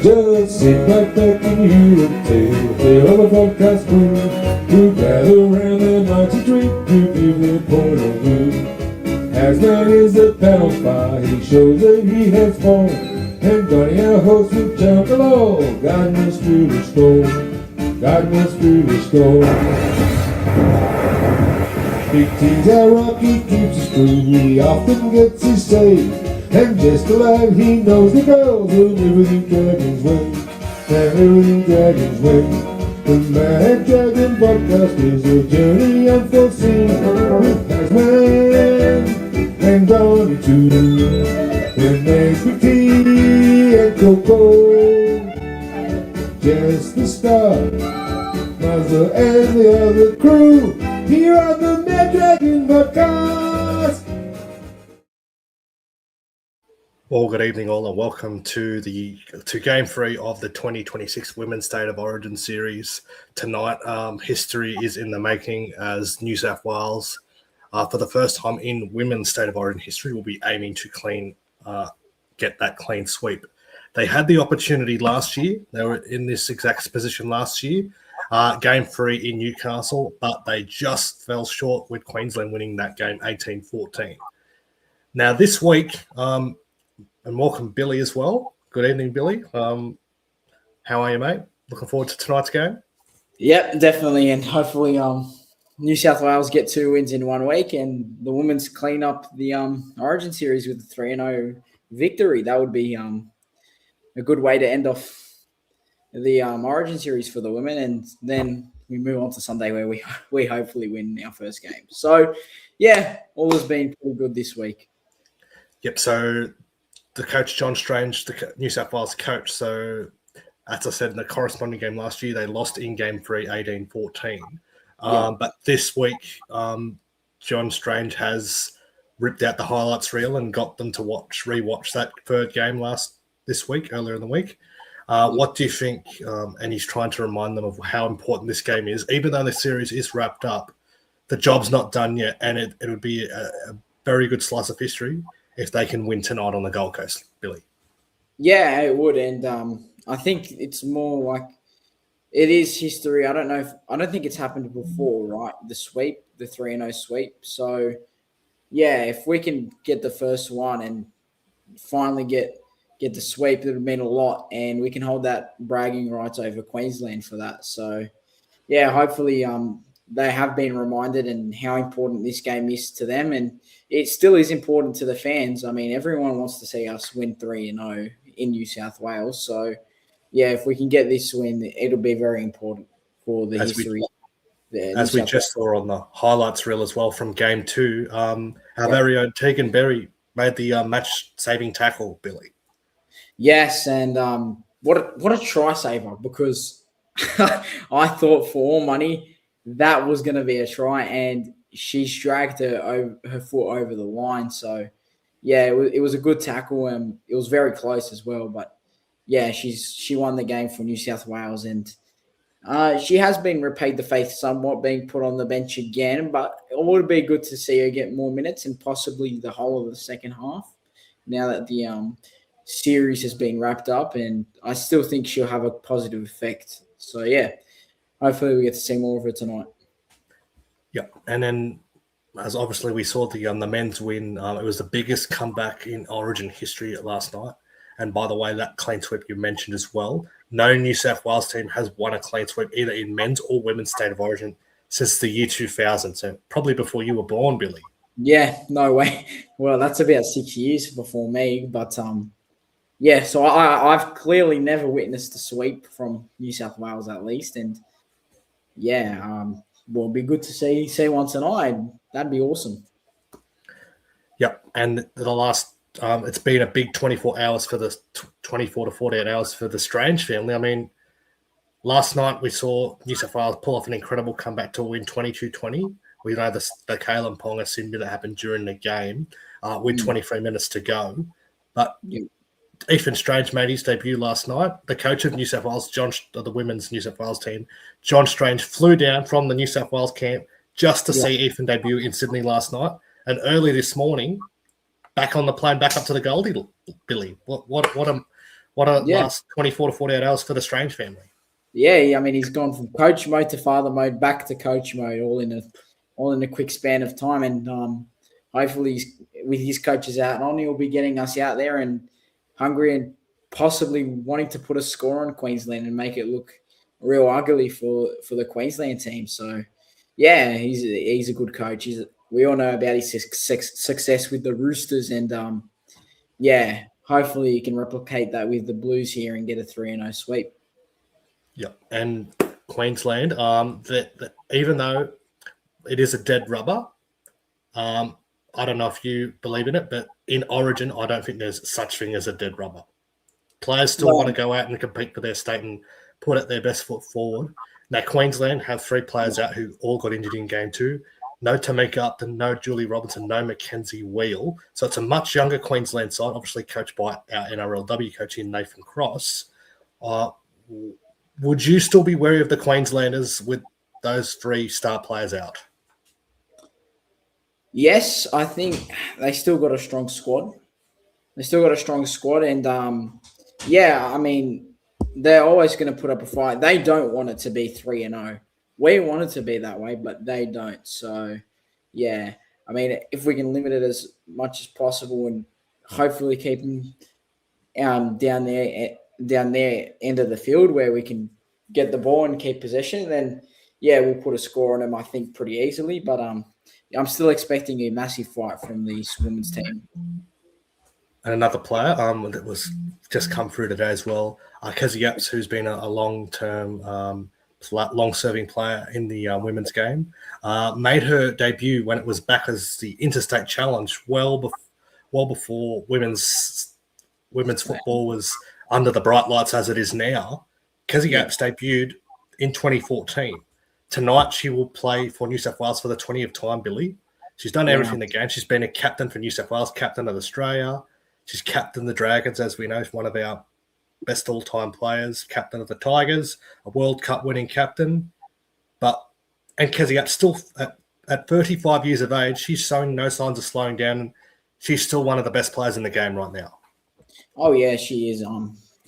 Just sit right back and hear a tale of a podcast crew who gather around their minds to drink to give their point of view. As man is a panel fire, he shows that he has fun, and Donnie, our host, will jump along, guiding us through the storm, guiding us through the storm. Big T's our rocky, keeps us true, he often gets his say. And just like he knows the girls and everything Dragon's way, and everything Dragon's way. The Mad Dragon podcast is a journey unforeseen with Tasman and Donnie too. And there's Big T and Coco, just the start, Mazza and the other crew here on the Mad Dragon podcast. Well, good evening all and welcome to game 3 of the 2026 Women's State of Origin series. Tonight, history is in the making as New South Wales, for the first time in Women's State of Origin history, will be aiming to get that clean sweep. They had the opportunity last year. They were in this exact position last year, game 3 in Newcastle, but they just fell short with Queensland winning that game 18-14. Now this week, and welcome Billy as well. Good evening, Billy. How are you, mate? Looking forward to tonight's game? Yep, definitely. And hopefully New South Wales get 2 wins in 1 week and the women's clean up the Origin series with a 3-0 victory. That would be a good way to end off the Origin series for the women. And then we move on to Sunday where we hopefully win our first game. So, yeah, all has been pretty good this week. Yep, so the coach, John Strange, the New South Wales coach. So, as I said, in the corresponding game last year, they lost in game 3, 18-14. But this week, John Strange has ripped out the highlights reel and got them to rewatch that third game earlier in the week. What do you think? And he's trying to remind them of how important this game is. Even though the series is wrapped up, the job's not done yet, and it would be a very good slice of history if they can win tonight on the Gold Coast, Billy. Yeah, it would. And I think it's more like it is history. I don't think it's happened before, right? The sweep, the 3-0 sweep. So, yeah, if we can get the first one and finally get the sweep, it would mean a lot. And we can hold that bragging rights over Queensland for that. So, yeah, hopefully they have been reminded and how important this game is to them. And it still is important to the fans. I mean, everyone wants to see us win 3-0 in New South Wales. So, yeah, if we can get this win, it'll be very important for the history. As we just saw on the highlights reel as well from game 2, our very own Teagan Berry made the match-saving tackle, Billy. Yes, and what a try-saver, because I thought for all money that was going to be a try, and she's dragged her foot over the line. So, yeah, it was a good tackle, and it was very close as well. But, yeah, she won the game for New South Wales, and she has been repaid the faith somewhat, being put on the bench again. But it would be good to see her get more minutes and possibly the whole of the second half now that the series has been wrapped up, and I still think she'll have a positive effect. So, yeah, hopefully we get to see more of her tonight. Yeah, and then as obviously we saw the men's win, it was the biggest comeback in Origin history last night. And by the way, that clean sweep you mentioned as well, no New South Wales team has won a clean sweep either in men's or women's State of Origin since the year 2000. So probably before you were born, Billy. Yeah, no way. Well, that's about 6 years before me. But, yeah, so I've clearly never witnessed a sweep from New South Wales at least. And, yeah, well, it'd be good to see one tonight. That'd be awesome. Yep, and the last it's been a big 24 hours for the 24 to 48 hours for the Strange family. I mean, last night we saw New South Wales pull off an incredible comeback to win 22-20. We know the Kalen Ponga Simba that happened during the game with 23 minutes to go. But Ethan Strange made his debut last night. The coach of New South Wales, the women's New South Wales team, John Strange, flew down from the New South Wales camp just to see Ethan debut in Sydney last night. And early this morning, back on the plane, back up to the Goldie, Billy. What What a Yeah. last 24 to 48 hours for the Strange family. Yeah, I mean, he's gone from coach mode to father mode back to coach mode, all in a quick span of time. And hopefully, with his coaches out on, he'll be getting us out there and hungry and possibly wanting to put a score on Queensland and make it look real ugly for the Queensland team. So, yeah, he's a good coach. We all know about his success with the Roosters, and yeah, hopefully he can replicate that with the Blues here and get a 3-0 sweep. Yeah, and Queensland, even though it is a dead rubber, I don't know if you believe in it, but in Origin, I don't think there's such thing as a dead rubber. Players still want to go out and compete for their state and put it their best foot forward. Now, Queensland have 3 players out who all got injured in game 2. No Tamika Upton, no Julie Robinson, no Makenzie Weale. So it's a much younger Queensland side, obviously coached by our NRLW coach in Nathan Cross. Would you still be wary of the Queenslanders with those 3 star players out? Yes, I think they still got a strong squad. And yeah, I mean, they're always going to put up a fight. They don't want it to be 3-0. We want it to be that way, but they don't. So, yeah, I mean, if we can limit it as much as possible and hopefully keep them down their end of the field where we can get the ball and keep possession, then yeah, we'll put a score on them, I think, pretty easily. But I'm still expecting a massive fight from this women's team. And another player that was just come through today as well, Keeley Nizza, who's been a long-term, long-serving player in the women's game, made her debut when it was back as the Interstate Challenge, well before women's football was under the bright lights as it is now. Keeley Nizza debuted in 2014. Tonight she will play for New South Wales for the 20th time, Billy. She's done everything in the game. She's been a captain for New South Wales, captain of Australia. She's captained the Dragons, as we know, one of our best all-time players, captain of the Tigers, a World Cup winning captain. And Keeley Nizza still, at 35 years of age, she's showing no signs of slowing down. She's still one of the best players in the game right now. Oh, yeah, she is.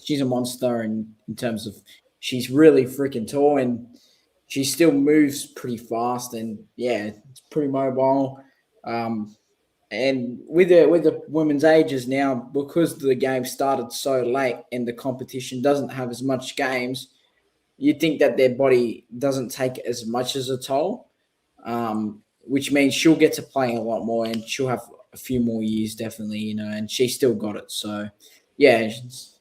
She's a monster in terms of she's really freaking tall and she still moves pretty fast and, yeah, it's pretty mobile. And with the women's ages now, because the game started so late and the competition doesn't have as much games, you'd think that their body doesn't take as much as a toll, which means she'll get to play a lot more and she'll have a few more years definitely, and she still got it. So, yeah,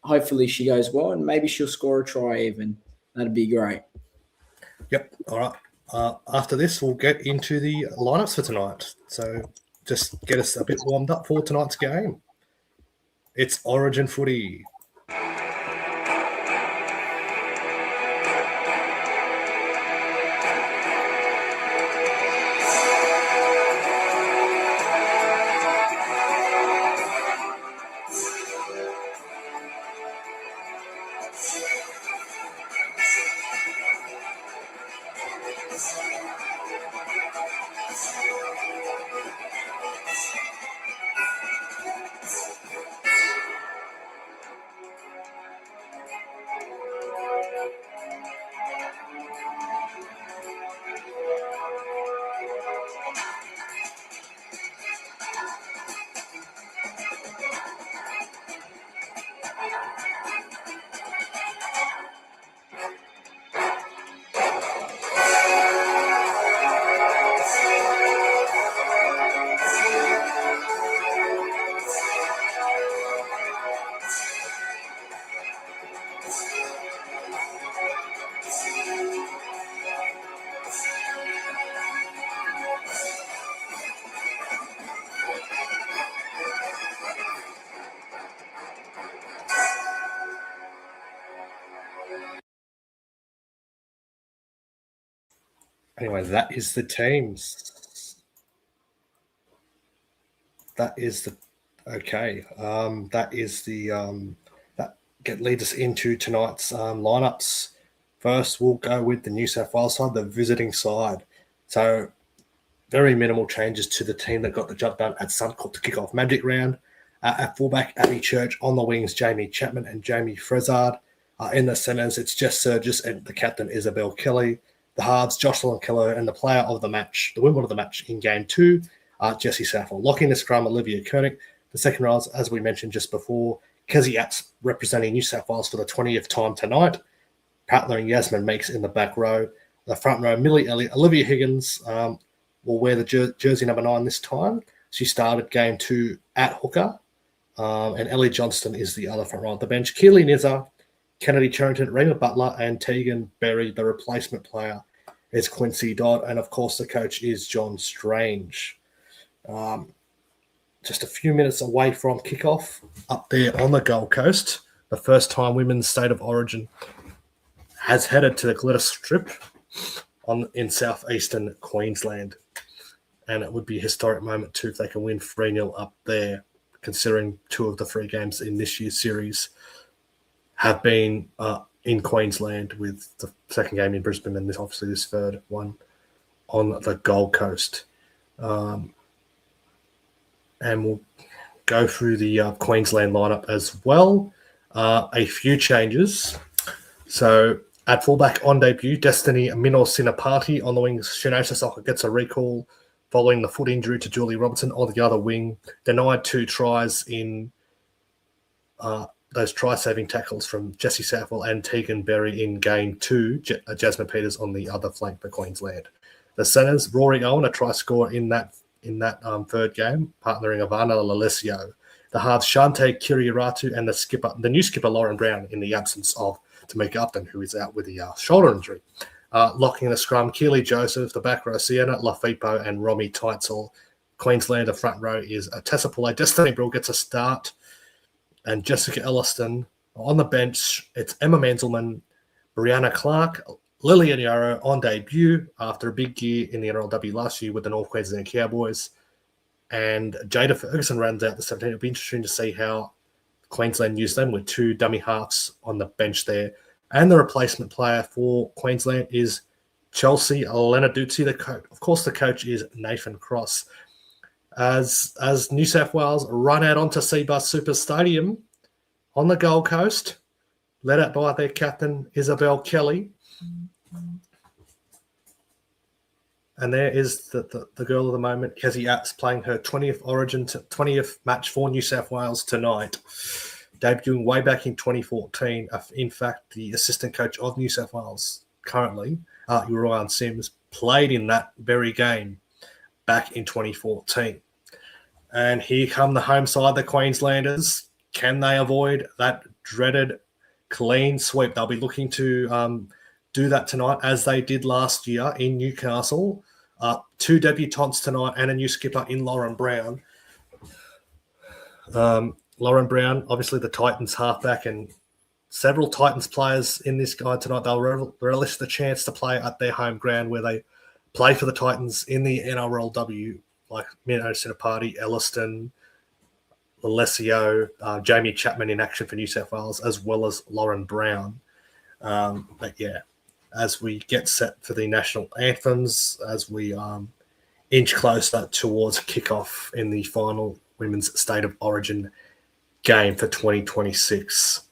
hopefully she goes well and maybe she'll score a try even. That'd be great. Yep. All right. After this, we'll get into the lineups for tonight. So just get us a bit warmed up for tonight's game. It's Origin footy. Anyway, that is the teams. That is the okay. That leads us into tonight's lineups. First, we'll go with the New South Wales side, the visiting side. So, very minimal changes to the team that got the job done at Suncorp to kick off Magic Round. At fullback, Abby Church. On the wings, Jamie Chapman and Jamie Frezard. In the centres, it's Jess Surgis and the captain, Isabel Kelly. The halves, Jocelyn Keller, and the player of the match, the women of the match in Game 2, Jessie Saffel. Locking the scrum, Olivia Koenig. The second rows, as we mentioned just before, Kezzy Apps representing New South Wales for the 20th time tonight. Partnering Yasmin Meeks in the back row. The front row, Millie Elliott. Olivia Higgins will wear the jersey number 9 this time. She started Game 2 at hooker. And Ellie Johnston is the other front row. At the bench, Keeley Nizza, Kennedy Charrington, Rima Butler, and Teagan Berry. The replacement player is Quincy Dodd. And, of course, the coach is John Strange. Just a few minutes away from kickoff up there on the Gold Coast. The first time Women's State of Origin has headed to the Glitter Strip in southeastern Queensland. And it would be a historic moment, too, if they can win 3-0 up there, considering 2 of the 3 games in this year's series have been in Queensland, with the second game in Brisbane and obviously this third one on the Gold Coast. And we'll go through the Queensland lineup as well. A few changes. So at fullback on debut, Destiny Minor-Sinapati. On the wings, Shenae Ciesiolka gets a recall following the foot injury to Julie Robinson. On the other wing, denied 2 tries in those try-saving tackles from Jessie Saffel and Teagan Berry in Game 2. Jasmine Peters on the other flank for Queensland. The centres, Rory Owen, a try scorer in that third game, partnering Ivana Lalesio. The halves, Shante Kiriaratu, and the new skipper, Lauren Brown, in the absence of Tamika Upton, who is out with a shoulder injury. Locking the scrum, Keely Joseph. The back row, Sienna Lafipo and Romy Teitzel. Queensland, the front row is Tessa Pillay. Destiny Brill gets a start. And Jessica Elliston. On the bench, it's Emma Manzelman, Brianna Clark, Lillian Yarrow on debut after a big year in the NRLW last year with the North Queensland Cowboys. And Jada Ferguson runs out the 17. It'll be interesting to see how Queensland use them with 2 dummy halves on the bench there. And the replacement player for Queensland is Chelsea Lenarduzzi. Of course, the coach is Nathan Cross. As New South Wales run out onto Seabus Super Stadium on the Gold Coast, led out by their captain, Isabel Kelly. And there is the girl of the moment, Kezzy Apps, playing her 20th match for New South Wales tonight, debuting way back in 2014. In fact, the assistant coach of New South Wales currently, Ryan Sims, played in that very game back in 2014. And here come the home side, the Queenslanders. Can they avoid that dreaded clean sweep? They'll be looking to do that tonight, as they did last year in Newcastle. 2 debutantes tonight and a new skipper in Lauren Brown. Lauren Brown, obviously the Titans halfback, and several Titans players in this guide tonight. They'll relish the chance to play at their home ground where they play for the Titans in the NRLW, like Minor-Sinapati, Elliston, Lalesio, Jamie Chapman in action for New South Wales, as well as Lauren Brown. But yeah, as we get set for the national anthems, as we inch closer towards kickoff in the final Women's State of Origin game for 2026.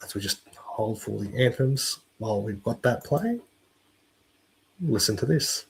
As we just hold for the anthems while we've got that playing, listen to this.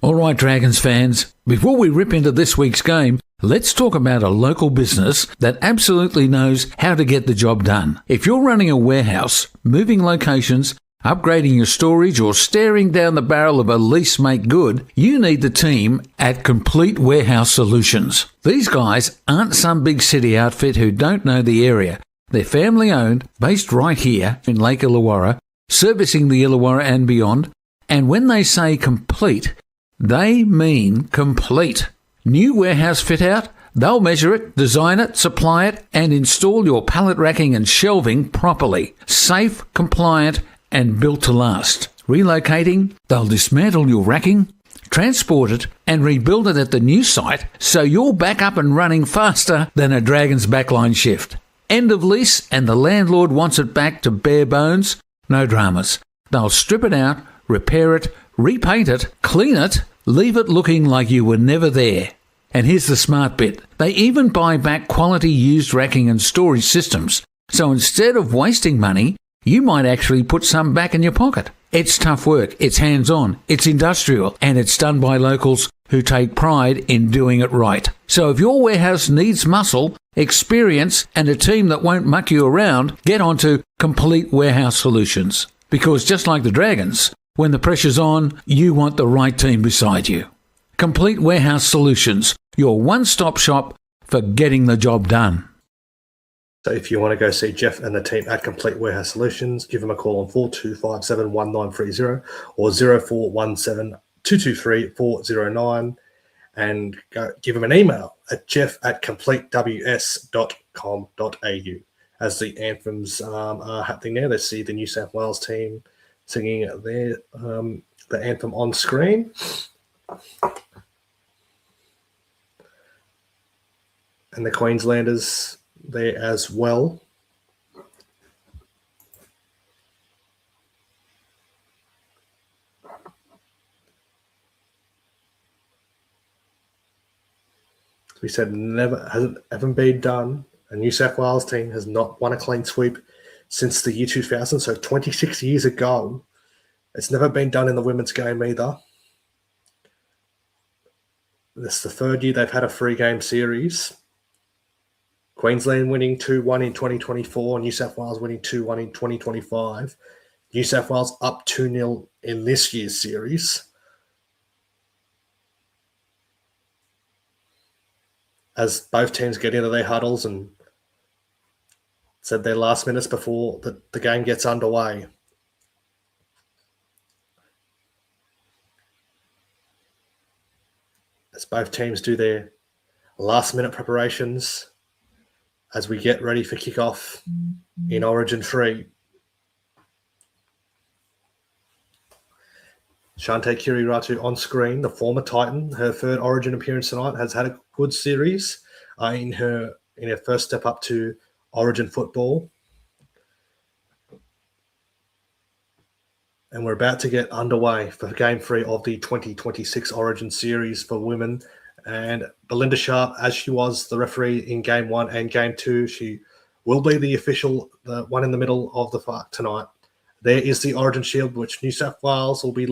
All right, Dragons fans, before we rip into this week's game, let's talk about a local business that absolutely knows how to get the job done. If you're running a warehouse, moving locations, upgrading your storage, or staring down the barrel of a lease make good, you need the team at Complete Warehouse Solutions. These guys aren't some big city outfit who don't know the area. They're family owned, based right here in Lake Illawarra, servicing the Illawarra and beyond. And when they say complete, they mean complete. New warehouse fit out, they'll measure it, design it, supply it, and install your pallet racking and shelving properly. Safe, compliant, and built to last. Relocating, they'll dismantle your racking, transport it, and rebuild it at the new site so you're back up and running faster than a Dragon's backline shift. End of lease and the landlord wants it back to bare bones? No dramas. They'll strip it out, repair it, repaint it, clean it, leave it looking like you were never there. And here's the smart bit. They even buy back quality used racking and storage systems. So instead of wasting money, you might actually put some back in your pocket. It's tough work, it's hands-on, it's industrial, and it's done by locals who take pride in doing it right. So if your warehouse needs muscle, experience, and a team that won't muck you around, get onto Complete Warehouse Solutions. Because just like the Dragons, when the pressure's on, you want the right team beside you. Complete Warehouse Solutions, your one-stop shop for getting the job done. So if you want to go see Jeff and the team at Complete Warehouse Solutions, give them a call on 4257-1930 or 0417-223-409 and go give them an email at jeff@completews.com.au. As the anthems are happening there, they see the New South Wales team singing the anthem on screen. And the Queenslanders there as well. As we said, haven't been done. A New South Wales team has not won a clean sweep since the year 2000, so 26 years ago. It's never been done in the women's game either. This is the third year they've had a 3-game series. Queensland winning 2-1 in 2024, New South Wales winning 2-1 in 2025. New South Wales up 2-0 in this year's series. As both teams get into their huddles and said their last minutes before the game gets underway. As both teams do their last-minute preparations as we get ready for kickoff in Origin 3. Shenae Ciesiolka on screen, the former Titan. Her third Origin appearance tonight, has had a good series in her first step up to Origin football. And we're about to get underway for Game 3 of the 2026 Origin Series for women. And Belinda Sharp, as she was the referee in Game 1 and Game 2, she will be the official, the one in the middle of the fight tonight. There is the Origin Shield, which New South Wales will be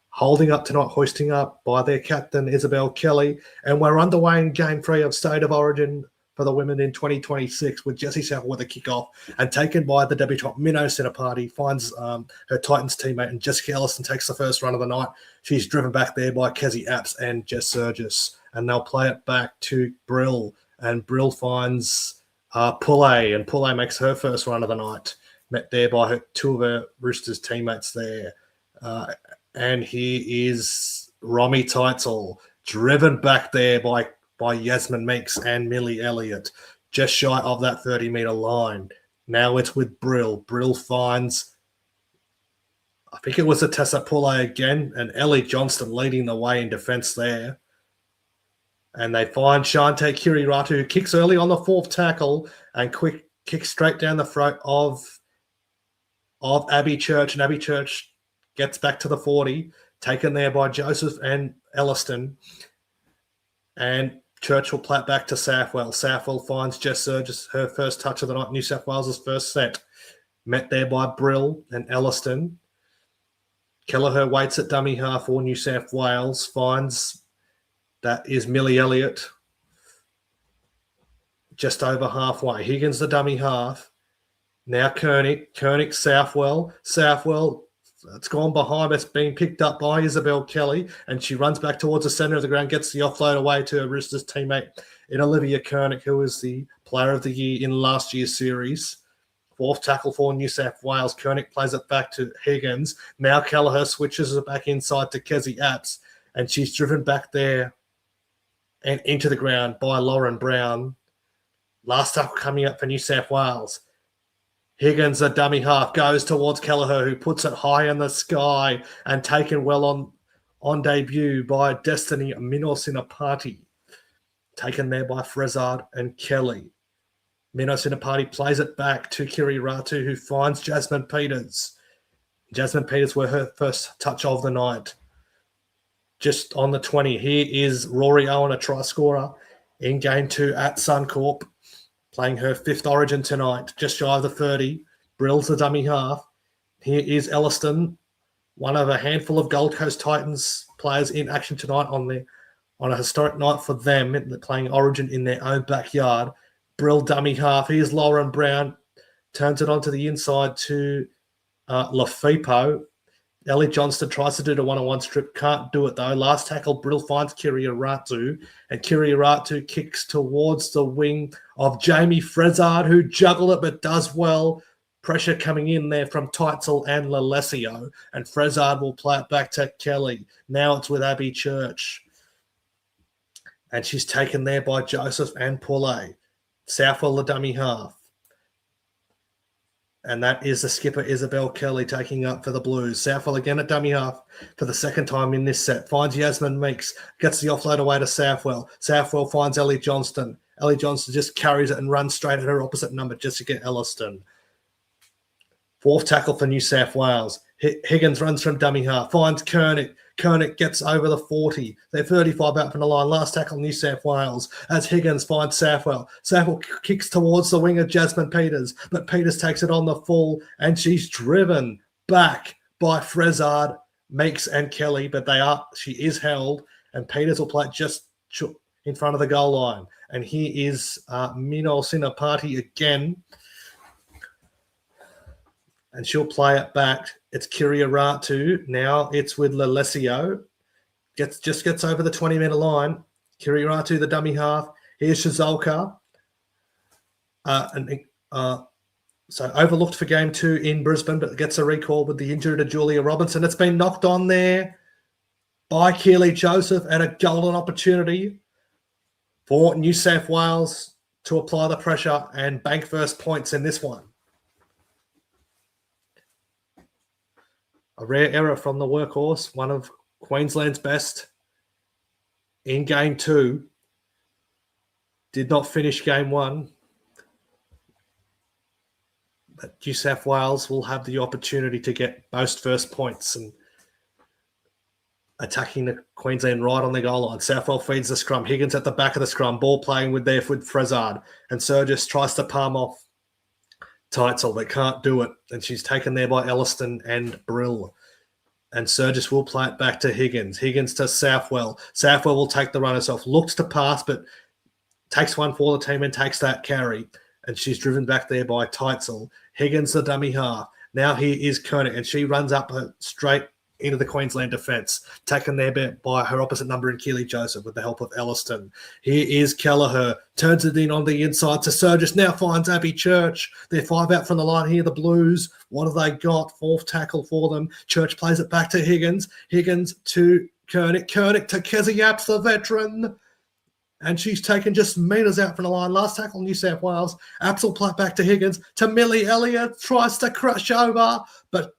holding up tonight, hoisting up by their captain, Isabel Kelly. And we're underway in Game 3 of State of Origin for the women in 2026 with Jessie South with a kickoff and taken by the debutant Minnow Centre Party, finds her Titans teammate, and Jessica Ellison takes the first run of the night. She's driven back there by Kezzy Apps and Jess Surgis, and they'll play it back to Brill, and Brill finds Poulet, and Poulet makes her first run of the night, met there by two of her Roosters teammates there. And he is Romy Teitzel, driven back there by Yasmin Meeks and Millie Elliott, just shy of that 30-metre line. Now it's with Brill. Brill finds, I think it was a Tessa Poulet again, and Ellie Johnston leading the way in defence there. And they find Shenae Ciesiolka, who kicks early on the fourth tackle and quick kicks straight down the throat of Abby Church, and Abby Church gets back to the 40, taken there by Joseph and Elliston. And Church will play it back to Southwell. Southwell finds Jess Surgis, her first touch of the night, New South Wales' first set. Met there by Brill and Elliston. Kelleher waits at dummy half for New South Wales, finds that is Millie Elliott just over halfway. Higgins the dummy half. Now Koenig, Southwell. Southwell, it's gone behind. It's being picked up by Isabel Kelly, and she runs back towards the centre of the ground, gets the offload away to her Roosters teammate in Olivia Koenig, who was the player of the year in last year's series. Fourth tackle for New South Wales. Koenig plays it back to Higgins. Now Kelleher switches it back inside to Kezzy Apps, and she's driven back there and into the ground by Lauren Brown. Last tackle coming up for New South Wales. Higgins, the dummy half, goes towards Kelleher, who puts it high in the sky and taken well on debut by Destiny Minos in a party. Taken there by Frezard and Kelly. Mino Sinapati plays it back to Kiri Ratu, who finds Jasmine Peters. Jasmine Peters were her first touch of the night. Just on the 20, here is Rory Owen, a try scorer in Game 2 at Suncorp, playing her 5th Origin tonight, just shy of the 30. Brill's the dummy half. Here is Elliston, one of a handful of Gold Coast Titans players in action tonight on a historic night for them, playing Origin in their own backyard. Brill dummy half. Here's Lauren Brown, turns it onto the inside to Lafipo. Ellie Johnston tries to do the one-on-one strip, can't do it though. Last tackle, Brill finds Kiriaratu, and Kiriaratu kicks towards the wing of Jamie Frezard, who juggled it but does well. Pressure coming in there from Teitzel and Lalesio, and Frezard will play it back to Kelly. Now it's with Abby Church. And she's taken there by Joseph and Paulet. Southwell, the dummy half. And that is the skipper, Isabel Kelly, taking up for the Blues. Southwell again at dummy half for the second time in this set. Finds Yasmin Meeks, gets the offload away to Southwell. Southwell finds Ellie Johnston. Ellie Johnston just carries it and runs straight at her opposite number, Jessica Elliston. 4th tackle for New South Wales. Higgins runs from dummy half, finds Kernick. Kernick gets over the 40. They're 35 out from the line. Last tackle, New South Wales, as Higgins finds Southwell. Southwell kicks towards the wing of Jasmine Peters, but Peters takes it on the full, and she's driven back by Frezard, Meeks, and Kelly, but she is held, and Peters will play just in front of the goal line. And here is Mino Sinapati again, and she'll play it back. It's Kiriaratu. Now it's with Lalesio. Just gets over the 20-metre line. Kiriaratu, the dummy half. Here's Ciesiolka. So overlooked for Game 2 in Brisbane, but gets a recall with the injury to Julia Robinson. It's been knocked on there by Keeley Joseph, and a golden opportunity for New South Wales to apply the pressure and bank first points in this one. A rare error from the workhorse, one of Queensland's best in Game 2. Did not finish Game 1. But New South Wales will have the opportunity to get most first points and attacking the Queensland right on the goal line. Southwell feeds the scrum. Higgins at the back of the scrum. Ball playing with Frezard. And Surgis tries to palm off Teitzel, but can't do it. And she's taken there by Elliston and Brill. And Surgis will play it back to Higgins. Higgins to Southwell. Southwell will take the run herself. Looks to pass, but takes one for the team and takes that carry. And she's driven back there by Teitzel. Higgins, the dummy half. Now here is Koenig, and she runs up straight into the Queensland defence, taken there by her opposite number in Keeley Joseph with the help of Elliston. Here is Kelleher, turns it in on the inside to Surgis, now finds Abby Church. They're 5 out from the line here, the Blues. What have they got? 4th tackle for them. Church plays it back to Higgins. Higgins to Koenig. Koenig to Kezi Apps, the veteran. And she's taken just metres out from the line. Last tackle, New South Wales. Apps will play it back to Higgins. To Millie Elliott, tries to crush over, but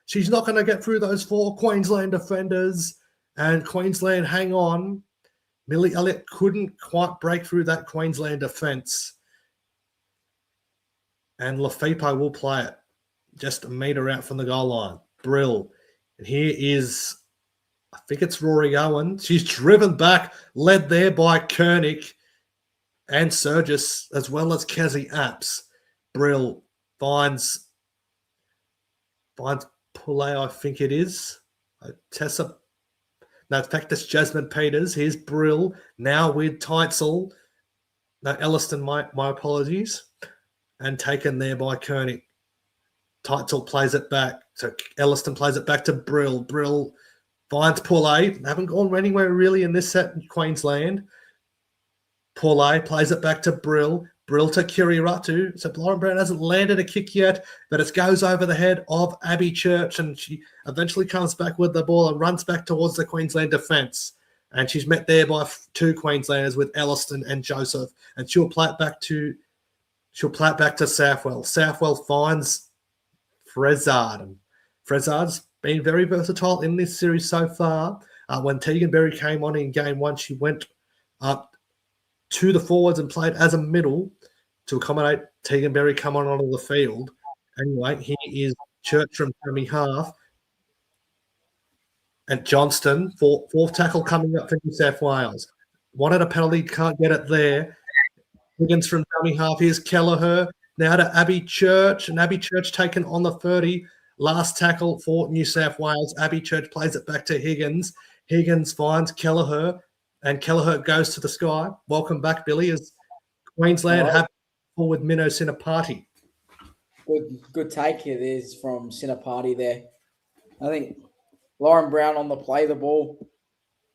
she's not going to get through those 4 Queensland defenders, and Queensland hang on. Millie Elliott couldn't quite break through that Queensland defence. And Lafipo will play it just a metre out from the goal line. Brill. And here is, I think it's Rory Owen. She's driven back, led there by Koenig and Surgis, as well as Kezi Apps. Brill finds Poulet, I think it is. Tessa. No, in fact, it's Jasmine Peters. Here's Brill. Now with Teitzel. No, Elliston, my apologies. And taken there by Koenig. Teitzel plays it back. So Elliston plays it back to Brill. Brill finds Poulet. They haven't gone anywhere really in this set in Queensland. Poulet plays it back to Brill. Brill to Kiriaratu. So Lauren Brown hasn't landed a kick yet, but it goes over the head of Abby Church, and she eventually comes back with the ball and runs back towards the Queensland defence. And she's met there by 2 Queenslanders with Elliston and Joseph, and she'll play it back to Southwell. Southwell finds Frezard, and Frezard's been very versatile in this series so far. When Teagan Berry came on in Game 1, she went up to the forwards and played as a middle, to accommodate Teagan Berry coming onto the field. Anyway, here is Church from dummy half. And Johnston, fourth tackle coming up for New South Wales. Wanted a penalty, can't get it there. Higgins from dummy half. Here's Kelleher. Now to Abby Church. And Abby Church taken on the 30. Last tackle for New South Wales. Abby Church plays it back to Higgins. Higgins finds Kelleher. And Kelleher goes to the sky. Welcome back, Billy, as Queensland have forward Minnow Sinapati. Good take here. There's from Sinapati there. I think Lauren Brown on the play the ball.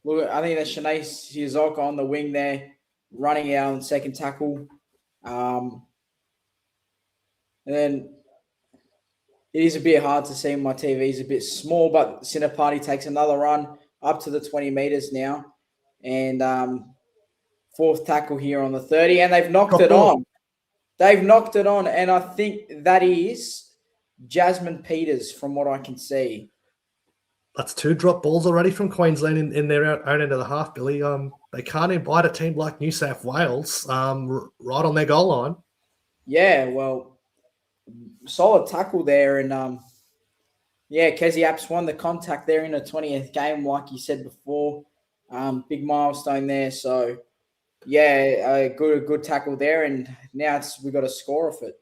Look, I think there's Shenae Ciesiolka on the wing there, running out on second tackle. And then it is a bit hard to see. My TV is a bit small, but Sinapati takes another run up to the 20 meters now. And fourth tackle here on the 30. And they've knocked it on. They've knocked it on. And I think that is Jasmine Peters from what I can see. That's 2 drop balls already from Queensland in their own end of the half, Billy. They can't invite a team like New South Wales right on their goal line. Yeah, well, solid tackle there. And, Kezie Apps won the contact there in the 20th game, like you said before. Big milestone there. So, yeah, good tackle there. And now we've got a score off it.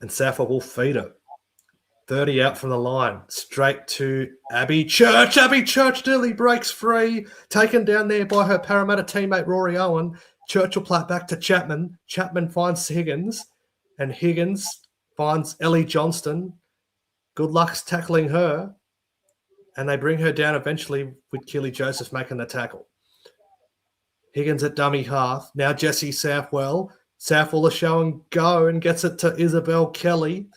And Safa will feed it. 30 out from the line, straight to Abby Church. Abby Church nearly breaks free, taken down there by her Parramatta teammate Rory Owen. Church will play it back to Chapman. Chapman finds Higgins, and Higgins finds Ellie Johnston. Good luck's tackling her, and they bring her down eventually with Keeley Joseph making the tackle. Higgins at dummy half. Now Jessie Southwell. Southwell is showing go and gets it to Isabel Kelly.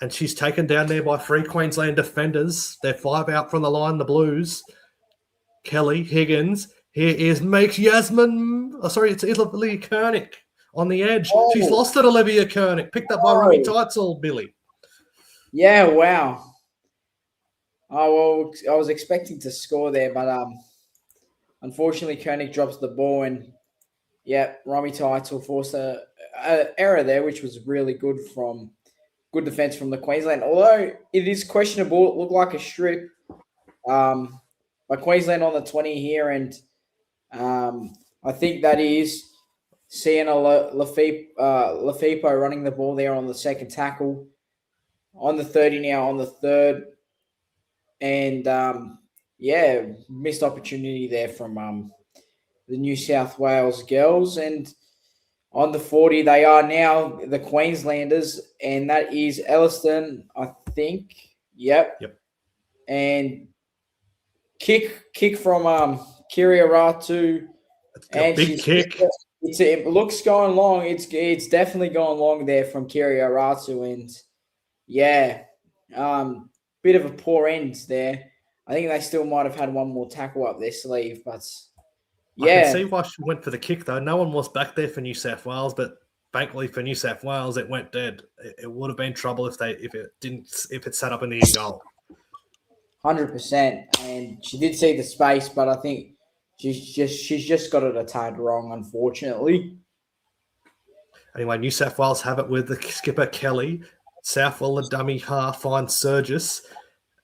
And she's taken down there by 3 Queensland defenders. They're 5 out from the line, the Blues. Kelly, Higgins. Here is makes Yasmin. Oh, sorry, it's Olivia Kernick on the edge. Oh. She's lost it, Olivia Kernick. Picked up by Robbie Teitzel, Billy. Yeah, wow. Oh, well, I was expecting to score there, but unfortunately, Kernick drops the ball. And, yeah, Robbie Teitzel forced an error there, which was really good defense from the Queensland. Although it is questionable, it looked like a strip by Queensland on the 20 here. And I think that is Sienna Lafipo running the ball there on the second tackle. On the 30 now, on the third. And, missed opportunity there from the New South Wales girls. And on the 40, they are now the Queenslanders, and that is Elliston, I think. Yep. And kick from Kiria Ratu. And big kick. It looks going long. It's definitely going long there from Kiria Ratu, and bit of a poor end there. I think they still might have had one more tackle up their sleeve, but. Yeah. I can see why she went for the kick, though. No one was back there for New South Wales, but thankfully for New South Wales, it went dead. It would have been trouble if it sat up in the end goal. 100%. And she did see the space, but I think she's just got it a tad wrong, unfortunately. Anyway, New South Wales have it with the skipper Kelly. Southwell, the dummy half, finds Surgis,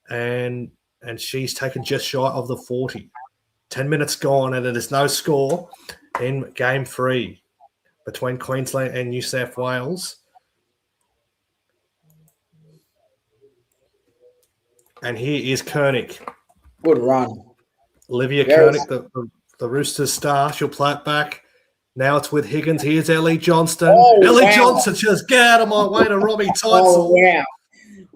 and she's taken just shy of the 40. 10 minutes gone, and it is no score in game 3 between Queensland and New South Wales. And here is Kernick. Good run. Olivia Kernick, the Roosters star. She'll play it back. Now it's with Higgins. Here's Ellie Johnston. Johnston just get out of my way to Robbie Teitzel. Oh, wow.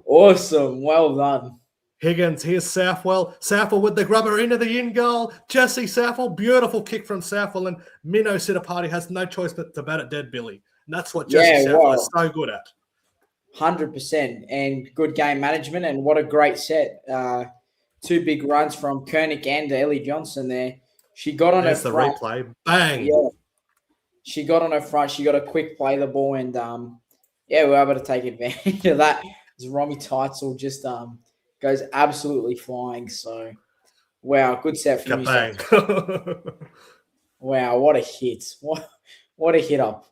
Awesome. Well done. Higgins, here's Southwell. Southwell with the grubber into the in goal. Jesse Southwell, beautiful kick from Southwell. And Minnow Sinapati has no choice but to bat it dead, Billy. And that's what Jesse Southwell is so good at. 100%. And good game management. And what a great set. 2 big runs from Kernick and Ellie Johnson there. She got on her front. The replay. Bang. Yeah. She got on her front. She got a quick play the ball. And, we were able to take advantage of that. As Robbie Teitzel just goes absolutely flying. So, wow, good set from you. Bang. Wow, what a hit. What a hit up.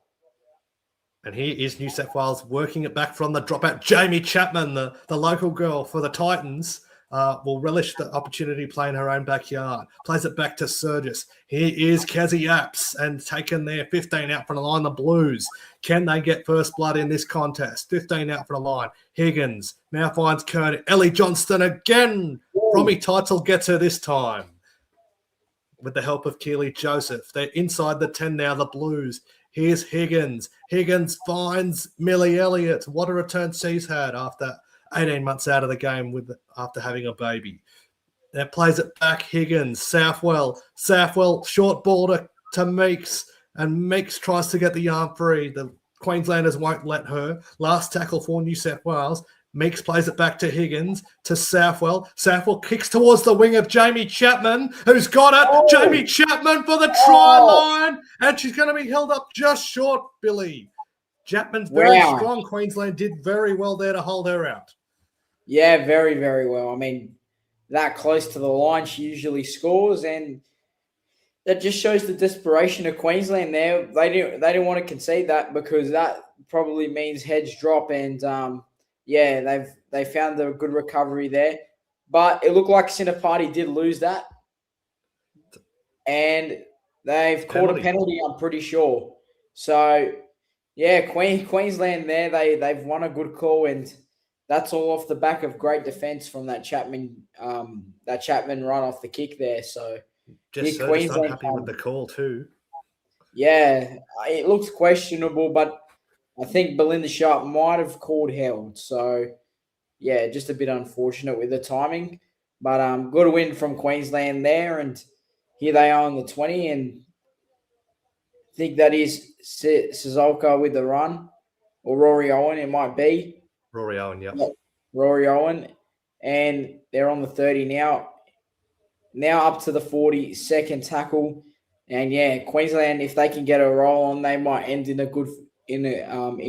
And here is New South Wales working it back from the dropout. Jamie Chapman, the local girl for the Titans, will relish the opportunity playing her own backyard. Plays it back to Surgis. Here is Kazi Apps and taken there 15 out from the line. The Blues. Can they get first blood in this contest? 15 out from the line. Higgins now finds Kern. Ellie Johnston again. Romy Title gets her this time with the help of Keeley Joseph. They're inside the 10 now, the Blues. Here's Higgins. Higgins finds Millie Elliott. What a return she's had after 18 months out of the game after having a baby. Now plays it back. Higgins. Southwell, short ball to Meeks. And Meeks tries to get the arm free. The Queenslanders won't let her. Last tackle for New South Wales. Meeks plays it back to Higgins, to Southwell. Southwell kicks towards the wing of Jamie Chapman, who's got it. Jamie Chapman for the try line. And she's going to be held up just short, Billy. Chapman's very strong. Queensland did very well there to hold her out. Yeah, very, very well. I mean, that close to the line, she usually scores, and that just shows the desperation of Queensland there. They didn't want to concede that because that probably means heads drop, and they found a good recovery there. But it looked like Sinapati did lose that, and they've called a penalty, I'm pretty sure. So, yeah, Queensland there, they've won a good call, and that's all off the back of great defense from that Chapman run off the kick there. So just unhappy with the call too. Yeah, it looks questionable, but I think Belinda Sharp might have called held. So yeah, just a bit unfortunate with the timing, but good win from Queensland there, and here they are on the 20, and I think that is Ciesiolka with the run, or Rory Owen, it might be. Rory Owen, yeah. Rory Owen. And they're on the 30 now. Now up to the 40, second tackle. And yeah, Queensland, if they can get a roll on, they might end in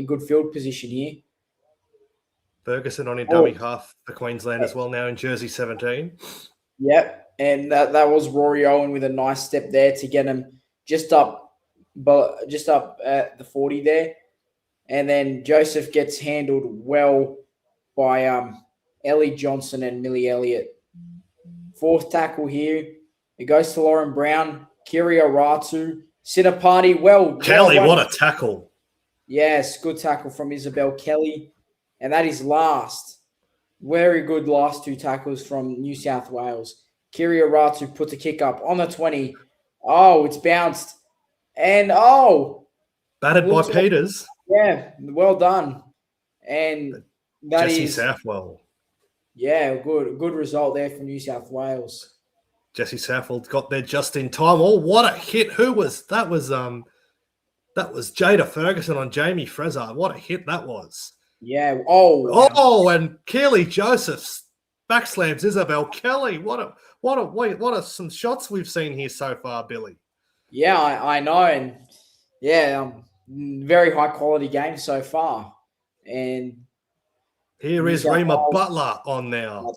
good field position here. Ferguson on in dummy half for Queensland as well now in jersey 17. Yep. And that was Rory Owen with a nice step there to get him just up at the 40 there. And then Joseph gets handled well by Ellie Johnson and Millie Elliott. Fourth tackle here. It goes to Lauren Brown, Kiria Ratu, Sinapati. Kelly, what a tackle. Yes, good tackle from Isabel Kelly. And that is last. Very good last two tackles from New South Wales. Kiria Ratu put the kick up on the 20. Oh, it's bounced. And battered by Peters. Yeah, well done. And that Jessie is Southwell. Yeah, good result there for New South Wales. Jessie Southwell got there just in time. Oh, what a hit. Who was that? Was Jada Ferguson on Jamie Frezza. What a hit that was. Yeah. Oh, and Keeley Joseph's backslams Isabel Kelly. What are some shots we've seen here so far, Billy? Yeah, I know. And yeah, very high quality game so far. And here is Rima Butler on now.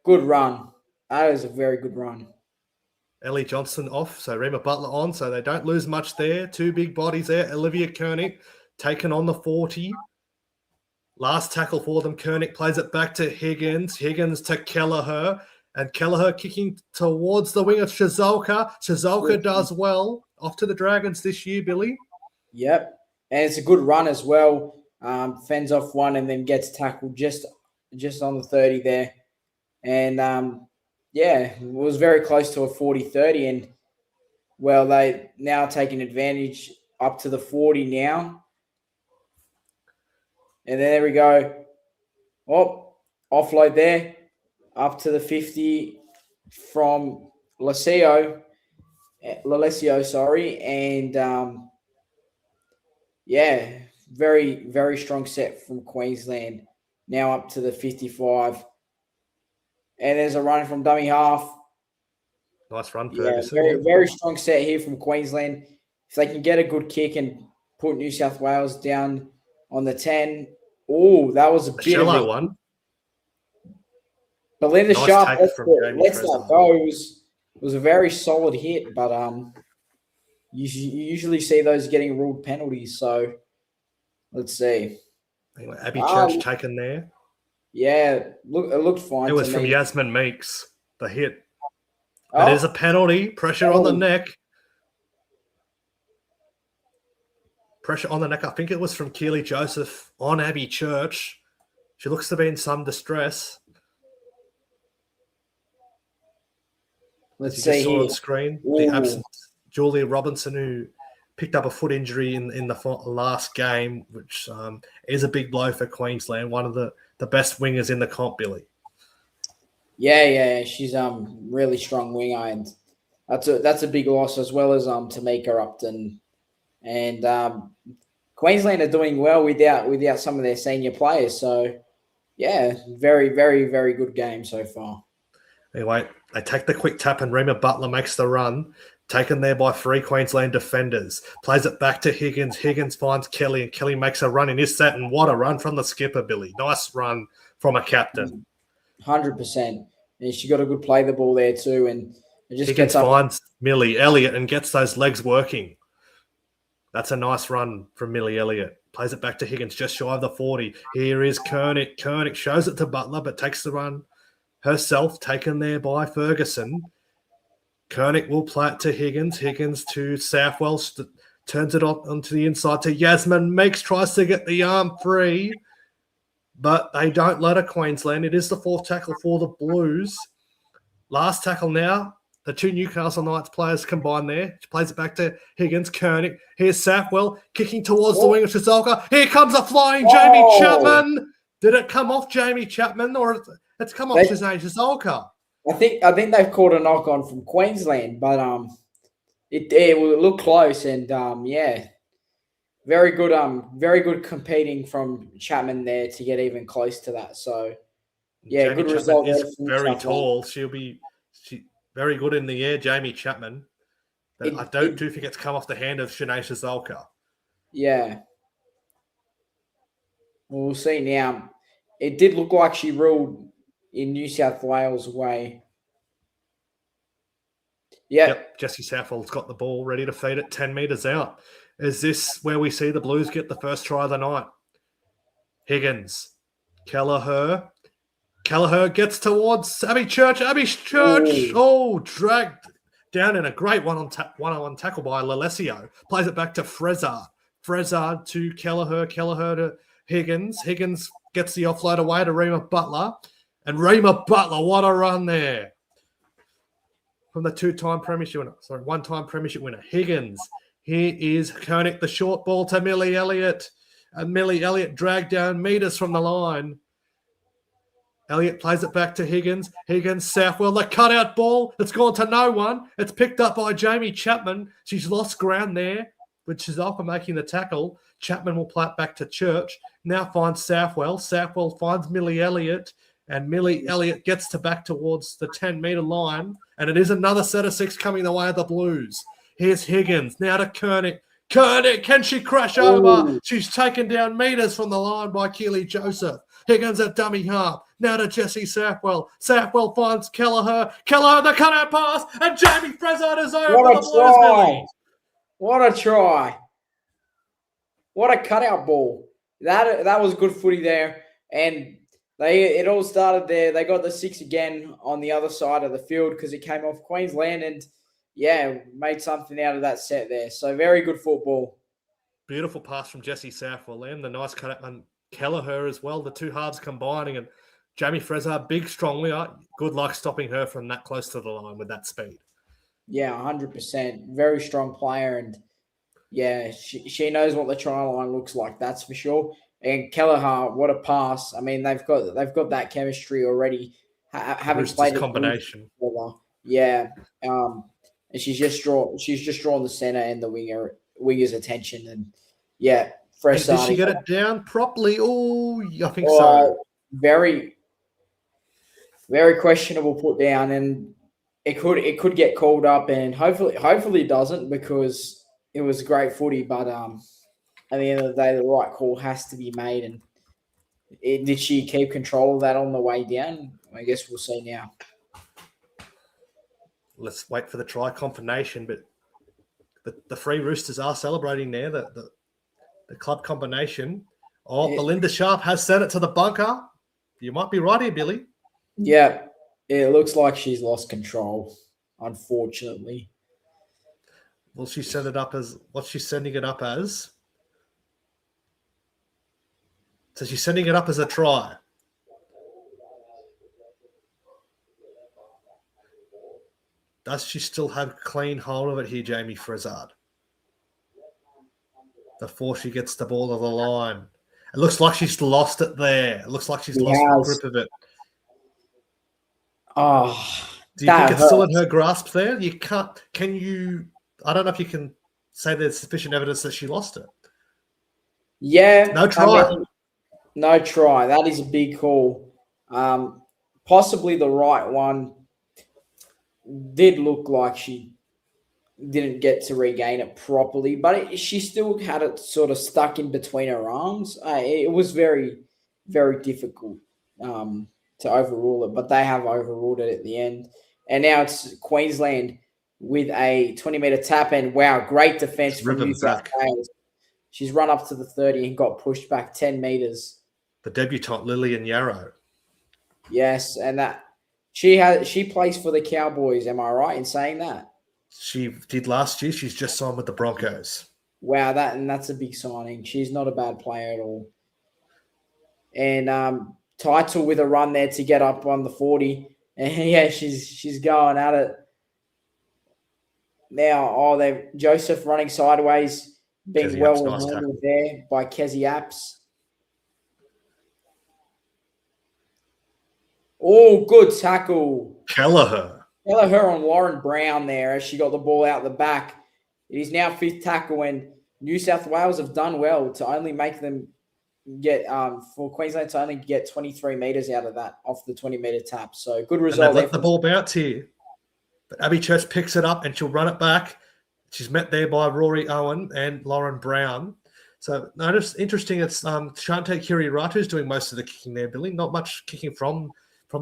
Good run. That was a very good run. Ellie Johnson off, so Rima Butler on, so they don't lose much there. Two big bodies there. Olivia Koenig taken on the 40. Last tackle for them. Koenig plays it back to Higgins. Higgins to Kelleher. And Kelleher kicking towards the wing of Ciesiolka. Ciesiolka does well. Off to the Dragons this year, Billy. Yep. And it's a good run as well. Fends off one and then gets tackled just on the 30 there. And, it was very close to a 40-30. And, they now taking advantage up to the 40 now. And there we go. Oh, offload there. Up to the 50 from Lalesio, and very, very strong set from Queensland. Now up to the 55. And there's a run from dummy half. Nice run, Ferguson. Very, very strong set here from Queensland. If they can get a good kick and put New South Wales down on the 10. Oh, that was a bit of a one. Belinda Sharp lets that go. It was a very solid hit, but You usually see those getting ruled penalties. So let's see. Anyway, Abby Church taken there. Yeah, it looked fine. It was to from me. Yasmin Meeks, the hit. That is a penalty. Pressure on the neck. Pressure on the neck. I think it was from Keeley Joseph on Abby Church. She looks to be in some distress. Let's As you see just saw here. on screen, Ooh. the absence Julia Robinson, who picked up a foot injury in the last game, which is a big blow for Queensland. One of the best wingers in the comp, Billy. Yeah, she's really strong winger, and that's a big loss, as well as Tamika Upton, and Queensland are doing well without some of their senior players. So yeah, very, very, very good game so far. Anyway, they take the quick tap and Rima Butler makes the run. Taken there by 3 Queensland defenders. Plays it back to Higgins. Higgins finds Kelly and Kelly makes a run in his set. And what a run from the skipper, Billy. Nice run from a captain. 100%. And she got a good play the ball there too. And it just Higgins finds Millie Elliott and gets those legs working. That's a nice run from Millie Elliott. Plays it back to Higgins just shy of the 40. Here is Koenig. Koenig shows it to Butler but takes the run herself, taken there by Ferguson. Koenig will play it to Higgins. Higgins to Southwell. Turns it onto the inside to Yasmin Meeks. Tries to get the arm free. But they don't let her, Queensland. It is the 4th tackle for the Blues. Last tackle now. The 2 Newcastle Knights players combined there. She plays it back to Higgins. Koenig. Here's Southwell kicking towards the wing of Ciesiolka. Here comes a flying Jamie Chapman. Did it come off Jamie Chapman or it's come off Shenae Ciesiolka? I think they've caught a knock on from Queensland, but it looked close, and very good competing from Chapman there to get even close to that. So yeah, Jamie good Chapman result. Is very tall. She'll be very good in the air, Jamie Chapman. I do think it's come off the hand of Shenae Ciesiolka. Yeah, we'll see now. It did look like she ruled in New South Wales way. Yep, Jesse Southwell's got the ball ready to feed it 10 metres out. Is this where we see the Blues get the first try of the night? Higgins. Kelleher. Kelleher gets towards Abby Church. Abby Church. Ooh. Oh, dragged down in a great one-on-one tackle by Lalesio. Plays it back to Frezard. Frezard to Kelleher. Kelleher to Higgins. Higgins gets the offload away to Rima Butler. And Rima Butler, what a run there. From the 2-time premiership winner. Sorry, 1-time premiership winner. Higgins. Here is Koenig, the short ball to Millie Elliott. And Millie Elliott dragged down metres from the line. Elliott plays it back to Higgins. Higgins, Southwell, the cutout ball. It's gone to no one. It's picked up by Jamie Chapman. She's lost ground there, which is off for making the tackle. Chapman will play it back to Church. Now finds Southwell. Southwell finds Millie Elliott. And Millie Elliott gets back towards the 10-metre line. And it is another set of 6 coming the way of the Blues. Here's Higgins. Now to Koenig. Koenig, can she crash over? She's taken down metres from the line by Keeley Joseph. Higgins at dummy half. Now to Jesse Southwell. Southwell finds Kelleher. Kelleher, the cutout pass. And Jamie Frezard is over What a the Blues, Billy. What a try. What a cutout ball. That was good footy there. And it all started there. They got the 6 again on the other side of the field because it came off Queensland and, made something out of that set there. So very good football. Beautiful pass from Jesse Southwell and the nice cut and Kelleher as well. The 2 halves combining and Jamie Frezard, big, strong winger. Good luck stopping her from that close to the line with that speed. Yeah, 100%. Very strong player. And, she knows what the try line looks like. That's for sure. And Kelleher, what a pass! I mean, they've got that chemistry already, having played combination. And she's just drawn the center and the winger's attention, and fresh. Did she get it down properly? Oh, I think so. Very, very questionable put down, and it could get called up, and hopefully it doesn't because it was great footy, but at the end of the day, the right call has to be made. And did she keep control of that on the way down? I guess we'll see now. Let's wait for the try confirmation. But But the Free Roosters are celebrating there, the club combination. Oh, Belinda Sharp has sent it to the bunker. You might be right here, Billy. Yeah, it looks like she's lost control, unfortunately. Will she send it up as what's she sending it up as? So she's sending it up as a try. Does she still have clean hold of it here, Jamie Frizzard? Before she gets the ball to the line. It looks like she's lost it there. It looks like she's lost the grip of it. Oh, do you think it's still in her grasp there? You can't. Can you? I don't know if you can say there's sufficient evidence that she lost it. Yeah. No try. No try. That is a big call. Possibly the right one. Did look like she didn't get to regain it properly, but she still had it sort of stuck in between her arms. It was very, very difficult to overrule it, but they have overruled it at the end. And now it's Queensland with a 20-metre tap, and wow, great defence from New South Wales. She's run up to the 30 and got pushed back 10 metres. The debutante Lillian Yarrow. Yes, and that she plays for the Cowboys. Am I right in saying that? She did last year. She's just signed with the Broncos. Wow, that's a big signing. She's not a bad player at all. And Title with a run there to get up on the 40. And yeah, she's going at it. Now, they've Joseph running sideways, being well handled there by Kezie Apps. Oh, good tackle. Kelleher on Lauren Brown there as she got the ball out the back. It is now 5th tackle, and New South Wales have done well to only make them get for Queensland to only get 23 metres out of that off the 20-metre tap. So good result. And let the ball bounce here. But Abby Church picks it up and she'll run it back. She's met there by Rory Owen and Lauren Brown. So notice interesting. It's Shante Kiriaratu is doing most of the kicking there, Billy. Not much kicking from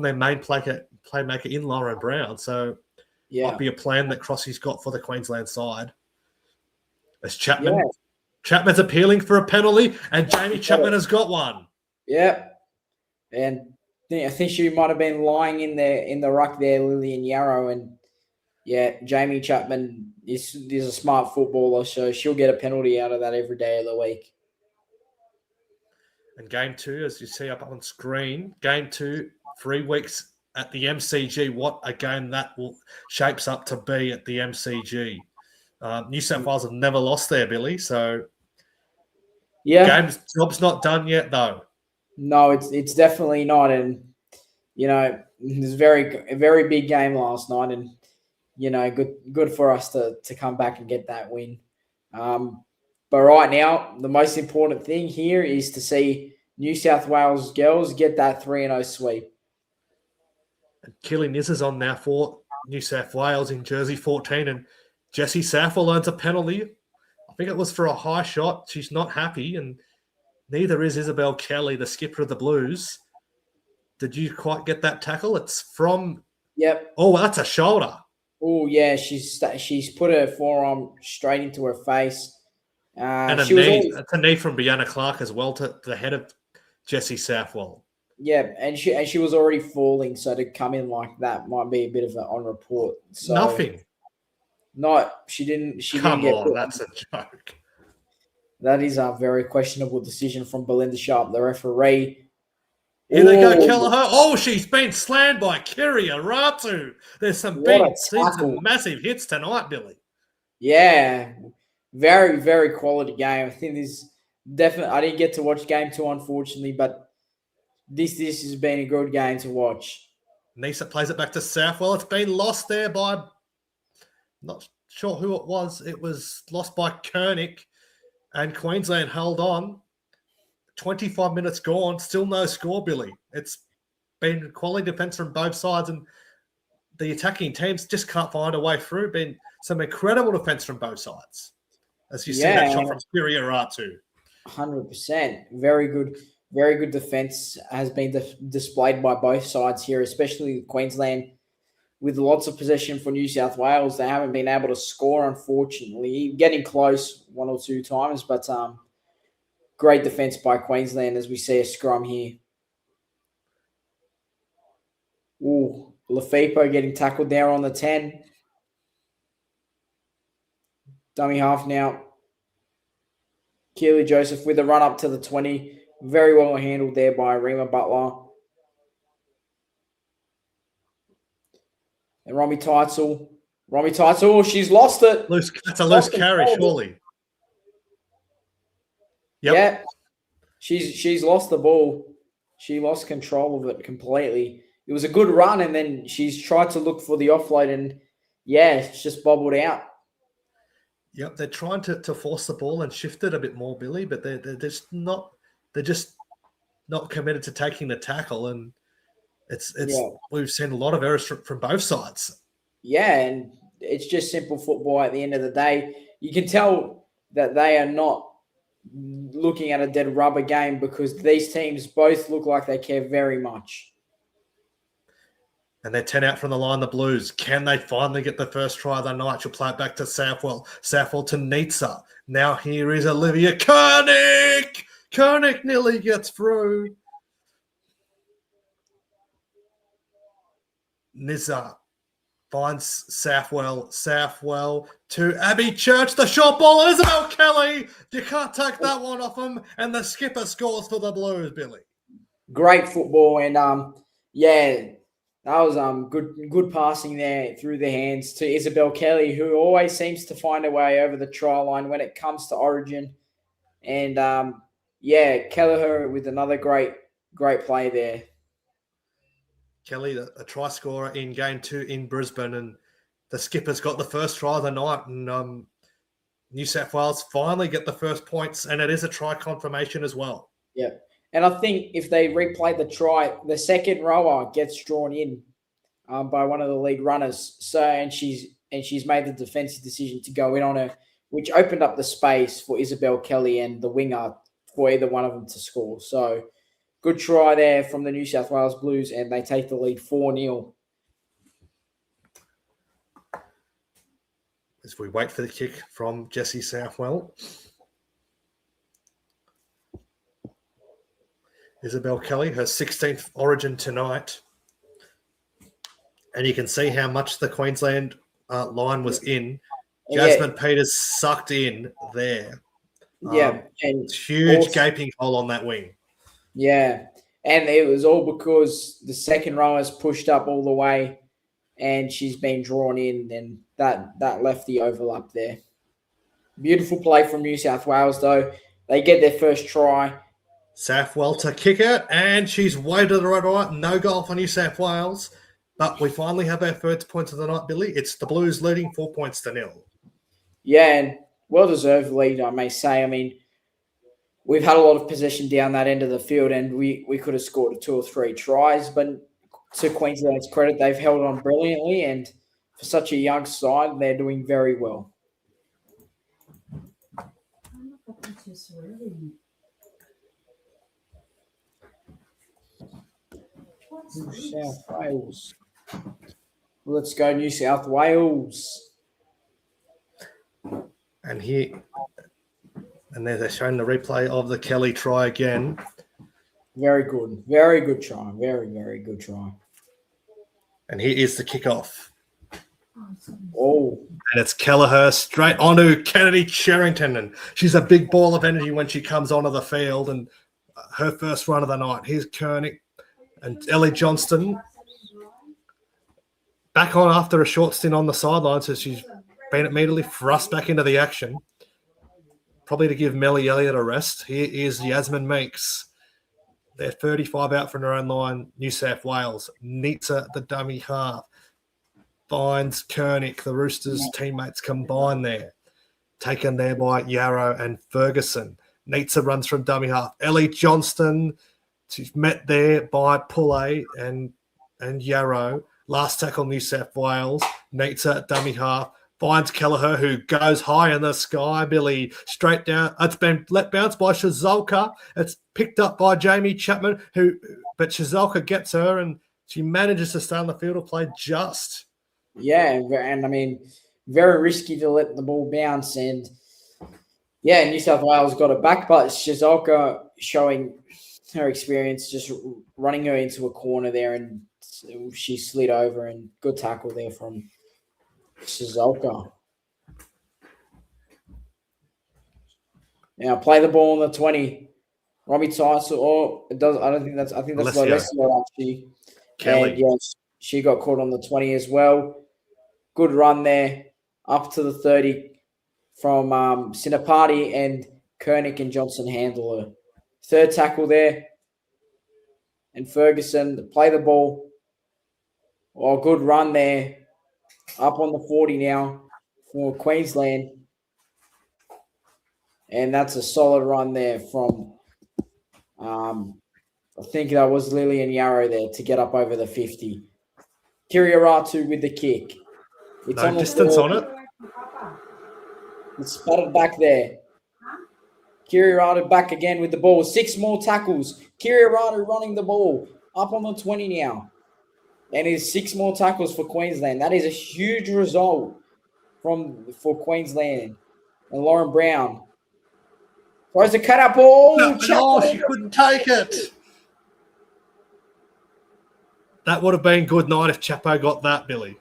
their main playmaker in Lauren Brown. So might be a plan that Crossy's got for the Queensland side. As Chapman. Yeah. Chapman's appealing for a penalty, and Jamie Chapman has got one. Yeah. And I think she might have been lying in the ruck there, Lillian Yarrow. And, yeah, Jamie Chapman is a smart footballer, so she'll get a penalty out of that every day of the week. And game 2, as you see up on screen, game 2, 3 weeks at the MCG. What a game that shapes up to be at the MCG. New South Wales have never lost there, Billy. So, job's not done yet, though. No, it's definitely not. And it was a very big game last night, and good for us to come back and get that win. But right now, the most important thing here is to see New South Wales girls get that 3-0 sweep. And Keeley Nizza's on now for New South Wales in jersey 14, and Jessie Saffel earns a penalty. I think it was for a high shot. She's not happy, and neither is Isabel Kelly, the skipper of the Blues. Did you quite get that tackle? It's from... Yep. Oh, that's a shoulder. Oh, yeah. She's put her forearm straight into her face. And a knee. That's a knee from Brianna Clark as well to the head of Jessie Saffel. Yeah, and she was already falling, so to come in like that might be a bit of an on report. So nothing. No, she didn't. Come on, that's a joke. That is a very questionable decision from Belinda Sharp, the referee. Here they go, Kelleher. Oh, she's been slammed by Kiriaratu. There's some massive hits tonight, Billy. Yeah, very, very quality game. I think this definitely. I didn't get to watch game 2, unfortunately, but this has been a good game to watch. Nisa plays it back to Southwell. It's been lost there by, not sure who it was. It was lost by Koenig, and Queensland held on. 25 minutes gone, still no score, Billy. It's been quality defense from both sides, and the attacking teams just can't find a way through. Been some incredible defense from both sides. As you see that shot from Kiriaratu. 100%. Very good defense has been displayed by both sides here, especially Queensland. with lots of possession for New South Wales. They haven't been able to score, unfortunately. Getting close one or two times, but great defence by Queensland as we see a scrum here. Ooh, Lafipo getting tackled there on the 10. Dummy half now. Keeley Joseph with a run up to the 20. Very well handled there by Rima Butler. And Romy Teitzel, she's lost it. That's a loose carry, surely. Yep. Yeah, she's lost the ball. She lost control of it completely. It was a good run, and then she's tried to look for the offload, and it's just bobbled out. Yep, they're trying to force the ball and shift it a bit more, Billy, but they're just not committed to taking the tackle, and we've seen a lot of errors from both sides. Yeah, and it's just simple football at the end of the day. You can tell that they are not looking at a dead rubber game because these teams both look like they care very much. And they're 10 out from the line, the Blues. Can they finally get the first try of the night? She'll play it back to Southwell. Southwell to Nizza. Now here is Olivia Koenig. Koenig nearly gets through. Nizza finds Southwell. Southwell to Abby Church. The short ball. Isabel Kelly. You can't take that one off him. And the skipper scores for the Blues, Billy. Great football. And, that was good passing there through the hands to Isabel Kelly, who always seems to find a way over the try line when it comes to Origin. And, Kelleher with another great play there. Kelly, a try scorer in game 2 in Brisbane, and the skipper's got the first try of the night, and New South Wales finally get the first points, and it is a try confirmation as well. Yeah. And I think if they replay the try, the second rower gets drawn in by one of the lead runners. And she's made the defensive decision to go in on her, which opened up the space for Isabel Kelly and the winger for either one of them to score. So good try there from the New South Wales Blues, and they take the lead 4-0. As we wait for the kick from Jessie Southwell. Isabel Kelly, her 16th Origin tonight. And you can see how much the Queensland line was in. Jasmine Peters sucked in there. And huge also, gaping hole on that wing. Yeah, and it was all because the second rower's pushed up all the way and she's been drawn in, and that left the overlap there. Beautiful play from New South Wales, though. They get their first try. Southwell to kick it, and she's way to the right. No goal for New South Wales. But we finally have our first points of the night, Billy. It's the Blues leading 4-0. Yeah, and well-deserved lead, I may say. I mean, we've had a lot of possession down that end of the field, and we could have scored 2 or 3 tries. But to Queensland's credit, they've held on brilliantly, and for such a young side, they're doing very well. New South Wales. Let's go, New South Wales. And they're showing the replay of the Kelly try again. Very good. Very good try. Very, very good try. And here is the kickoff. Oh. And it's Kelleher straight onto Kennedy Sherrington. And she's a big ball of energy when she comes onto the field. And her first run of the night. Here's Koenig and Ellie Johnston back on after a short stint on the sideline. So she's been immediately thrust back into the action. Probably to give Melly Elliott a rest. Here is Yasmin Meeks. They're 35 out from their own line, New South Wales. Nizza, the dummy half. Finds Koenig. The Roosters' teammates combined there. Taken there by Yarrow and Ferguson. Nizza runs from dummy half. Ellie Johnston. She's met there by Poulet and Yarrow. Last tackle, New South Wales. Nizza, dummy half. Finds Kelleher, who goes high in the sky. Billy, straight down. It's been let bounce by Ciesiolka. It's picked up by Jamie Chapman, but Ciesiolka gets her, and she manages to stay on the field of play just. Yeah, and I mean, very risky to let the ball bounce. And yeah, New South Wales got it back, but Ciesiolka showing her experience, just running her into a corner there, and she slid over, and good tackle there from Ciesiolka. Now play the ball on the 20. Robbie Tyson, or it does. I think that's Alessio actually. Kelly. And yeah, she got caught on the 20 as well. Good run there, up to the 30 from Sinapati, and Koenig and Johnson handle her. Third tackle there, and Ferguson play the ball. Oh, good run there, up on the 40 now for Queensland. And that's a solid run there from, I think that was Lillian Yarrow there to get up over the 50. Kiriaratu with the kick. It's no on distance on it. It's spotted back there. Kiriaratu back again with the ball. 6 more tackles. Kiriaratu running the ball. Up on the 20 now. And it's 6 more tackles for Queensland. That is a huge result for Queensland. And Lauren Brown throws a cut-out ball. She couldn't take it. That would have been good night if Chapo got that, Billy.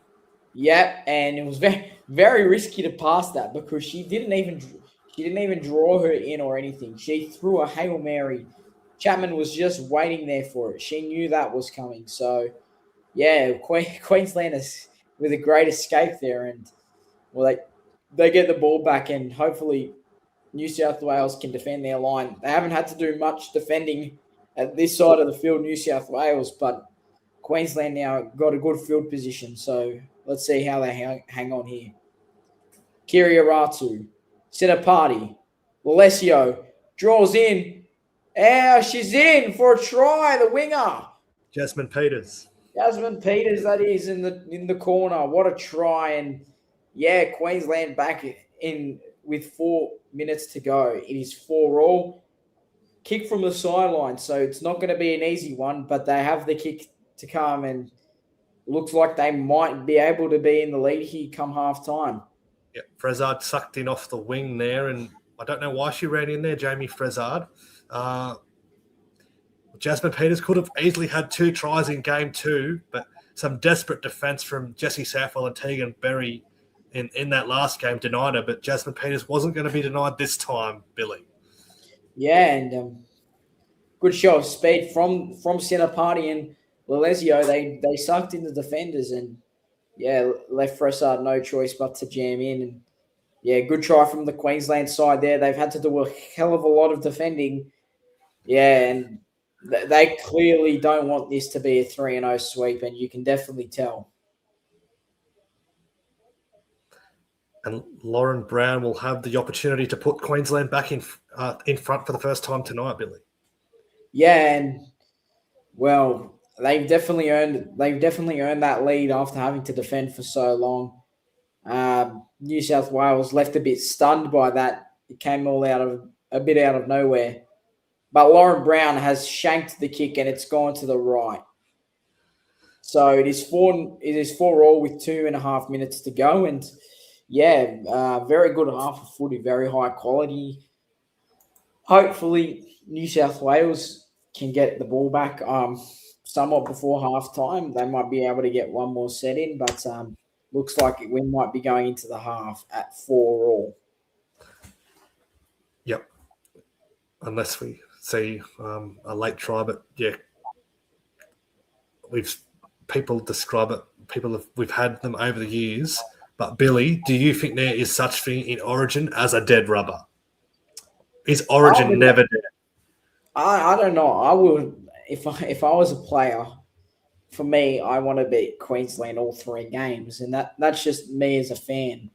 Yep, and it was very, very risky to pass that because she didn't even draw her in or anything. She threw a Hail Mary. Chapman was just waiting there for it. She knew that was coming. So, yeah, Queensland is with a great escape there, and well, they get the ball back, and hopefully New South Wales can defend their line. They haven't had to do much defending at this side of the field, New South Wales, but Queensland now got a good field position, so let's see how they hang on here. Kiriaratu, Sinapati, Alessio draws in. She's in for a try, the winger. Jasmine Peters, that is in the corner. What a try. And yeah, Queensland back in with 4 minutes to go. It is 4-all. Kick from the sideline, so it's not going to be an easy one, but they have the kick to come, and looks like they might be able to be in the lead here come half time. Yeah, Frezard sucked in off the wing there, and I don't know why she ran in there, Jamie Frezard. Jasmine Peters could have easily had 2 tries in game 2, but some desperate defence from Jessie Southwell and Teagan Berry in that last game denied her, but Jasmine Peters wasn't going to be denied this time, Billy. Yeah, and good show of speed from Sinapati and Lalesio. They sucked in the defenders, and yeah, left Fressard no choice but to jam in. And yeah, good try from the Queensland side there. They've had to do a hell of a lot of defending. Yeah, and they clearly don't want this to be a 3-0 sweep, and you can definitely tell. And Lauren Brown will have the opportunity to put Queensland back in front for the first time tonight, Billy. Yeah, and well, they've definitely earned that lead after having to defend for so long. New South Wales left a bit stunned by that. It came all out of nowhere. But Lauren Brown has shanked the kick, and it's gone to the right. So it is 4-all with 2.5 minutes to go, and yeah, very good half of footy, very high quality. Hopefully, New South Wales can get the ball back somewhat before half time. They might be able to get one more set in, but looks like we might be going into the half at 4-all. Yep. Unless we see a late try, but yeah, we've had them over the years. But Billy, do you think there is such thing in Origin as a dead rubber? Is Origin never dead? I don't know. I would if I was a player. For me, I want to beat Queensland all 3 games, and that's just me as a fan.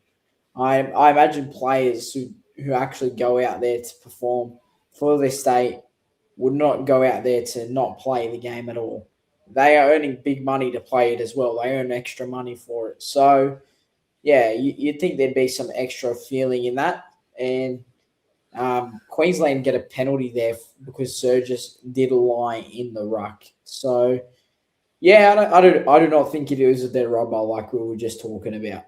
I imagine players who actually go out there to perform for their state would not go out there to not play the game at all. They are earning big money to play it as well. They earn extra money for it. So, yeah, you'd think there'd be some extra feeling in that. And Queensland get a penalty there because Surges did lie in the ruck. So, Yeah, I do not think it is a dead rubber like we were just talking about.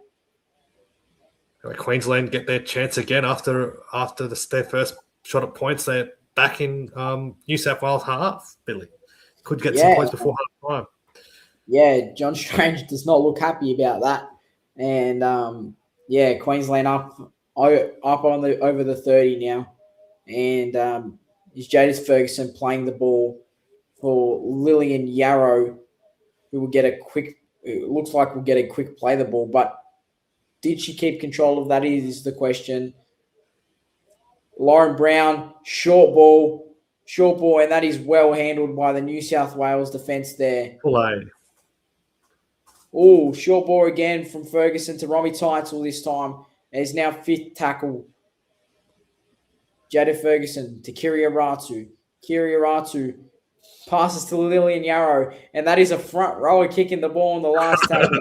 Queensland get their chance again after their first shot at points. They're back in New South Wales half, Billy. Could get some points before half time. Yeah, John Strange does not look happy about that. And Queensland up on over the 30 now. And is Jadis Ferguson playing the ball for Lillian Yarrow, who will get a quick play the ball, but did she keep control of that is the question. Lauren Brown, short ball, and that is well handled by the New South Wales defence there. Play. Oh, short ball again from Ferguson to Robbie Teitzel this time. It's now fifth tackle. Jada Ferguson to Kiria Ratu. Kiria Ratu passes to Lillian Yarrow, and that is a front rower kicking the ball on the last tackle.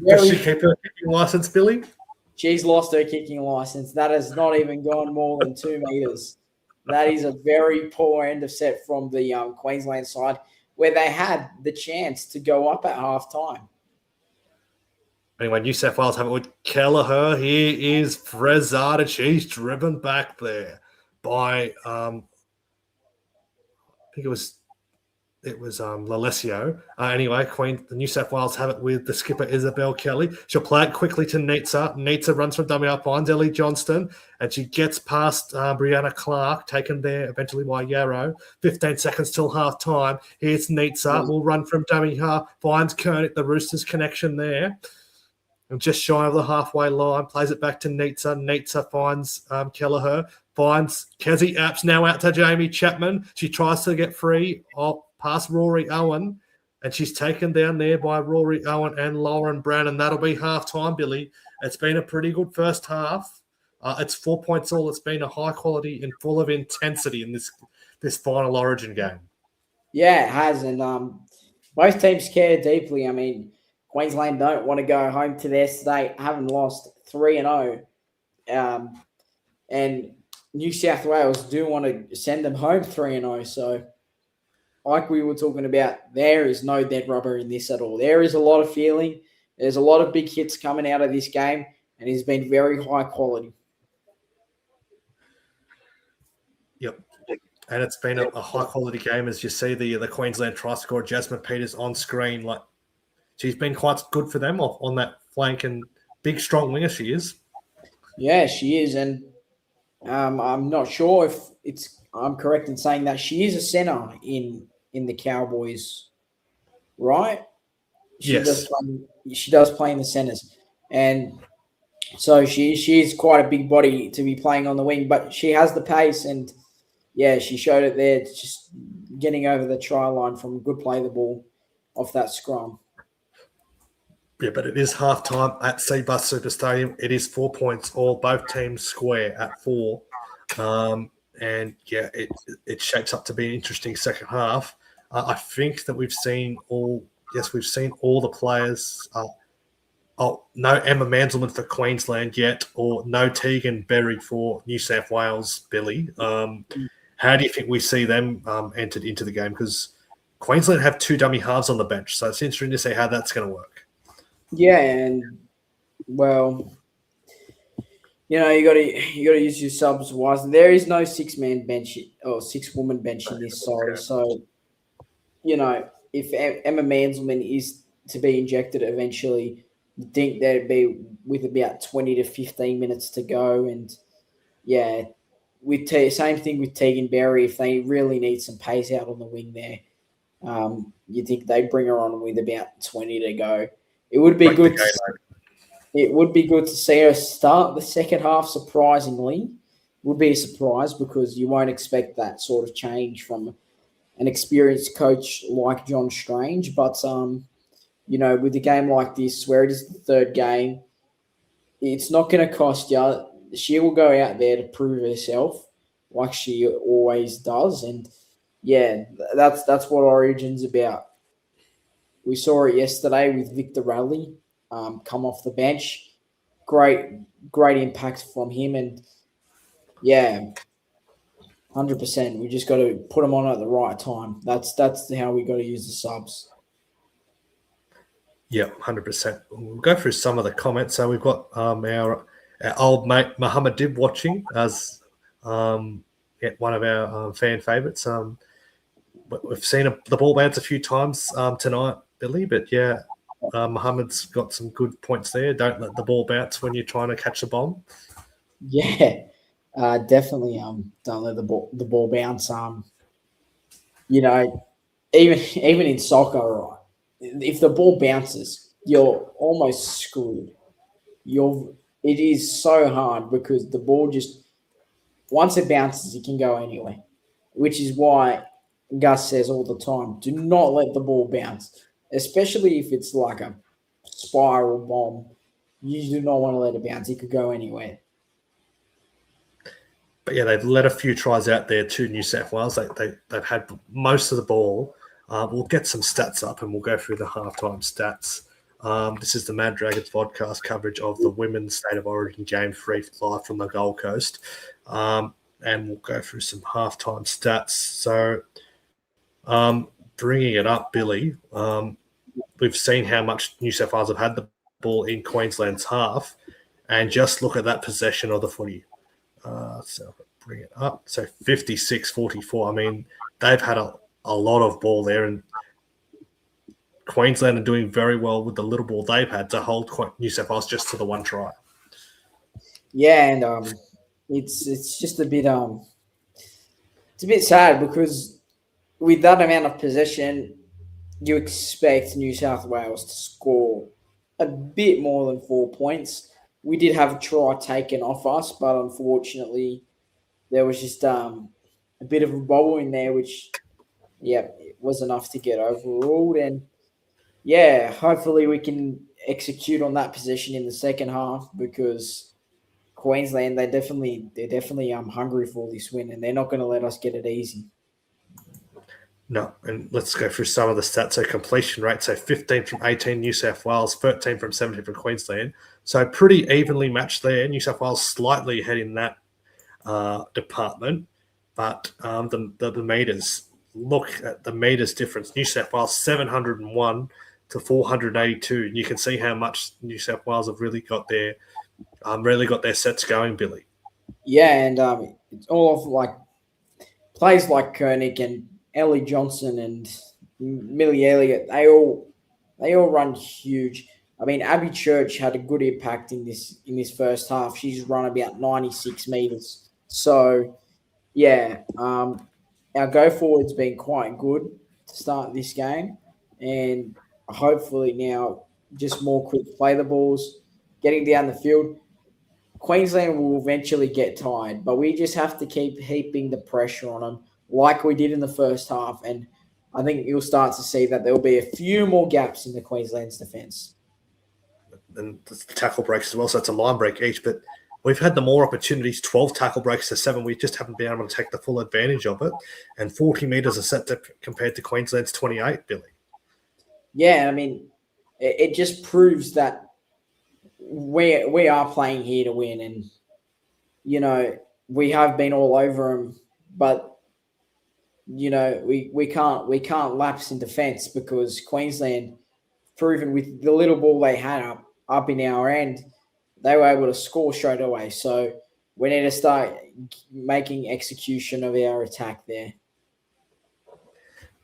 Does she keep her kicking license, Billy? She's lost her kicking license. That has not even gone more than 2 meters. That is a very poor end of set from the Queensland side, where they had the chance to go up at half time. Anyway, New South Wales have it with Kelleher. He is Frezada. She's driven back there by I think it was Lalesio. Anyway, the New South Wales have it with the skipper Isabel Kelly. She'll play it quickly to Nizza. Nizza runs from dummy up, finds Ellie Johnston, and she gets past Brianna Clark, taken there eventually by Yarrow. 15 seconds till half time. Here's Nizza. Will run from dummy half, finds Kernick, the Roosters connection there. And just shy of the halfway line, plays it back to Nizza. Nizza finds Kelleher, finds Kezzy Apps, now out to Jamie Chapman. She tries to get free past Rory Owen, and she's taken down there by Rory Owen and Lauren Brown, and that'll be half time, Billy. It's been a pretty good first half. It's 4 points all. It's been a high quality and full of intensity in this final Origin game. Yeah, it has, and both teams care deeply. I mean, Queensland don't want to go home to their state, having lost 3-0. And New South Wales do want to send them home 3-0. So, like we were talking about, there is no dead rubber in this at all. There is a lot of feeling. There's a lot of big hits coming out of this game, and it's been very high quality. Yep. And it's been a high-quality game, as you see the Queensland try scorer, Jasmine Peters, on screen. Like, she's been quite good for them on that flank, and big, strong winger she is. Yeah, she is, and I'm not sure if I'm correct in saying that she is a centre in the Cowboys, right? Yes. She does play in the centres, and so she is quite a big body to be playing on the wing, but she has the pace, and yeah, she showed it there, just getting over the try line from good play the ball off that scrum. Yeah, but it is halftime at Seabus Super Stadium. It is 4 points all, both teams square at 4. And yeah, it shapes up to be an interesting second half. I think that we've seen all the players. No Emma Manselman for Queensland yet, or no Teagan Berry for New South Wales, Billy. How do you think we see them entered into the game? Because Queensland have 2 dummy halves on the bench, so it's interesting to see how that's going to work. Yeah, and well, you got to use your subs wisely. There is no 6-man bench or 6-woman bench in this side, so if Emma Manselman is to be injected eventually, you think that'd be with about 20 to 15 minutes to go, and yeah, same thing with Teagan Berry. If they really need some pace out on the wing there, you think they bring her on with about 20 to go. It would be good. It would be good to see her start the second half. Surprisingly, it would be a surprise because you won't expect that sort of change from an experienced coach like John Strange. But with a game like this, where it is the third game, it's not going to cost you. She will go out there to prove herself, like she always does. And yeah, that's what Origin's about. We saw it yesterday with Victor Raleigh come off the bench. Great impact from him. And, yeah, 100%. We just got to put them on at the right time. That's how we got to use the subs. Yeah, 100%. We'll go through some of the comments. So we've got our old mate Muhammad Dib watching as one of our fan favourites. We've seen the ball bounce a few times tonight, Billy, but yeah, Muhammad's got some good points there. Don't let the ball bounce when you're trying to catch the bomb. Yeah, definitely. Don't let the ball bounce. You know, even in soccer, right? If the ball bounces, you're almost screwed. It is so hard because the ball just once it bounces, it can go anywhere. Which is why Gus says all the time, do not let the ball bounce, especially if it's like a spiral bomb. You do not want to let it bounce. It could go anywhere. But yeah, they've let a few tries out there to New South Wales. They've had most of the ball. We'll get some stats up and we'll go through the halftime stats. This is the Mad Dragons podcast coverage of the Women's State of Origin Game 3 live from the Gold Coast. And we'll go through some halftime stats. So bringing it up, Billy, we've seen how much New South Wales have had the ball in Queensland's half. And just look at that possession of the footy. So bring it up. So 56-44. I mean, they've had a lot of ball there, and Queensland are doing very well with the little ball they've had to hold New South Wales just to the one try. Yeah, and it's just a bit it's a bit sad because with that amount of possession, you expect New South Wales to score a bit more than 4 points. We did have a try taken off us, but unfortunately, there was just a bit of a bobble in there, which, yeah, it was enough to get overruled. And, yeah, hopefully we can execute on that position in the second half because Queensland, they're definitely hungry for this win, and they're not going to let us get it easy. No, and let's go through some of the stats. So completion rate, so 15 from 18 New South Wales, 13 from 17 from Queensland. So pretty evenly matched there. New South Wales slightly ahead in that department. But the meters, look at the meters difference. New South Wales 701 to 482. And you can see how much New South Wales have really got their sets going, Billy. Yeah, and it's all of like players like Koenig and Ellie Johnson and Millie Elliott, they all run huge. I mean, Abby Church had a good impact in this first half. She's run about 96 meters. So, yeah, our go forward's been quite good to start this game, and hopefully now just more quick play the balls, getting down the field. Queensland will eventually get tired, but we just have to keep heaping the pressure on them like we did in the first half. And I think you'll start to see that there will be a few more gaps in the Queensland's defence. And the tackle breaks as well, so it's a line break each. But we've had the more opportunities, 12 tackle breaks to 7. We just haven't been able to take the full advantage of it. And 40 metres are set to, compared to Queensland's 28, Billy. Yeah, I mean, it just proves that we are playing here to win. And, you know, we have been all over them, but you know, we can't lapse in defence because Queensland, proven with the little ball they had up in our end, they were able to score straight away. So we need to start making execution of our attack there.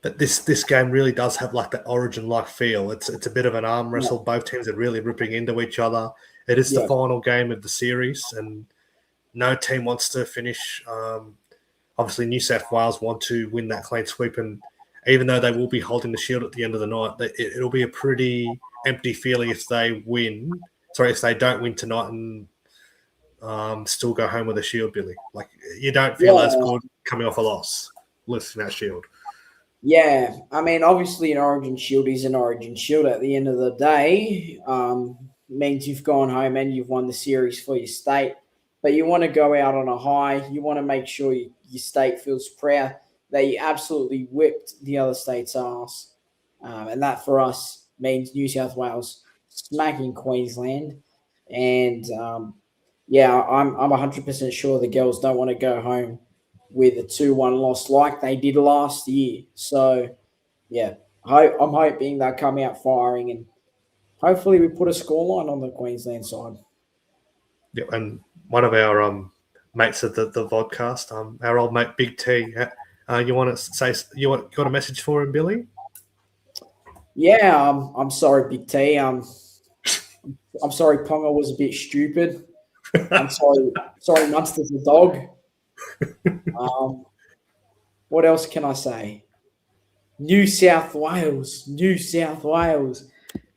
But this game really does have like that Origin-like feel. It's a bit of an arm wrestle. Yeah. Both teams are really ripping into each other. It is the final game of the series, and no team wants to finish. Obviously, New South Wales want to win that clean sweep, and even though they will be holding the shield at the end of the night, it'll be a pretty empty feeling if they win. Sorry, if they don't win tonight and still go home with a shield, Billy. Like, you don't feel as good coming off a loss, lifting that shield. Yeah, I mean, obviously an Origin shield is an Origin shield at the end of the day. Means you've gone home and you've won the series for your state. But you want to go out on a high. You want to make sure your state feels proud that you absolutely whipped the other state's ass. And that for us means New South Wales smacking Queensland. And, I'm 100% sure the girls don't want to go home with a 2-1 loss like they did last year. So, yeah, I'm hoping they'll come out firing and hopefully we put a scoreline on the Queensland side. Yeah, and one of our mates at the vodcast, our old mate Big T. You want to say got a message for him, Billy? Yeah, I'm sorry, Big T. I'm sorry, Ponga was a bit stupid. I'm sorry, Munster's a dog. What else can I say? New South Wales.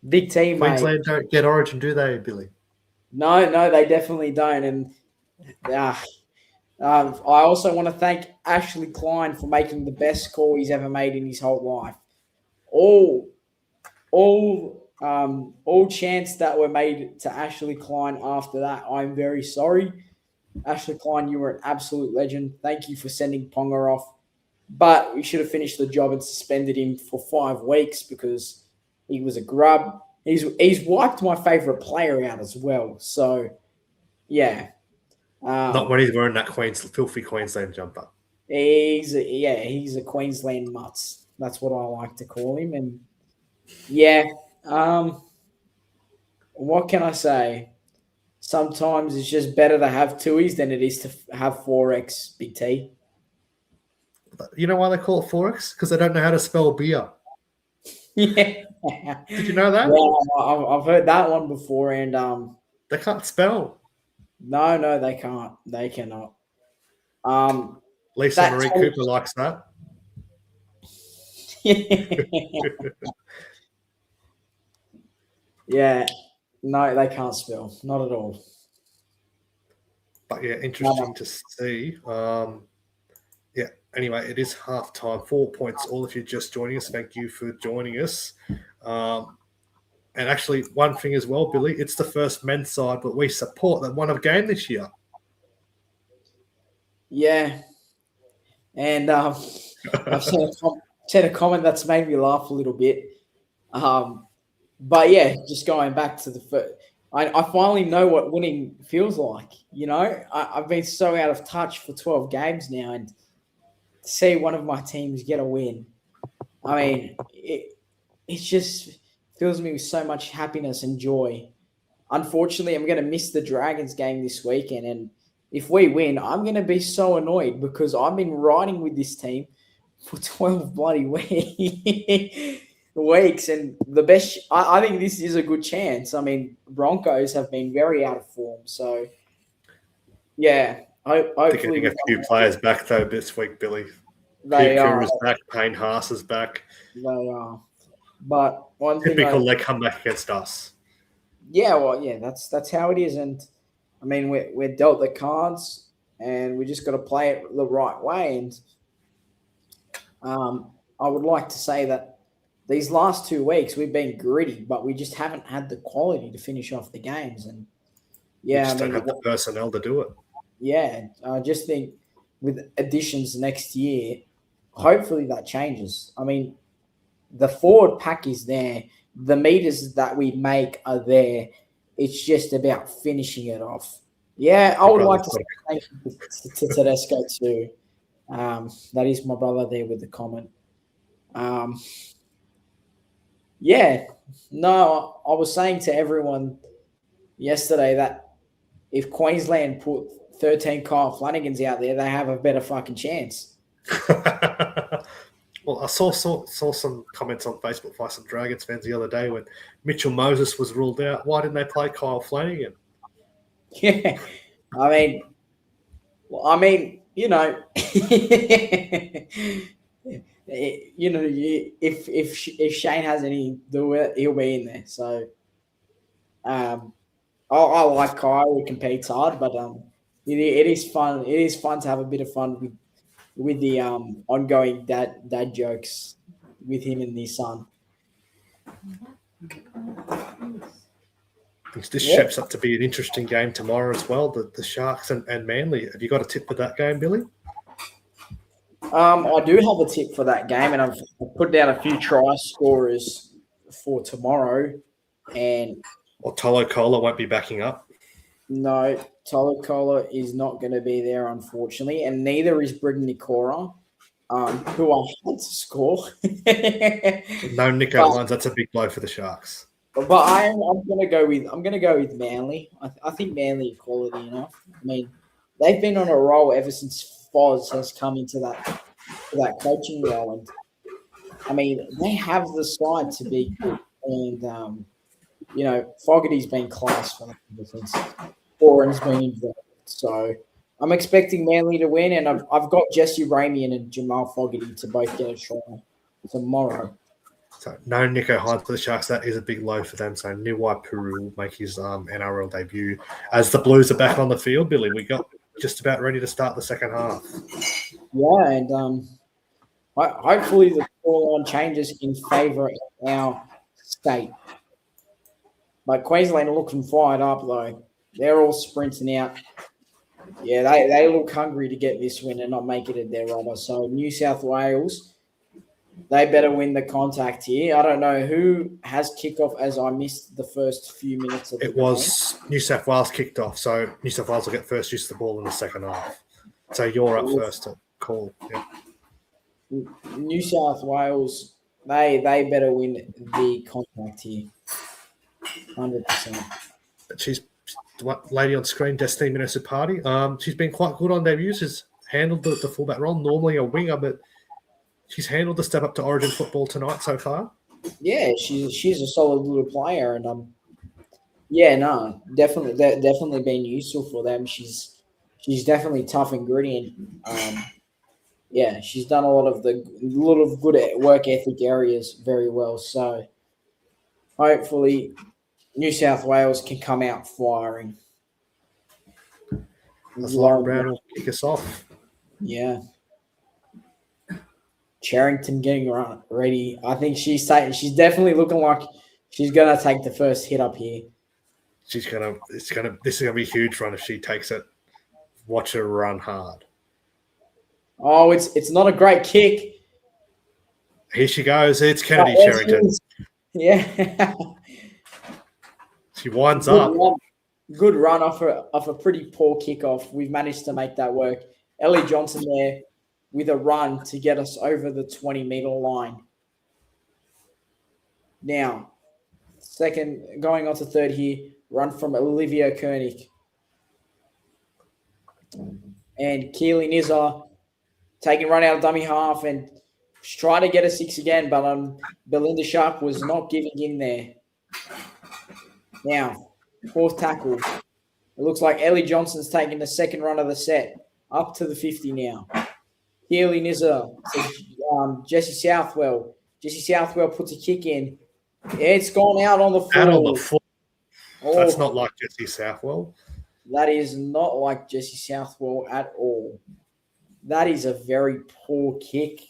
Big team, mate. Queensland don't get Origin, do they, Billy? No, they definitely don't. And I also want to thank Ashley Klein for making the best call he's ever made in his whole life. All chants that were made to Ashley Klein after that, I'm very sorry. Ashley Klein, you were an absolute legend. Thank you for sending Ponga off. But we should have finished the job and suspended him for 5 weeks because he was a grub. He's wiped my favourite player out as well. So, yeah. Not when he's wearing that filthy Queensland jumper. He's a Queensland mutz. That's what I like to call him. And, yeah, what can I say? Sometimes it's just better to have 2X than it is to have 4X, Big T. You know why they call it 4X? Because they don't know how to spell beer. Yeah. Did you know that? Yeah, I've heard that one before, and they can't spell. No, they can't. They cannot. Lisa Marie Cooper likes that. Yeah. No, they can't spell. Not at all. But yeah, interesting to see. Yeah. Anyway, it is halftime. 4 points all if you're just joining us. Thank you for joining us. And actually, one thing as well, Billy, it's the first men's side, but we support that won a game this year. Yeah. And I've said a comment that's made me laugh a little bit. But yeah, just going back to the first, I finally know what winning feels like. You know, I've been so out of touch for 12 games now, and to see one of my teams get a win, I mean, it just fills me with so much happiness and joy. Unfortunately, I'm going to miss the Dragons game this weekend, and if we win, I'm going to be so annoyed because I've been riding with this team for 12 bloody weeks, and the best. I think this is a good chance. I mean, Broncos have been very out of form, so yeah. Hopefully, they're getting a few players back though this week, Billy. They are back. Payne Haas is back. They are, but one thing typical. They come back against us. Yeah, well, yeah, that's how it is, and I mean we're dealt the cards, and we just got to play it the right way. And I would like to say that these last 2 weeks we've been gritty, but we just haven't had the quality to finish off the games. And yeah, we just don't have the personnel to do it. Yeah, I just think with additions next year, hopefully that changes. I mean, the forward pack is there. The meters that we make are there. It's just about finishing it off. Yeah, I would like to say thank you to Tedesco too. That is my brother there with the comment. Yeah, no, I was saying to everyone yesterday that if Queensland put 13 Kyle Flanagans out there, they have a better fucking chance. Well, I saw some comments on Facebook by some Dragons fans the other day when Mitchell Moses was ruled out. Why didn't they play Kyle Flanagan? Yeah, I mean, you know, if Shane has any do it, he'll be in there. So, I like Kyle. He competes hard, but it is fun. It is fun to have a bit of fun with the ongoing dad jokes with him and his son. This shapes up to be an interesting game tomorrow as well. The Sharks and Manly. Have you got a tip for that game, Billy? I do have a tip for that game, and I've put down a few try scorers for tomorrow. And Tolo Kola won't be backing up. No, Tolo Kola is not going to be there, unfortunately, and neither is Brendan Nikora, who I had to score. No Nico Lines. That's a big blow for the Sharks. But I'm gonna go with Manly. I think Manly are quality enough. I mean, they've been on a roll ever since Foz has come into that coaching role, and I mean they have the side to be good. And Fogarty's been class for them ever since Oren's been involved. So I'm expecting Manly to win, and I've got Jesse Ramian and Jamal Fogarty to both get a try tomorrow. So no Nico Hines for the Sharks. That is a big low for them. So Niwai Puru will make his NRL debut. As the Blues are back on the field, Billy, we got just about ready to start the second half. Yeah, and hopefully the scoreline changes in favour of our state. But Queensland are looking fired up, though. They're all sprinting out. Yeah, they look hungry to get this win and not make it a dead rubber. So New South Wales, they better win the contact here. I don't know who has kickoff, as I missed the first few minutes of the game. It was New South Wales kicked off, so New South Wales will get first use of the ball in the second half. So you're up first to call. Yeah. New South Wales, they better win the contact here. 100%. She's the lady on screen, Destiny Minnesota. She's been quite good on debuts. Has handled the fullback role, normally a winger, but she's handled the step up to Origin football tonight so far. Yeah, she's a solid little player, and definitely been useful for them. She's definitely tough and gritty, and she's done a lot of good work ethic areas very well. So hopefully New South Wales can come out firing. Lauren Brown will kick us off. Yeah. Charrington getting ready. I think she's definitely looking like she's gonna take the first hit up here. This is gonna be a huge run if she takes it. Watch her run hard. Oh, it's not a great kick. Here she goes. It's Kennedy Charrington. Yeah. She winds up. Good run off a pretty poor kickoff. We've managed to make that work. Ellie Johnson there with a run to get us over the 20-meter line. Now, going on to third here, run from Olivia Koenig. And Keeley Nizza taking run out of dummy half and trying to get a 6 again, but Belinda Sharp was not giving in there. Now, fourth tackle. It looks like Ellie Johnson's taking the second run of the set. Up to the 50 now. Keeley Nizza, Jesse Southwell. Jesse Southwell puts a kick in. It's gone out on the foot. Out on the foot. That's not like Jesse Southwell. That is not like Jesse Southwell at all. That is a very poor kick.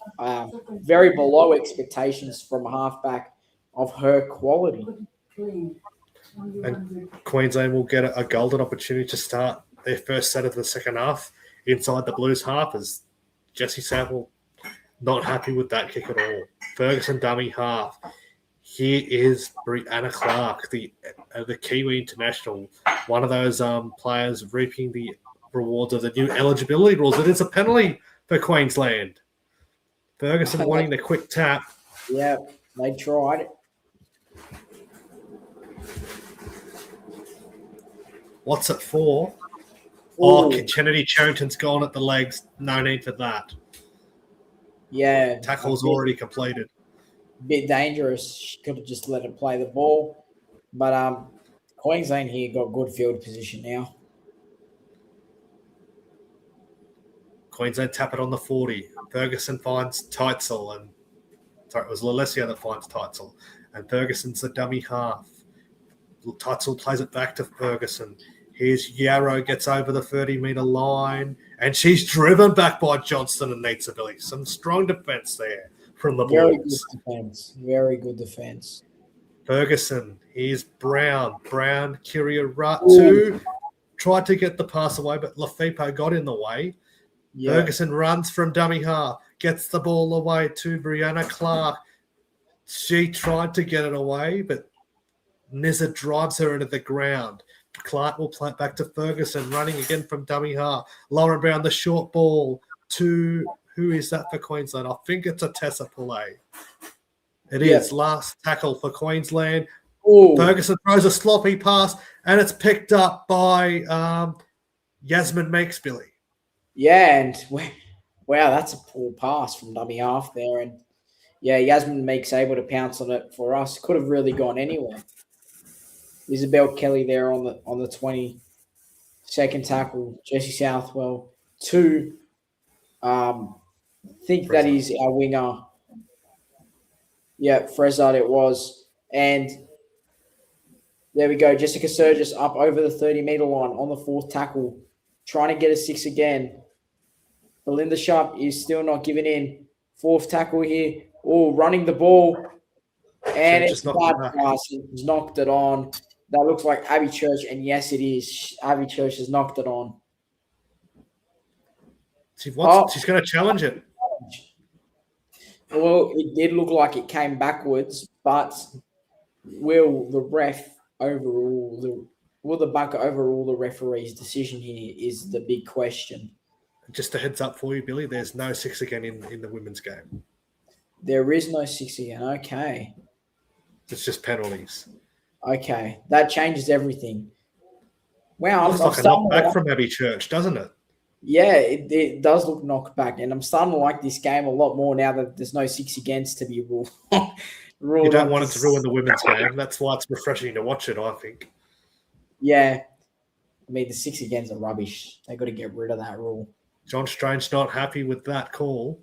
Very below expectations from a halfback of her quality. And Queensland will get a golden opportunity to start their first set of the second half inside the Blues half, as Jesse Southwell not happy with that kick at all. Ferguson dummy half. Here is Brianna Clark, the Kiwi international, one of those players reaping the rewards of the new eligibility rules. It is a penalty for Queensland. Ferguson wanting the quick tap. Yeah, they tried. What's it for? Ooh. Oh, Kennedy Charrington's gone at the legs. No need for that. Yeah. Tackle's already completed. Bit dangerous. She could have just let it play the ball. But Queensland here got good field position now. Queensland tap it on the 40. Ferguson finds Teitzel. It was Lalesia that finds Teitzel. And Ferguson's the dummy half. Teitzel plays it back to Ferguson. Here's Yarrow, gets over the 30-meter line, and she's driven back by Johnston and Neatsaville. Some strong defense there from the Blues. Very good defense. Ferguson, here's Brown. Brown, Kyria Ratu tried to get the pass away, but Lafipo got in the way. Yeah. Ferguson runs from dummy half, gets the ball away to Brianna Clark. She tried to get it away, but Nizza drives her into the ground. Clark will play it back to Ferguson, running again from dummy half. Lauren Brown, the short ball to, who is that for Queensland? I think it's a Tessa Pillay. It is. Last tackle for Queensland. Oh, Ferguson throws a sloppy pass, and it's picked up by Yasmin Meeks, Billy. yeah, and wow, that's a poor pass from dummy half there. And yeah, Yasmin Meeks able to pounce on it for us. Could have really gone anywhere. Isabel Kelly there on the 22nd tackle. Jessie Southwell, 2. I think that is our winger. Yeah, Frezard it was. And there we go. Jessica Surgis up over the 30-meter line on the 4th tackle, trying to get a 6 again. Belinda Sharp is still not giving in. 4th tackle here. Oh, running the ball. And it's a bad pass. He's knocked it on. That looks like Abby Church, and yes, it is. Abby Church has knocked it on. She's going to challenge it. Well, it did look like it came backwards, but will the bunker overrule the referee's decision here is the big question. Just a heads up for you, Billy, there's no 6 again in the women's game. There is no 6 again. Okay. It's just penalties. Okay. That changes everything. Wow. Looks like a knockback from Abby Church, doesn't it? Yeah, it does look knocked back. And I'm starting to like this game a lot more now that there's no 6 against to be ruled. You don't want it to ruin the women's game. That's why it's refreshing to watch it, I think. Yeah. I mean, the 6 against are rubbish. They got to get rid of that rule. John Strange not happy with that call.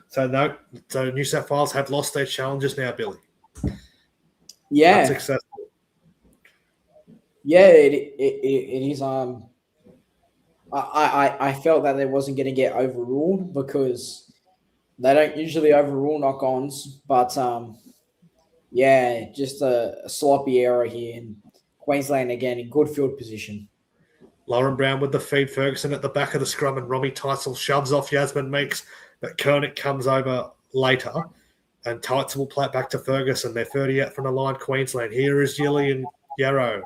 So New South Wales have lost their challenges now, Billy. Yeah. That's successful. Yeah, it is. I felt that they wasn't going to get overruled because they don't usually overrule knock-ons, but just a sloppy error here. And Queensland again in good field position. Lauren Brown with the feed. Ferguson at the back of the scrum, and Romy Teitzel shoves off Yasmin Meeks, but Kernick comes over later, and Teitzel will play it back to Ferguson. They're 30 out from the line, Queensland. Here is Gillian Yarrow.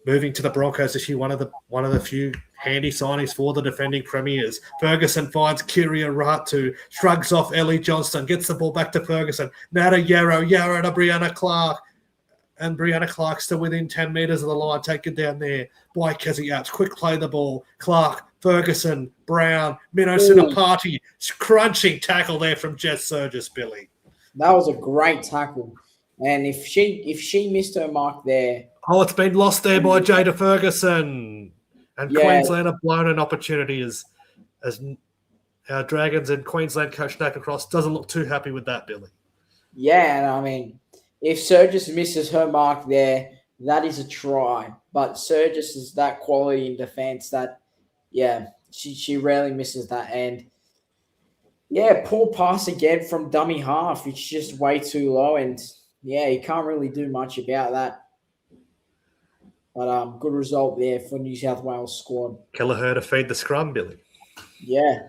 Moving to the Broncos, is she one of the few handy signings for the defending premiers? Ferguson finds Kyria Ratu, shrugs off Ellie Johnston, gets the ball back to Ferguson. Now to Yarrow to Brianna Clark. And Brianna Clark still within 10 metres of the line, taken down there by Kezzy Apps. Quick play the ball. Clark, Ferguson, Brown, Minnow Sinapati. Crunching tackle there from Jess Surgis, Billy. That was a great tackle. And if she missed her mark there. Oh, it's been lost there by Jada Ferguson. And Queensland have blown an opportunity as our Dragons and Queensland coach Nathan Cross doesn't look too happy with that, Billy. Yeah, and I mean, if Surgis misses her mark there, that is a try. But Surgis is that quality in defence that, she rarely misses that. And, poor pass again from dummy half. It's just way too low. And, you can't really do much about that. But good result there for New South Wales squad. Kelleher to feed the scrum, Billy. Yeah.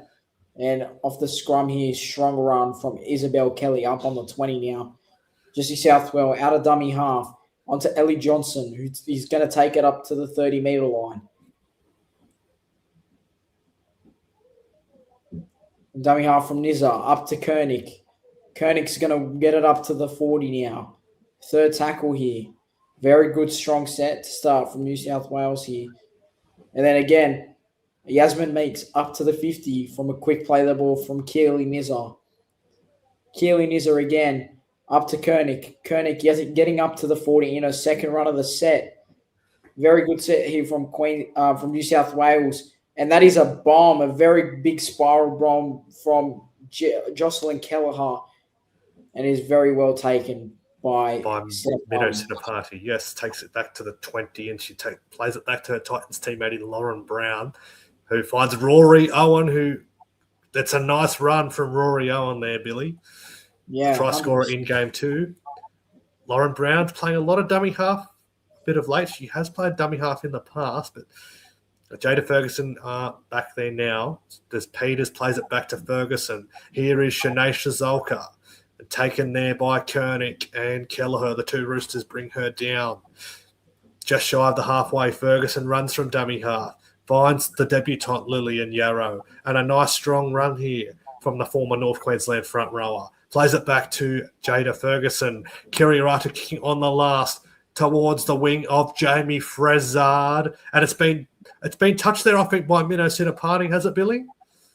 And off the scrum here, strong run from Isabel Kelly up on the 20 now. Jessie Southwell out of dummy half onto Ellie Johnson, who is going to take it up to the 30-meter line. Dummy half from Nizza up to Kernick. Kernick's going to get it up to the 40 now. 3rd tackle here. Very good, strong set to start from New South Wales here. And then again, Yasmin Meeks up to the 50 from a quick play the ball from Keeley Nizza. Keeley Nizza again. Up to Kernick. Kernick getting up to the 40 in a second run of the set. Very good set here from New South Wales. And that is a bomb, a very big spiral bomb from Jocelyn Kelleher. And is very well taken by Minnow Sinapati. Yes, takes it back to the 20, and she plays it back to her Titans teammate Lauren Brown, who finds Rory Owen, that's a nice run from Rory Owen there, Billy. Yeah, try scorer in game 2. Lauren Brown's playing a lot of dummy half, a bit of late. She has played dummy half in the past, but Jada Ferguson back there now. As Peters plays it back to Ferguson. Here is Shenae Ciesiolka, taken there by Kernick and Kelleher. The 2 Roosters bring her down. Just shy of the halfway, Ferguson runs from dummy half, finds the debutante Lillian Yarrow, and a nice strong run here from the former North Queensland front rower. Plays it back to Jada Ferguson. Kiriarata kicking on the last towards the wing of Jamie Frezard. And it's been touched there, I think, by Minnow Centre Parting, has it, Billy?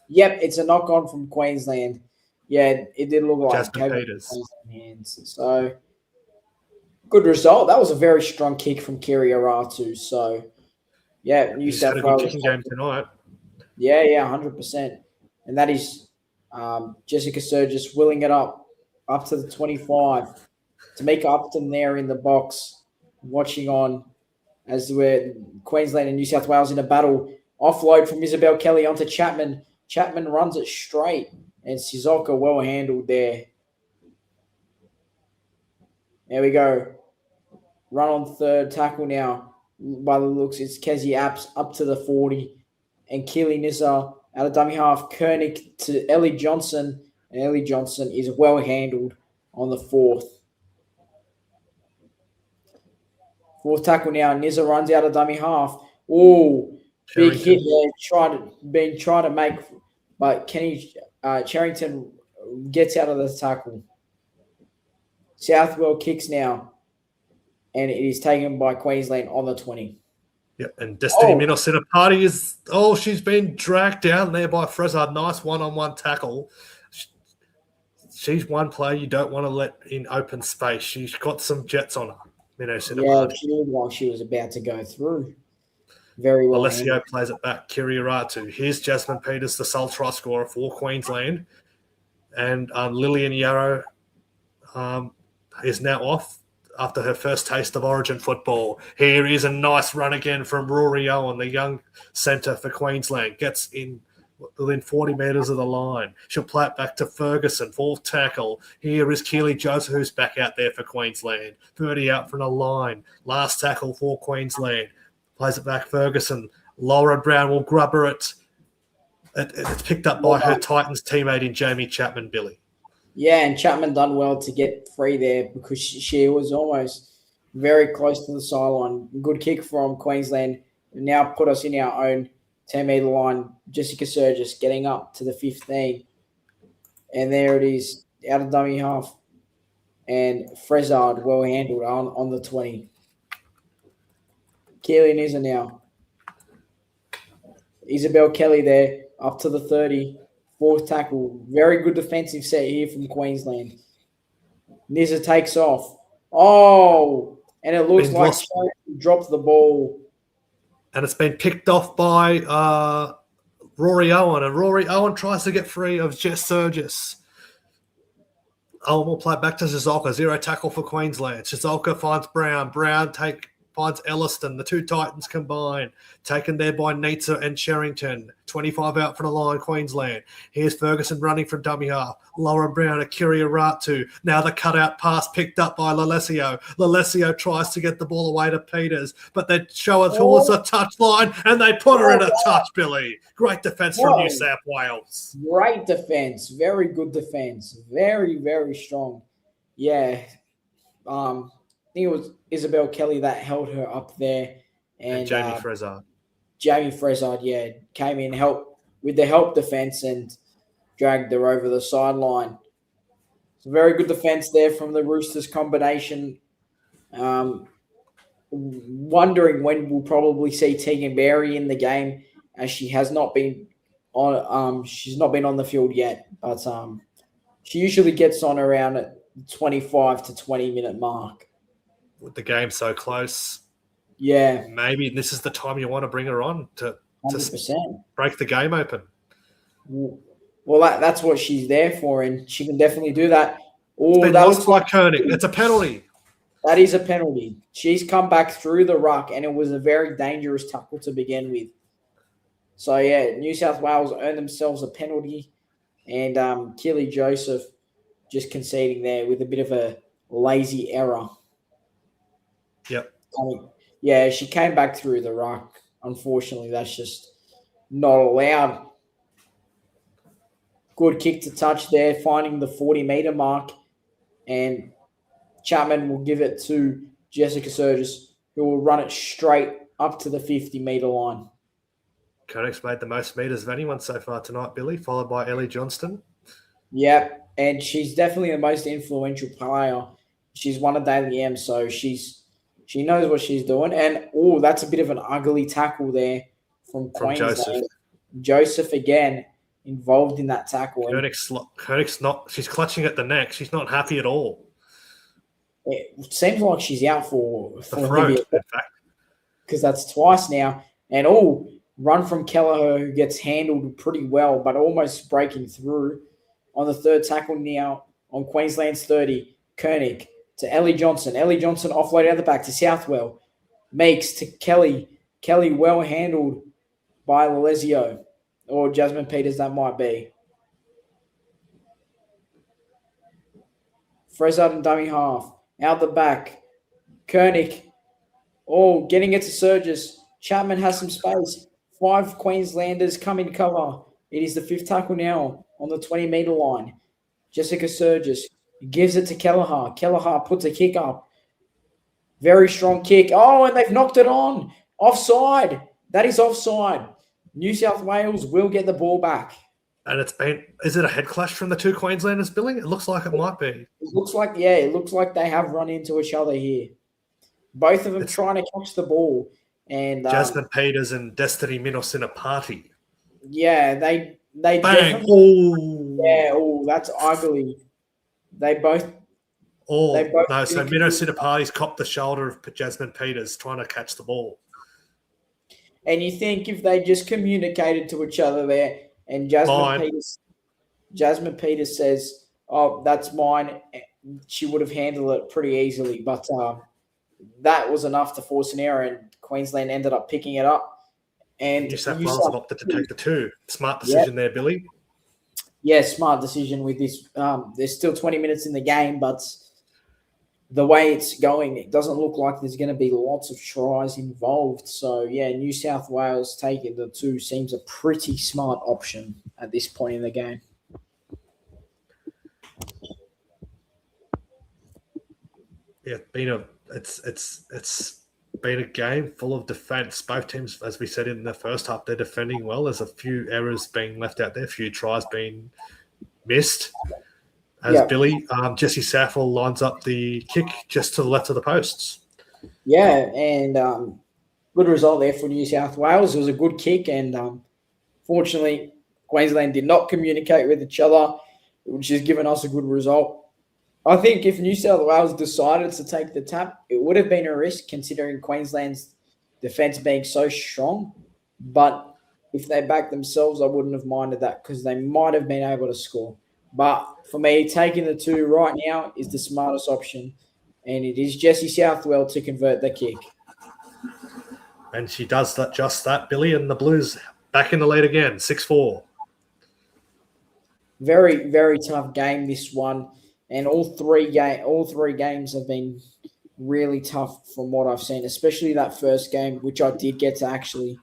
Yep, it's a knock on from Queensland. Yeah, it did look like Jasmine Peters. Queensland hands. So good result. That was a very strong kick from Kiriaratu. So yeah, New He's South had a Wales. good kicking game tonight. Yeah, 100%. And that is Jessica Sturgis willing it up to the 25. Tamika Upton there in the box, watching on as we're Queensland and New South Wales in a battle. Offload from Isabel Kelly onto Chapman. Chapman runs it straight, and Ciesiolka well handled there. There we go. Run on third tackle now. By the looks, it's Kezi Apps up to the 40. And Keeley Nizza out of dummy half. Koenig to Ellie Johnson. And Ellie Johnson is well handled on the fourth. Fourth tackle now. Nizza runs out of dummy half. Oh, big hit there. Been trying to make, but Kenny Charrington gets out of the tackle. Southwell kicks now, and it is taken by Queensland on the 20. Yep, and Destiny Minnow Centre Party is, she's been dragged down there by Frezard. Nice one-on-one tackle. She's one player you don't want to let in open space. She's got some jets on her. Minnow Centre Party. She looked like she was about to go through. Very well. Alessio plays it back. Kiriaratu. Here's Jasmine Peters, the sole try scorer for Queensland. And Lillian Yarrow is now off after her first taste of Origin football. Here is a nice run again from Rory Owen, the young centre for Queensland. Gets in within 40 metres of the line. She'll play it back to Ferguson, fourth tackle. Here is Keeley Joseph, who's back out there for Queensland. 30 out from the line. Last tackle for Queensland. Plays it back, Ferguson. Laura Brown will grubber it. It's picked up by her Titans teammate in Jamie Chapman, Billy. Yeah, and Chapman done well to get free there because she was almost very close to the sideline. Good kick from Queensland. Now put us in our own 10-metre line. Jessica Sturgis getting up to the 15. And there it is, out of dummy half. And Frezard well handled on the 20. Keeley Nizza now. Isabel Kelly there, up to the 30. Fourth tackle. Very good defensive set here from Queensland. Nizza takes off. Oh, and it looks like she dropped the ball. And it's been picked off by Rory Owen. And Rory Owen tries to get free of Jess Sturgis. Owen will play back to Ciesiolka. Zero tackle for Queensland. Ciesiolka finds Brown. Brown finds Elliston. The two Titans combine. Taken there by Nizza and Sherrington. 25 out from the line, Queensland. Here's Ferguson running from dummy half. Laura Brown, Kiriaratu. Now the cutout pass picked up by Lalesio. Lalesio tries to get the ball away to Peters, but they show it towards the touch line and they put her in a touch, Billy. Great defense from New South Wales. Great defense. Very good defense. Very, very strong. Yeah. I think it was Isabel Kelly that held her up there. And Jamie Frezard. Jamie Frezard, came in with the help defense and dragged her over the sideline. It's a very good defense there from the Roosters combination. Wondering when we'll probably see Teagan Berry in the game, as she has not been on. She's not been on the field yet, but she usually gets on around at 25 to 20 minute mark. With the game so close. Yeah. Maybe this is the time you want to bring her on to 100%. Break the game open. Well, that's what she's there for, and she can definitely do that. Oh, that looks like Koenig. It's a penalty. That is a penalty. She's come back through the ruck, and it was a very dangerous tackle to begin with. So, New South Wales earned themselves a penalty, and Keeley Joseph just conceding there with a bit of a lazy error. Yep. She came back through the ruck. Unfortunately, that's just not allowed. Good kick to touch there, finding the 40-metre mark. And Chapman will give it to Jessica Sturgis, who will run it straight up to the 50-metre line. Koenig's made the most metres of anyone so far tonight, Billy, followed by Ellie Johnston. Yep, and she's definitely the most influential player. She's won a Daily M, so she knows what she's doing. And that's a bit of an ugly tackle there from From Joseph. Queensland. Joseph again involved in that tackle. And Koenig's not. She's clutching at the neck. She's not happy at all. it seems like she's out for The throat, Olivia, in fact. because that's twice now. And run from Kelleher, who gets handled pretty well, but almost breaking through on the third tackle now on Queensland's 30. Koenig to Ellie Johnson. Ellie Johnson offloaded out the back to Southwell. Meeks to Kelly. Kelly well handled by Lalesio, or Jasmine Peters, that might be. Frezard and dummy half. Out the back. Koenig. Getting it to Surges. Chapman has some space. 5 Queenslanders come in cover. It is the 5th tackle now on the 20-metre line. Jessica Surges gives it to Kelleher. Kelleher puts a kick up. Very strong kick. And they've knocked it on. Offside. That is offside. New South Wales will get the ball back. And is it a head clash from the two Queenslanders, Billy? It looks like it might be. It looks like they have run into each other here. Both of them trying to catch the ball. And Jasmine Peters and Destiny Minos in a party. Yeah, they Bang! That's ugly. They both. So Minos in a party's copped the shoulder of Jasmine Peters trying to catch the ball. And you think if they just communicated to each other there, and Jasmine Peters says, "Oh, that's mine," she would have handled it pretty easily. But that was enough to force an error, and Queensland ended up picking it up. And New South Wales opted to take the 2. Smart decision there, Billy. Yeah, smart decision with this. There's still 20 minutes in the game, but the way it's going, it doesn't look like there's going to be lots of tries involved. So, yeah, New South Wales taking the 2 seems a pretty smart option at this point in the game. Yeah, it's been a game full of defence. Both teams, as we said in the first half, they're defending well. There's a few errors being left out there, a few tries being missed. Billy, Jesse Saffel lines up the kick just to the left of the posts. Yeah, and good result there for New South Wales. It was a good kick, and fortunately, Queensland did not communicate with each other, which has given us a good result. I think if New South Wales decided to take the tap, it would have been a risk considering Queensland's defence being so strong. But if they backed themselves, I wouldn't have minded that because they might have been able to score. But for me, taking the 2 right now is the smartest option. And it is Jessie Southwell to convert the kick. And she does just that, Billy, and the Blues back in the lead again, 6-4. Very, very tough game, this one. And all three games have been really tough from what I've seen, especially that first game, which I did get to actually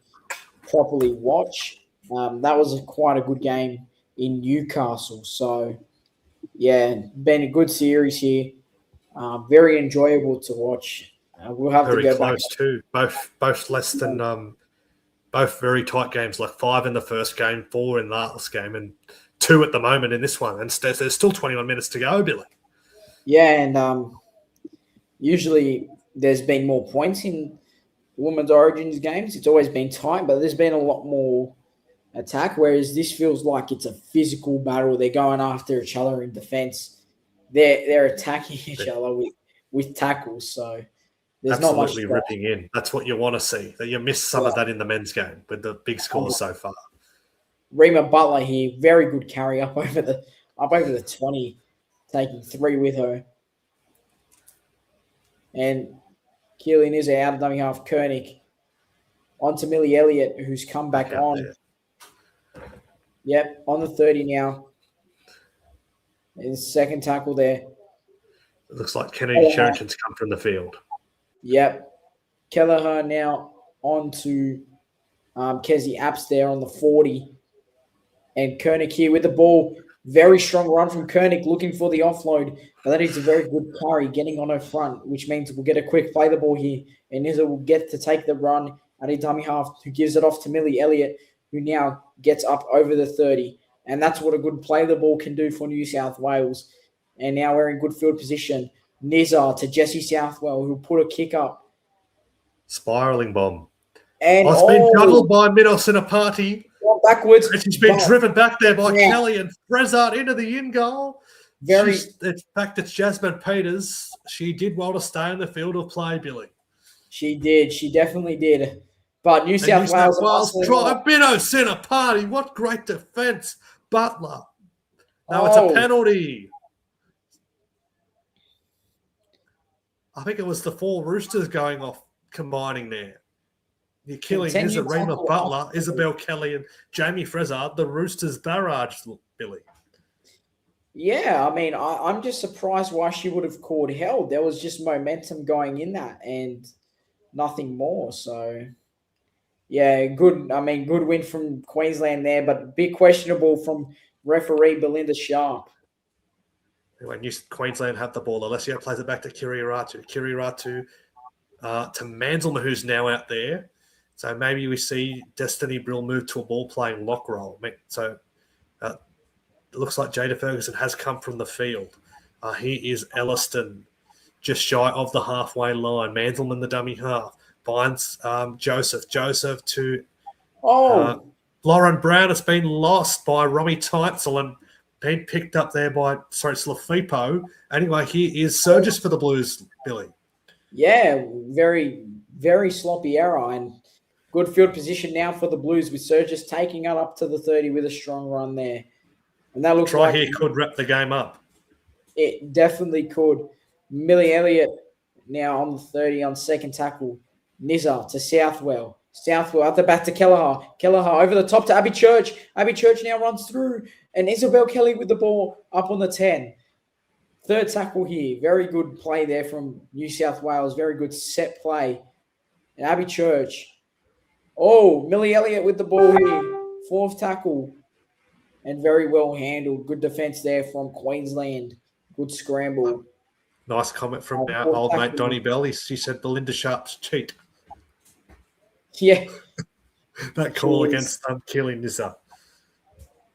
properly watch. That was quite a good game in Newcastle. So, yeah, been a good series here. Very enjoyable to watch. We'll have very to go close back. too. Both less than both very tight games. Like 5 in the first game, 4 in the last game, and 2 at the moment in this one. And there's still 21 minutes to go, Billy. Yeah, and usually there's been more points in Women's Origins games. It's always been tight, but there's been a lot more attack, whereas this feels like it's a physical battle. They're going after each other in defense. They're attacking each other with tackles. So there's absolutely not much ripping in. That's what you want to see. You missed some of that in the men's game with the big scores so far. Rima Butler here, very good carry up over the 20, taking 3 with her. And Keeley Nizza out of dummy half. Koenig on to Millie Elliott, who's come back on. There. Yep, on the 30 now. His second tackle there. It looks like Kennedy Sherrington's come from the field. Yep. Kelleher now on to Kezie Apps there on the 40. And Koenig here with the ball. Very strong run from Koenig looking for the offload. But that is a very good carry getting on her front, which means we'll get a quick play the ball here. And Nizza will get to take the run at a dummy half, who gives it off to Millie Elliott, who now gets up over the 30. And that's what a good play the ball can do for New South Wales. And now we're in good field position. Nizza to Jesse Southwell, who put a kick up. Spiraling bomb. And It's been juggled by Minos in a party. Backwards. And she's been driven back there by Yeah. Kelly and Frezard into the in goal. In fact, it's Jasmine Peters. She did well to stay in the field of play, Billy. She did. She definitely did. But New South Wales drive Minos in a party. What great defense, Butler. Now it's a penalty. I think it was the 4 Roosters going off, combining there. You're killing Nizarima Butler, Isabel Kelly, and Jamie Frezard, the Roosters barrage, Billy. Yeah, I mean, I'm just surprised why she would have called held. There was just momentum going in that and nothing more. So, yeah, good. I mean, good win from Queensland there, but a bit questionable from referee Belinda Sharp. Anyway, Queensland have the ball. Alessia plays it back to Kiriratu. Kiriratu to Manzelman, who's now out there. So maybe we see Destiny Brill move to a ball-playing lock role. So it looks like Jada Ferguson has come from the field. He is Elliston, just shy of the halfway line. Manzelman, the dummy half, finds Joseph. Joseph to Lauren Brown. It's been lost by Romy Teitzel and been picked up there by, Slafipo. Anyway, here is Surges for the Blues, Billy. Yeah, very, very sloppy error and good field position now for the Blues with Surges taking it up to the 30 with a strong run there. And that looks like here could wrap the game up. It definitely could. Millie Elliott now on the 30 on second tackle. Nizza to Southwell. Southwell at the back to Kelleher. Kelleher over the top to Abby Church. Abby Church now runs through. And Isabel Kelly with the ball up on the 10. Third tackle here. Very good play there from New South Wales. Very good set play. And Abby Church. Millie Elliott with the ball here. Fourth tackle. And very well handled. Good defense there from Queensland. Good scramble. Nice comment from our old mate Donnie Bell. She said Belinda Sharp's cheat. Yeah. That call against Keeley Nizza.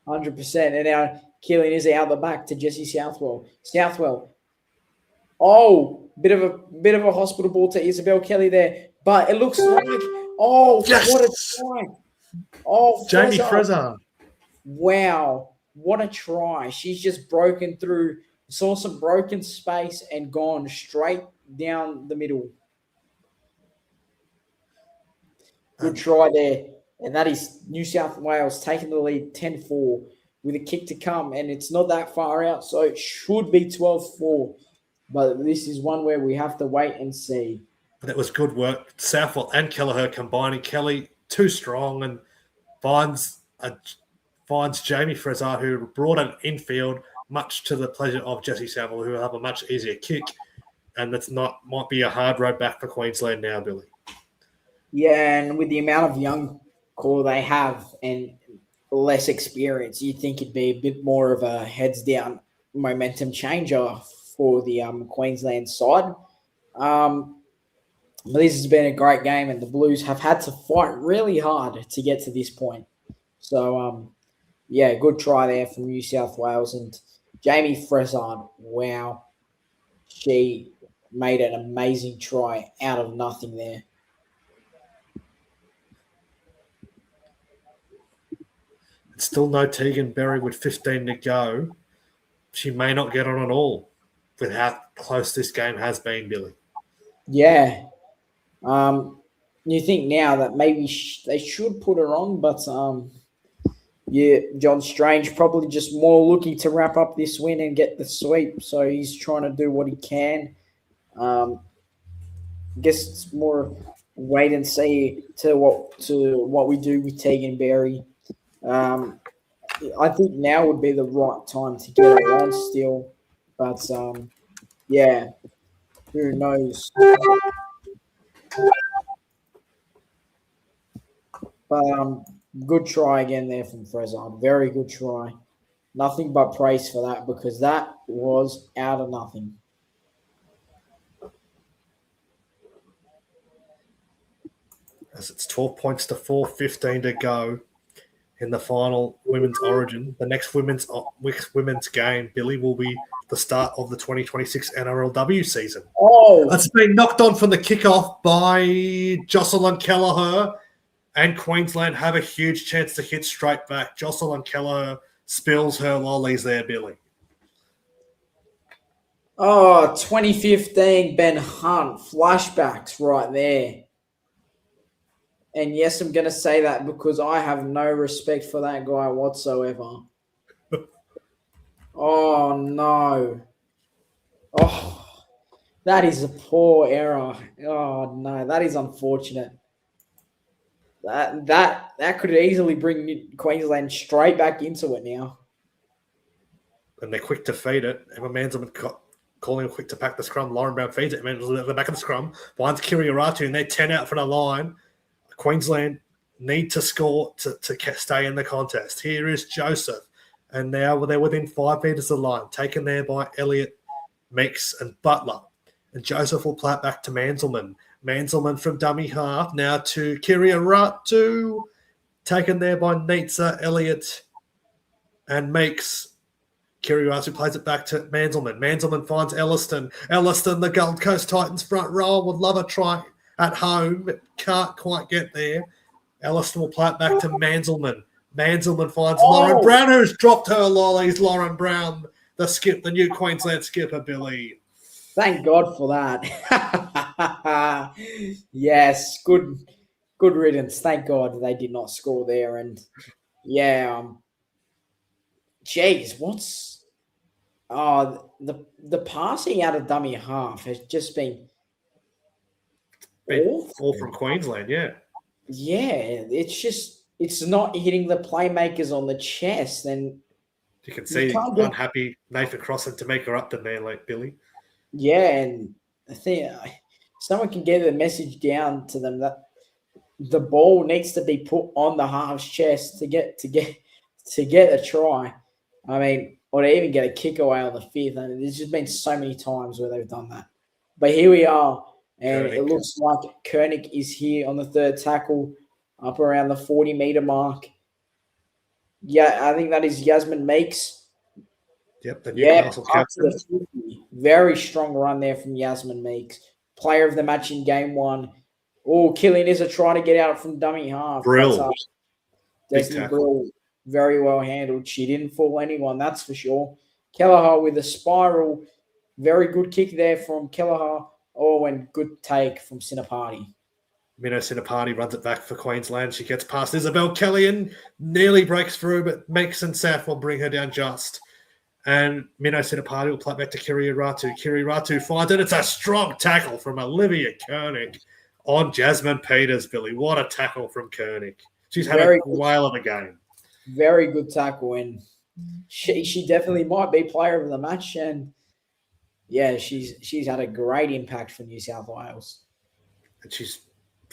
100%. And now Keeley Nizza out the back to Jesse Southwell. Southwell. Bit of a hospital ball to Isabel Kelly there. But it looks like yes! What a try. Jamie Frezard. Wow. What a try. She's just broken through, saw some broken space and gone straight down the middle. Good try there. And that is New South Wales taking the lead 10-4 with a kick to come. And it's not that far out, so it should be 12-4. But this is one where we have to wait and see. That was good work. Southwell and Kelleher combining. Kelly too strong and finds Jamie Frezard, who brought an infield, much to the pleasure of Jesse Southwell, who will have a much easier kick. And might be a hard road back for Queensland now, Billy. Yeah, and with the amount of young core they have and less experience, you'd think it'd be a bit more of a heads-down momentum changer for the Queensland side. This has been a great game, and the Blues have had to fight really hard to get to this point. So, good try there from New South Wales. And Jamie Frezard, wow. She made an amazing try out of nothing there. Still no Teagan Berry with 15 to go. She may not get on at all with how close this game has been, Billy. Yeah. You think now that maybe they should put her on, but John Strange probably just more looking to wrap up this win and get the sweep. So he's trying to do what he can. I guess it's more wait and see to what we do with Teagan Berry. I think now would be the right time to get her on still, but who knows? But good try again there from Frezard. Very good try. Nothing but praise for that because that was out of nothing. As it's 12 points to 4, 15 to go. in the final women's origin. The next women's game, Billy, will be the start of the 2026 NRLW season. Oh, It's been knocked on from the kickoff by Jocelyn Kelleher, and Queensland have a huge chance to hit straight back. Jocelyn Kelleher spills her lollies there, Billy. 2015 Ben Hunt flashbacks right there. And yes, I'm going to say that because I have no respect for that guy whatsoever. Oh, no. Oh, that is a poor error. Oh, no, that is unfortunate. That could easily bring Queensland straight back into it now. And they're quick to feed it. Emma Manzelman calling it quick to pack the scrum. Lauren Brown feeds it. Manzelman at the back of the scrum. Finds Kiriaratu, and they're 10 out for the line. Queensland need to score to stay in the contest. Here is Joseph. And now they're within 5 metres of the line, taken there by Elliott, Meeks, and Butler. And Joseph will play it back to Manzelman. Manzelman from dummy half. Now to Kiriaratu. Taken there by Nizza, Elliott, and Meeks. Kiriaratu plays it back to Manzelman. Manzelman finds Elliston. Elliston, the Gold Coast Titans front row, would love a try at home, but can't quite get there. Elliston will play it back to Manzelman. Manzelman finds Lauren Brown, who's dropped her lollies. Lauren Brown, the new Queensland skipper, Billy. Thank God for that. Yes, good riddance. Thank God they did not score there. And geez, what's the passing out of dummy half has just been all from Queensland, yeah. Yeah, it's not hitting the playmakers on the chest, and you can see unhappy Nathan Cross and Tamika Upton there, like Billy. Yeah, and I think someone can get the message down to them that the ball needs to be put on the half's chest to get a try. I mean, or to even get a kick away on the fifth. And there's just been so many times where they've done that. But here we are, and it looks like Koenig is here on the third tackle, up around the 40-meter mark. Yeah, I think that is Yasmin Meeks. Yep, the Newcastle captain. Very strong run there from Yasmin Meeks. Player of the match in game one. Oh, Keeley Nizza trying to get out from dummy half. Brill. Destiny Brill, very well handled. She didn't fool anyone, that's for sure. Kelleher with a spiral. Very good kick there from Kelleher. Oh, and good take from Sinapati. Minnow Sinapati runs it back for Queensland. She gets past Isabel Kelly and nearly breaks through, but Meeks and Saf will bring her down just. And Minnow Sinapati will play back to Kiriaratu. Kiriaratu finds it. It's a strong tackle from Olivia Koenig on Jasmine Peters, Billy. What a tackle from Koenig. She's had a whale of a game. Very good tackle, and she definitely might be player of the match. And yeah, she's had a great impact for New South Wales. And she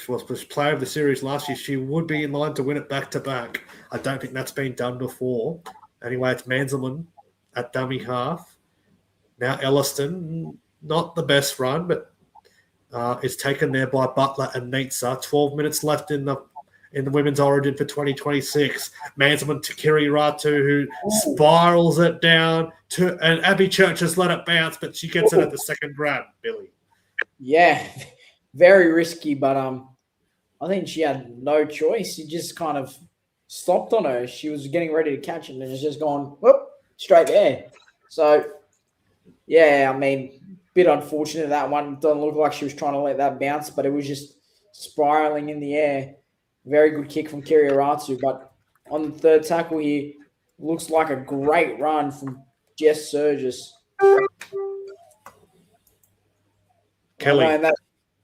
was player of the series last year. She would be in line to win it back to back. I don't think that's been done before. Anyway, it's Manzelman at dummy half. Now Elliston, not the best run, but is taken there by Butler and Nizza. 12 minutes left in the women's origin for 2026. Manzelman to Kiriaratu, who spirals it down and Abby Church has let it bounce, but she gets it at the second grab, Billy. Yeah, very risky, but I think she had no choice. She just kind of stopped on her. She was getting ready to catch it, and it's just gone whoop, straight there. So, yeah, I mean, bit unfortunate that one. Doesn't look like she was trying to let that bounce, but it was just spiraling in the air. Very good kick from Kiriaratu, but on the third tackle here, looks like a great run from Jess Surgis. Kelly. And that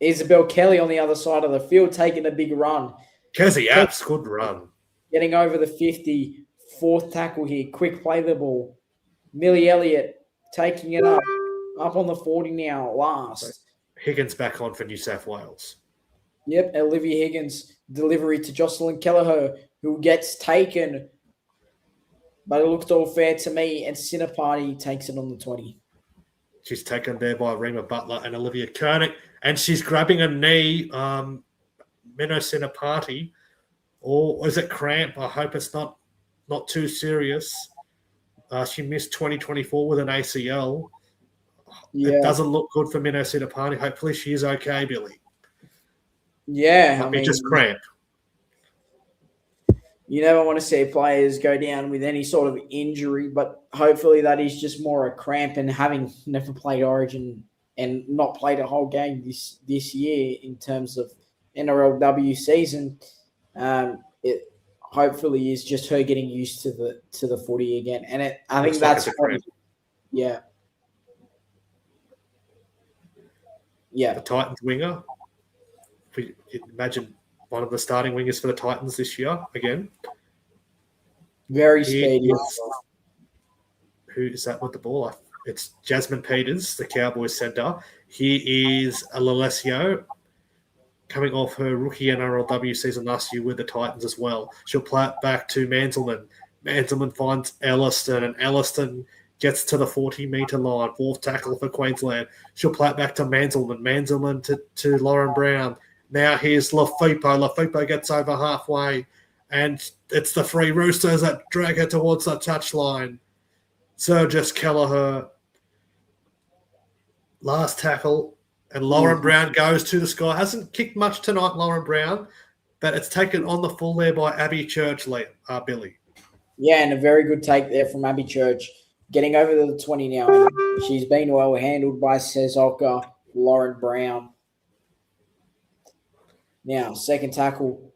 Isabel Kelly on the other side of the field taking a big run. Kezzy Apps, good run. Getting over the 50, fourth tackle here. Quick play the ball. Millie Elliott taking it up on the 40 now, last. Higgins back on for New South Wales. Yep, Olivia Higgins, delivery to Jocelyn Kelleher, who gets taken. But it looked all fair to me, and Sinapati takes it on the 20. She's taken there by Rima Butler and Olivia Koenig, and she's grabbing a knee. Minnow Sinapati Or is it cramp? I hope it's not too serious. She missed 2024 with an ACL. Yeah. It doesn't look good for Minnow Sinapani. Hopefully she is okay, Billy. Yeah, Might be just cramp. You never want to see players go down with any sort of injury, but hopefully that is just more a cramp, and having never played Origin and not played a whole game this year in terms of NRLW season, it hopefully is just her getting used to the footy again. And I think that's yeah. Yeah. The Titans winger. If we imagine one of the starting wingers for the Titans this year again. Very speedy. Who is that with the ball? It's Jasmine Peters, the Cowboys centre. He is a Lalesio, coming off her rookie NRLW season last year with the Titans as well. She'll play it back to Manselman. Manselman finds Elliston, and Elliston gets to the 40-metre line. Fourth tackle for Queensland. She'll play it back to Manselman. Manselman to Lauren Brown. Now here's Lafipo. Lafipo gets over halfway, and it's the Free Roosters that drag her towards the touchline. Sergis Kelleher, last tackle, and Lauren Brown goes to the sky. Hasn't kicked much tonight, Lauren Brown, but it's taken on the full there by Abby Church, Billy. Yeah, and a very good take there from Abby Church, getting over the 20 now. She's been well handled by Ciesiolka, Lauren Brown. Now, second tackle,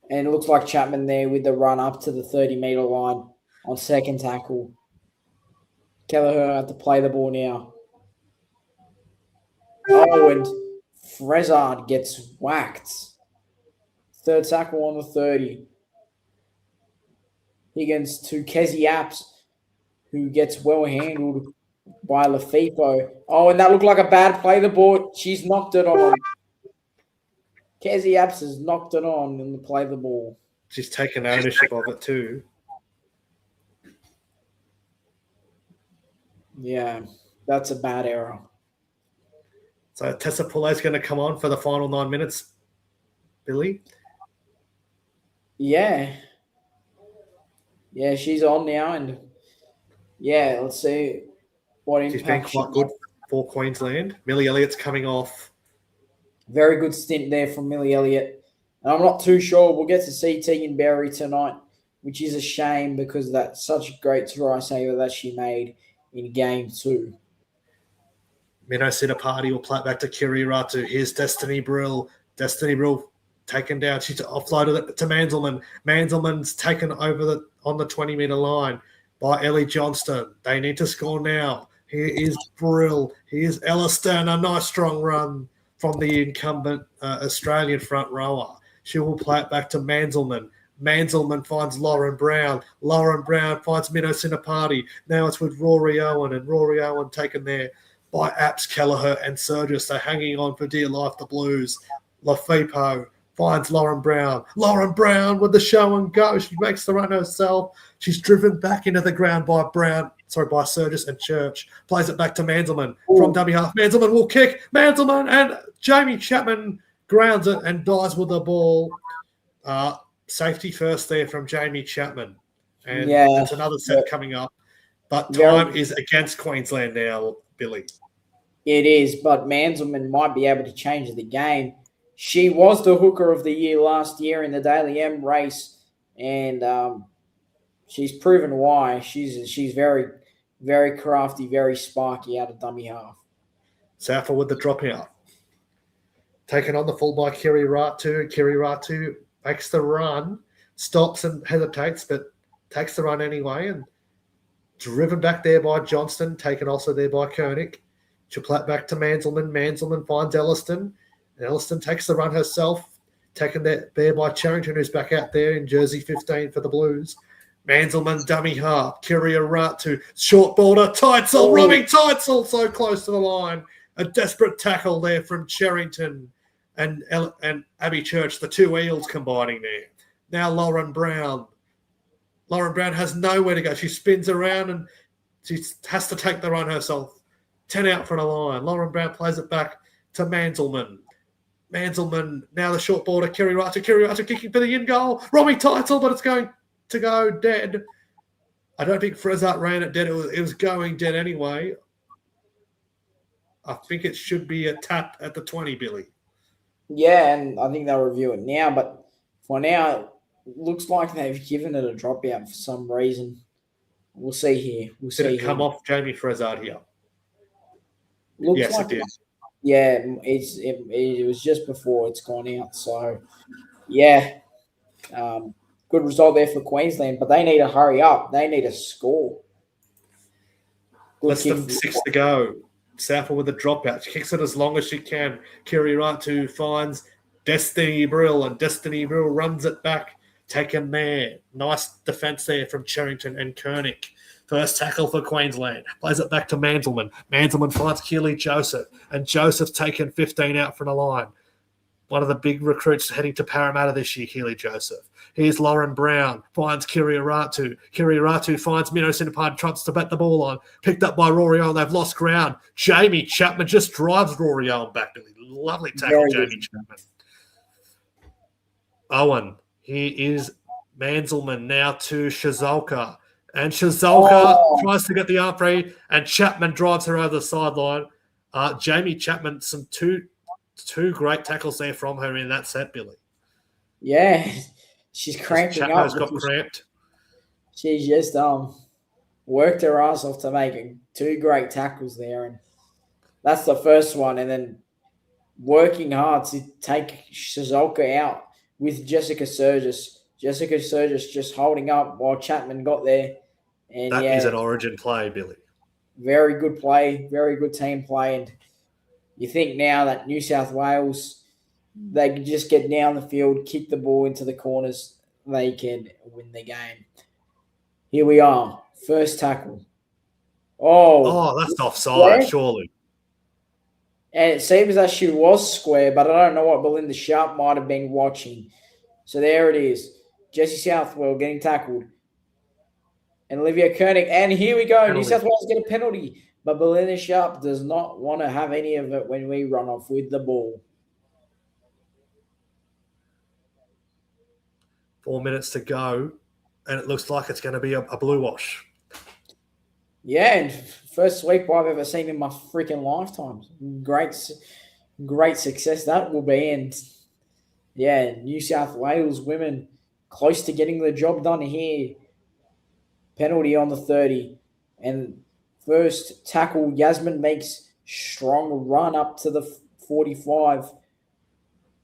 and it looks like Chapman there with the run up to the 30-metre line on second tackle. Kelleher had to play the ball now. Oh, and Frezard gets whacked. Third tackle on the 30. Higgins to Kezi Apps, who gets well handled by Lafipo. Oh, and that looked like a bad play. The ball, she's knocked it on. Kezi Apps has knocked it on and play the ball. She's taken ownership of it too. Yeah, that's a bad error. So Tessa Poulet's going to come on for the final 9 minutes, Billy? Yeah. Yeah, she's on now, and yeah, let's see what impact. She's been quite good for Queensland. Millie Elliott's coming off. Very good stint there from Millie Elliott. And I'm not too sure we'll get to see Teagan Berry tonight, which is a shame because that's such a great try saver that she made in game 2. Minnow Sinapati will play it back to Kiri Ratu. Here's Destiny Brill. Destiny Brill taken down. She's offloaded it to Manselman. Manselman's taken over on the 20-metre line by Ellie Johnston. They need to score now. Here is Brill. Here's Elliston. A nice strong run from the incumbent Australian front rower. She will play it back to Manselman. Manselman finds Lauren Brown. Lauren Brown finds Minnow Sinapati. Now it's with Rory Owen, and Rory Owen taken there by Apps, Kelleher, and Sergis. They're hanging on for dear life, the Blues. Lafipo finds Lauren Brown. Lauren Brown with the show and go. She makes the run herself. She's driven back into the ground by Sergis and Church. Plays it back to Manselman from dummy half. Manselman will kick. Manselman and Jamie Chapman grounds it and dies with the ball. Safety first there from Jamie Chapman. And it's another set coming up. But time is against Queensland now, Billy. It is, but Manselman might be able to change the game. She was the hooker of the year last year in the Daily M race, and she's proven why. She's very, very crafty, very sparky out of dummy half. Safa with the dropout. Taken on the full by Kiri Ratu. Kiri Ratu makes the run, stops and hesitates, but takes the run anyway, and driven back there by Johnston, taken also there by Koenig. She'll play it back to Manselman. Manselman finds Elliston. And Elliston takes the run herself, taken there by Charrington, who's back out there in jersey 15 for the Blues. Manselman, dummy half. Kyria Ratu, short border. Teitzel, Robbie Teitzel, so close to the line. A desperate tackle there from Charrington and Abby Church, the two Eels combining there. Now Lauren Brown. Lauren Brown has nowhere to go. She spins around and she has to take the run herself. 10 out for the line. Lauren Brown plays it back to Manselman. Manselman, now the short ball to Kerry Ratu kicking for the in goal. Robbie title, but it's going to go dead. I don't think Frezart ran it dead. It was going dead anyway. I think it should be a tap at the 20, Billy. Yeah, and I think they'll review it now. But for now, it looks like they've given it a dropout for some reason. We'll see here. Did it come off Jamie Frezart here? Looks yes, like it did. Yeah, it was just before it's gone out. So, yeah, good result there for Queensland. But they need to hurry up. They need to score. Less than 6 to go. Southall with a dropout. She kicks it as long as she can. Kerry Ratu finds Destiny Brill, and Destiny Brill runs it back. Taken there. Nice defence there from Cherrington and Koenig. First tackle for Queensland. Plays it back to Manselman. Manselman finds Keeley Joseph, and Joseph's taken 15 out from the line. One of the big recruits heading to Parramatta this year, Keeley Joseph. Here's Lauren Brown, finds Kiri Aratu. Kiri Aratu finds Minnow Cinnapine, tries to bat the ball on. Picked up by Rory Owen. They've lost ground. Jamie Chapman just drives Rory Owen back. Lovely tackle, Jamie Chapman. Owen, he is Manselman now to Ciesiolka. And Ciesiolka tries to get the arm free, and Chapman drives her over the sideline. Jamie Chapman, two great tackles there from her in that set, Billy. Yeah, she's cramping up. Chapman's got cramped. She's just worked her ass off to make 2 great tackles there, and that's the first one. And then working hard to take Ciesiolka out with Jessica Surgis. Jessica Surgis just holding up while Chapman got there. And that is an origin play, Billy. Very good play, very good team play. And you think now that New South Wales, they can just get down the field, kick the ball into the corners, they can win the game. Here we are, first tackle. Oh, that's offside, surely. And it seems that she was square, but I don't know what Belinda Sharp might have been watching. So there it is. Jessie Southwell getting tackled. And Olivia Koenig. And here we go. Penalty. New South Wales get a penalty. But Belinda Sharp does not want to have any of it when we run off with the ball. 4 minutes to go. And it looks like it's going to be a blue wash. Yeah, and first sweep I've ever seen in my freaking lifetime. Great success that will be. And, yeah, New South Wales women close to getting the job done here. Penalty on the 30. And first tackle, Yasmin makes strong run up to the 45.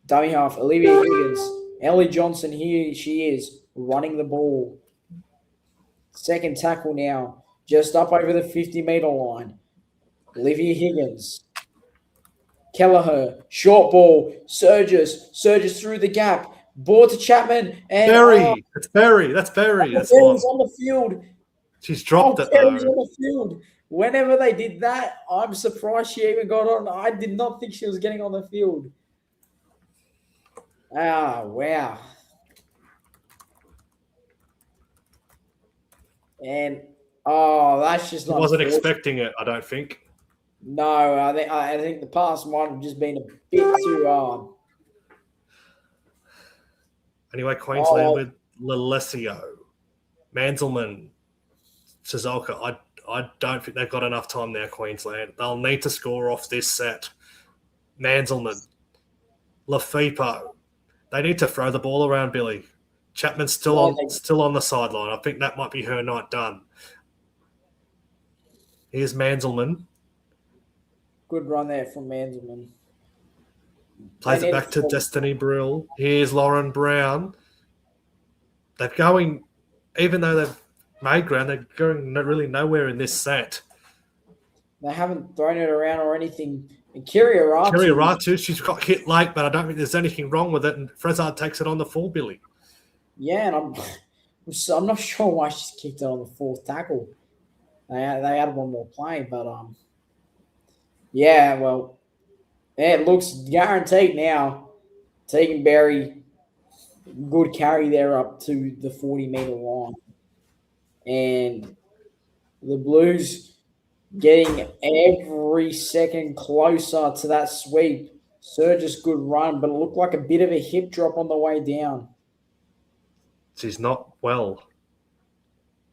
Dummy half, Olivia Higgins. Ellie Johnson, here she is, running the ball. Second tackle now, just up over the 50-metre line. Olivia Higgins. Kelleher, short ball, Surges through the gap. Ball to Chapman. And Berry. It's Berry. That's Berry. That's Berry's on the field. She's dropped it, Berry's though. on the field. Whenever they did that, I'm surprised she even got on. I did not think she was getting on the field. Wow. And, that's just not... I wasn't expecting it, I don't think. No, I think the pass might have just been a bit too hard. Anyway, Queensland with Lalesio, Manselman, Ciesiolka. I don't think they've got enough time there, Queensland. They'll need to score off this set. Manselman, Lafipo. They need to throw the ball around, Billy. Chapman's still on the sideline. I think that might be her night done. Here's Manselman. Good run there from Manselman. Plays it back to Destiny Brill. Here's Lauren Brown. They're going, even though they've made ground, they're going really nowhere in this set. They haven't thrown it around or anything. And Kiri Aratu, she's got hit late, but I don't think there's anything wrong with it. And Frezard takes it on the full, Billy. Yeah, and I'm not sure why she's kicked it on the fourth tackle. They had one more play, but yeah, well, it looks guaranteed now. Teagan Berry, good carry there up to the 40-metre line. And the Blues getting every second closer to that sweep. Surge's good run, but it looked like a bit of a hip drop on the way down. She's not well.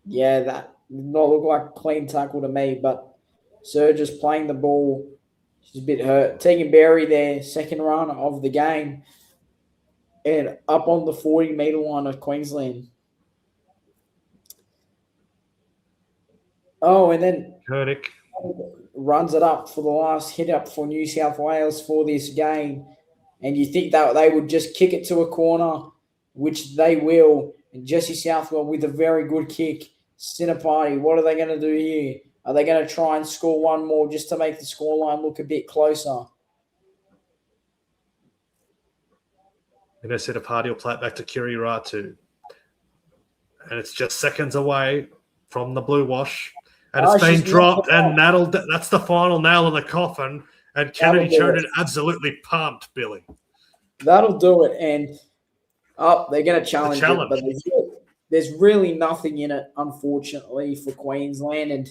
Yeah, that did not look like a clean tackle to me, but Surge is playing the ball. She's a bit hurt. Teagan Berry there, second run of the game, and up on the 40-metre line of Queensland. Oh, and then Koenig runs it up for the last hit up for New South Wales for this game. And you think that they would just kick it to a corner, which they will. And Jesse Southwell with a very good kick. Sinapati, what are they going to do here? Are they going to try and score one more just to make the scoreline look a bit closer? And Sinapati will play it back to Kiri Ratu. And it's just seconds away from the blue wash. And it's been dropped, and that's the final nail in the coffin. And Kennedy Choden absolutely pumped Billy. That'll do it. And they're going to challenge it. But there's really nothing in it, unfortunately, for Queensland. And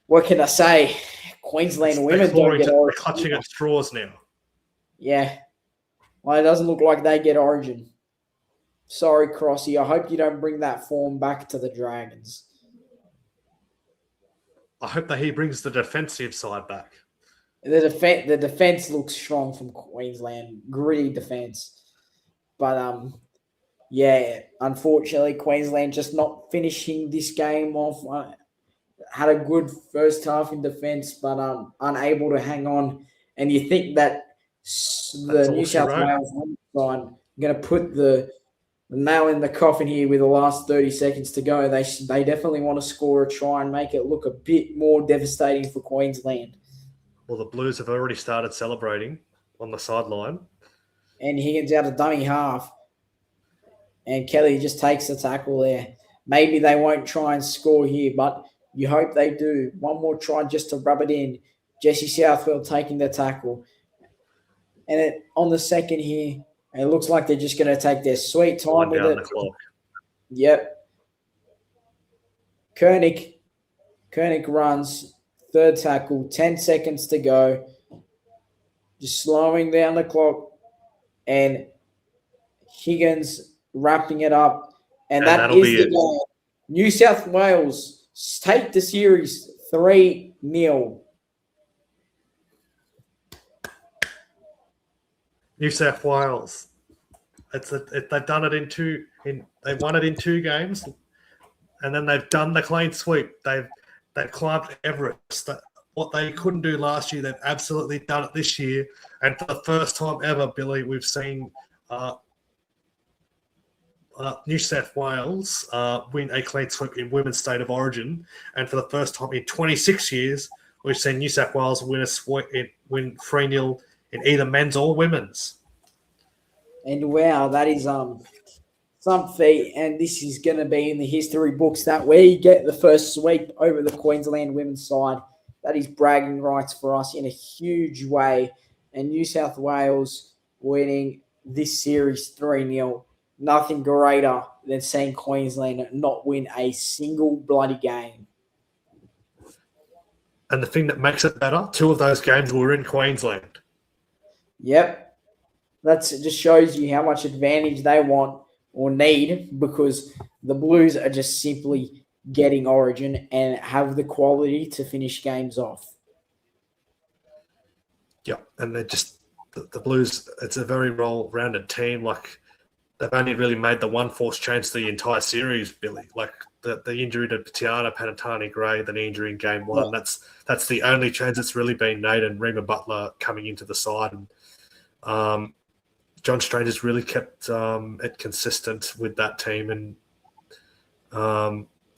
what can I say? Queensland women don't get Origin. They're clutching at straws now. Yeah. Well, it doesn't look like they get Origin. Sorry, Crossy. I hope you don't bring that form back to the Dragons. I hope that he brings the defensive side back. The defense looks strong from Queensland. Gritty defense. But, yeah, unfortunately, Queensland just not finishing this game off. Had a good first half in defense, but unable to hang on. And you think that the New South Wales side going to put the nail in the coffin here with the last 30 seconds to go. They definitely want to score a try and make it look a bit more devastating for Queensland. Well, the Blues have already started celebrating on the sideline. And Higgins out of dummy half. And Kelly just takes the tackle there. Maybe they won't try and score here, but you hope they do. One more try just to rub it in. Jesse Southwell taking the tackle. And on the second here, it looks like they're just going to take their sweet time with it. The clock. Yep. Koenig runs, third tackle, 10 seconds to go. Just slowing down the clock. And Higgins wrapping it up. And that is the game. New South Wales take the series 3-0. New South Wales. They've done it they've won it in 2 games, and then they've done the clean sweep. They've climbed Everest. What they couldn't do last year, they've absolutely done it this year. And for the first time ever, Billy, we've seen New South Wales win a clean sweep in Women's State of Origin, and for the first time in 26 years, we've seen New South Wales win 3-0 in either men's or women's. And wow, that is something, and this is going to be in the history books that we get the first sweep over the Queensland women's side. That is bragging rights for us in a huge way. And New South Wales winning this series 3-0. Nothing greater than seeing Queensland not win a single bloody game. And the thing that makes it better, 2 of those games were in Queensland. Yep. That just shows you how much advantage they want or need, because the Blues are just simply getting Origin and have the quality to finish games off. Yeah, and they're just the Blues. It's a very well-rounded team. Like, they've only really made the one force change to the entire series, Billy. Like the injury to Tiana Panatani-Gray, the injury in game 1. Yeah. That's the only change that's really been made, and Rima Butler coming into the side. And John Strange has really kept it consistent with that team, and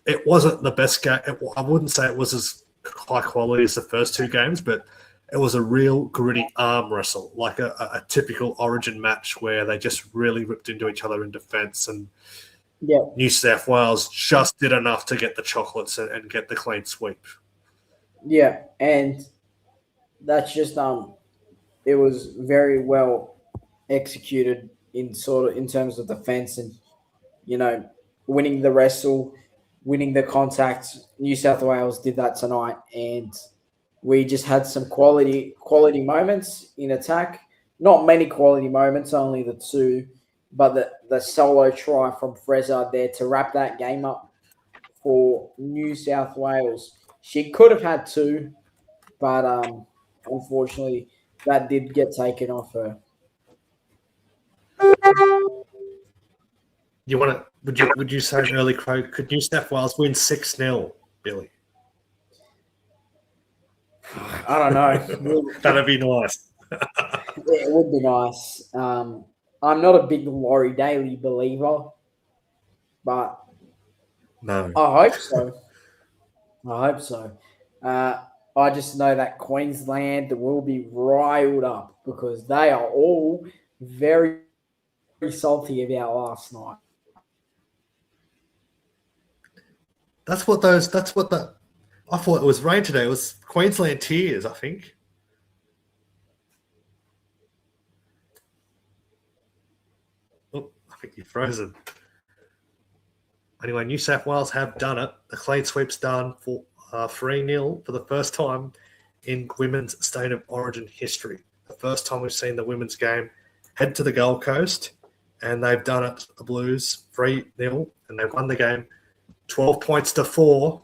it wasn't the best game. I wouldn't say it was as high quality as the first 2 games, but it was a real gritty arm wrestle, like a typical Origin match where they just really ripped into each other in defence. And New South Wales just did enough to get the chocolates and get the clean sweep. Yeah, and that's just it was very well executed in terms of defense, and winning the wrestle, winning the contact. New South Wales did that tonight, and we just had some quality moments in attack. Not many quality moments, only the two, but the solo try from Frezza there to wrap that game up for New South Wales. She could have had two, but unfortunately, that did get taken off her. You want to? Would you say early Crow? Could New South Wales win 6-0, Billy? I don't know. That'd be nice. It would be nice. I'm not a big Laurie Daly believer, but No. I hope so. I just know that Queensland will be riled up because they are all very, very salty about last night. I thought it was rain today. It was Queensland tears, I think. Oh, I think you're frozen. Anyway, New South Wales have done it. The clean sweep's done for 3-0 for the first time in women's state of origin history. The first time we've seen the women's game head to the Gold Coast, and they've done it, the Blues, 3-0, and they've won the game 12 points to 4.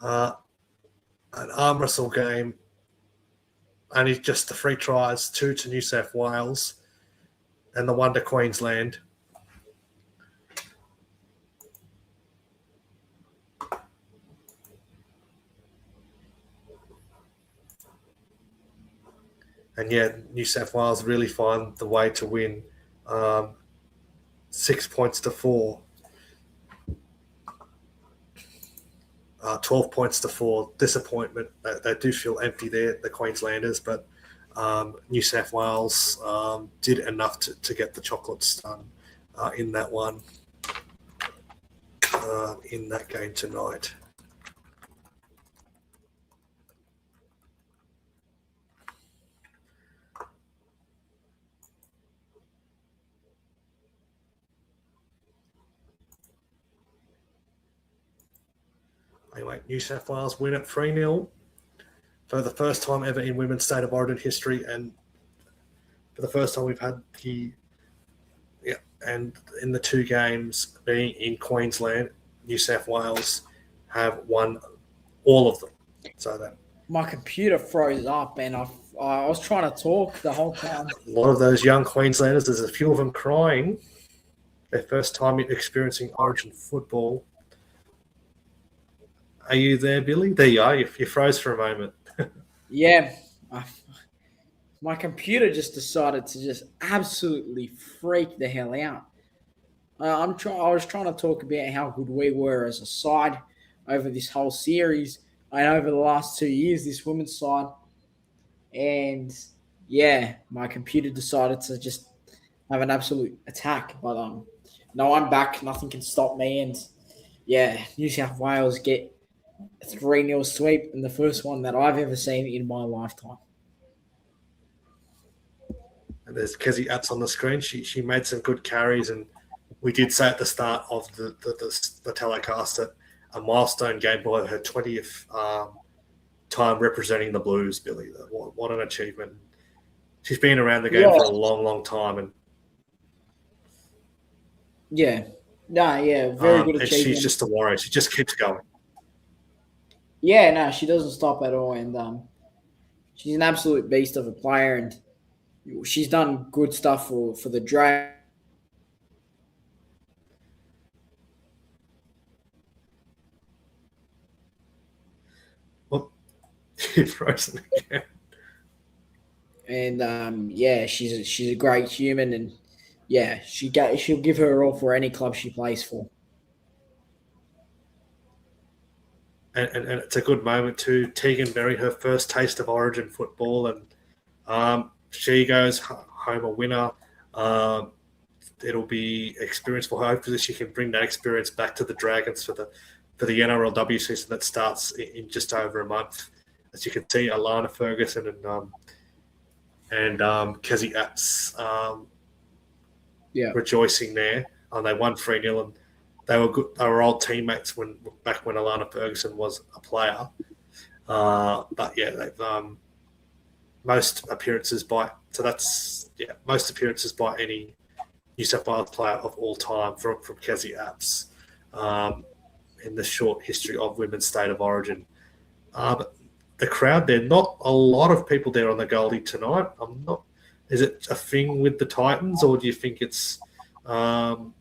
An arm wrestle game, only just the 3 tries, 2 to New South Wales, and the 1 to Queensland. And yeah, New South Wales really find the way to win 6 points to 4. 12 points to 4. Disappointment. They do feel empty there, the Queenslanders, but New South Wales did enough to get the chocolates done in that one, in that game tonight. Anyway, New South Wales win at 3-0 for the first time ever in women's state of origin history, and for the first time we've had and in the 2 games being in Queensland, New South Wales have won all of them. So that My computer froze up, and I was trying to talk the whole time. a lot of those young Queenslanders, there's a few of them crying. Their first time experiencing origin football. Are you there, Billy? There you are. You froze for a moment. Yeah. My computer just decided to just absolutely freak the hell out. I was trying to talk about how good we were as a side over this whole series and over the last 2 years, this women's side. And yeah, my computer decided to just have an absolute attack. But no, I'm back. Nothing can stop me. And yeah, New South Wales get a 3-0 sweep, and the first one that I've ever seen in my lifetime. And there's Kezie Apps on the screen. She made some good carries, and we did say at the start of the telecast that a milestone game by her 20th time representing the Blues, Billy. What an achievement. She's been around the game for a long, long time. And very good achievement. She's just a warrior. She just keeps going. Yeah, no, she doesn't stop at all, and she's an absolute beast of a player, and she's done good stuff for the Drag. Well, she's frozen again. And she's a great human, and yeah, she'll give her all for any club she plays for. And it's a good moment too. Teagan Berry, her first taste of Origin football, and she goes home a winner. It'll be experience for her. Hopefully, she can bring that experience back to the Dragons for the NRLW season that starts in just over a month. As you can see, Alana Ferguson and Kezie Apps rejoicing there. They won 3-0, and they were good. They were old teammates back when Alana Ferguson was a player. But yeah, they've most appearances by any New South Wales player of all time from Kezie Apps in the short history of women's state of origin. But the crowd there, not a lot of people there on the Goldie tonight. Is it a thing with the Titans, or do you think it's your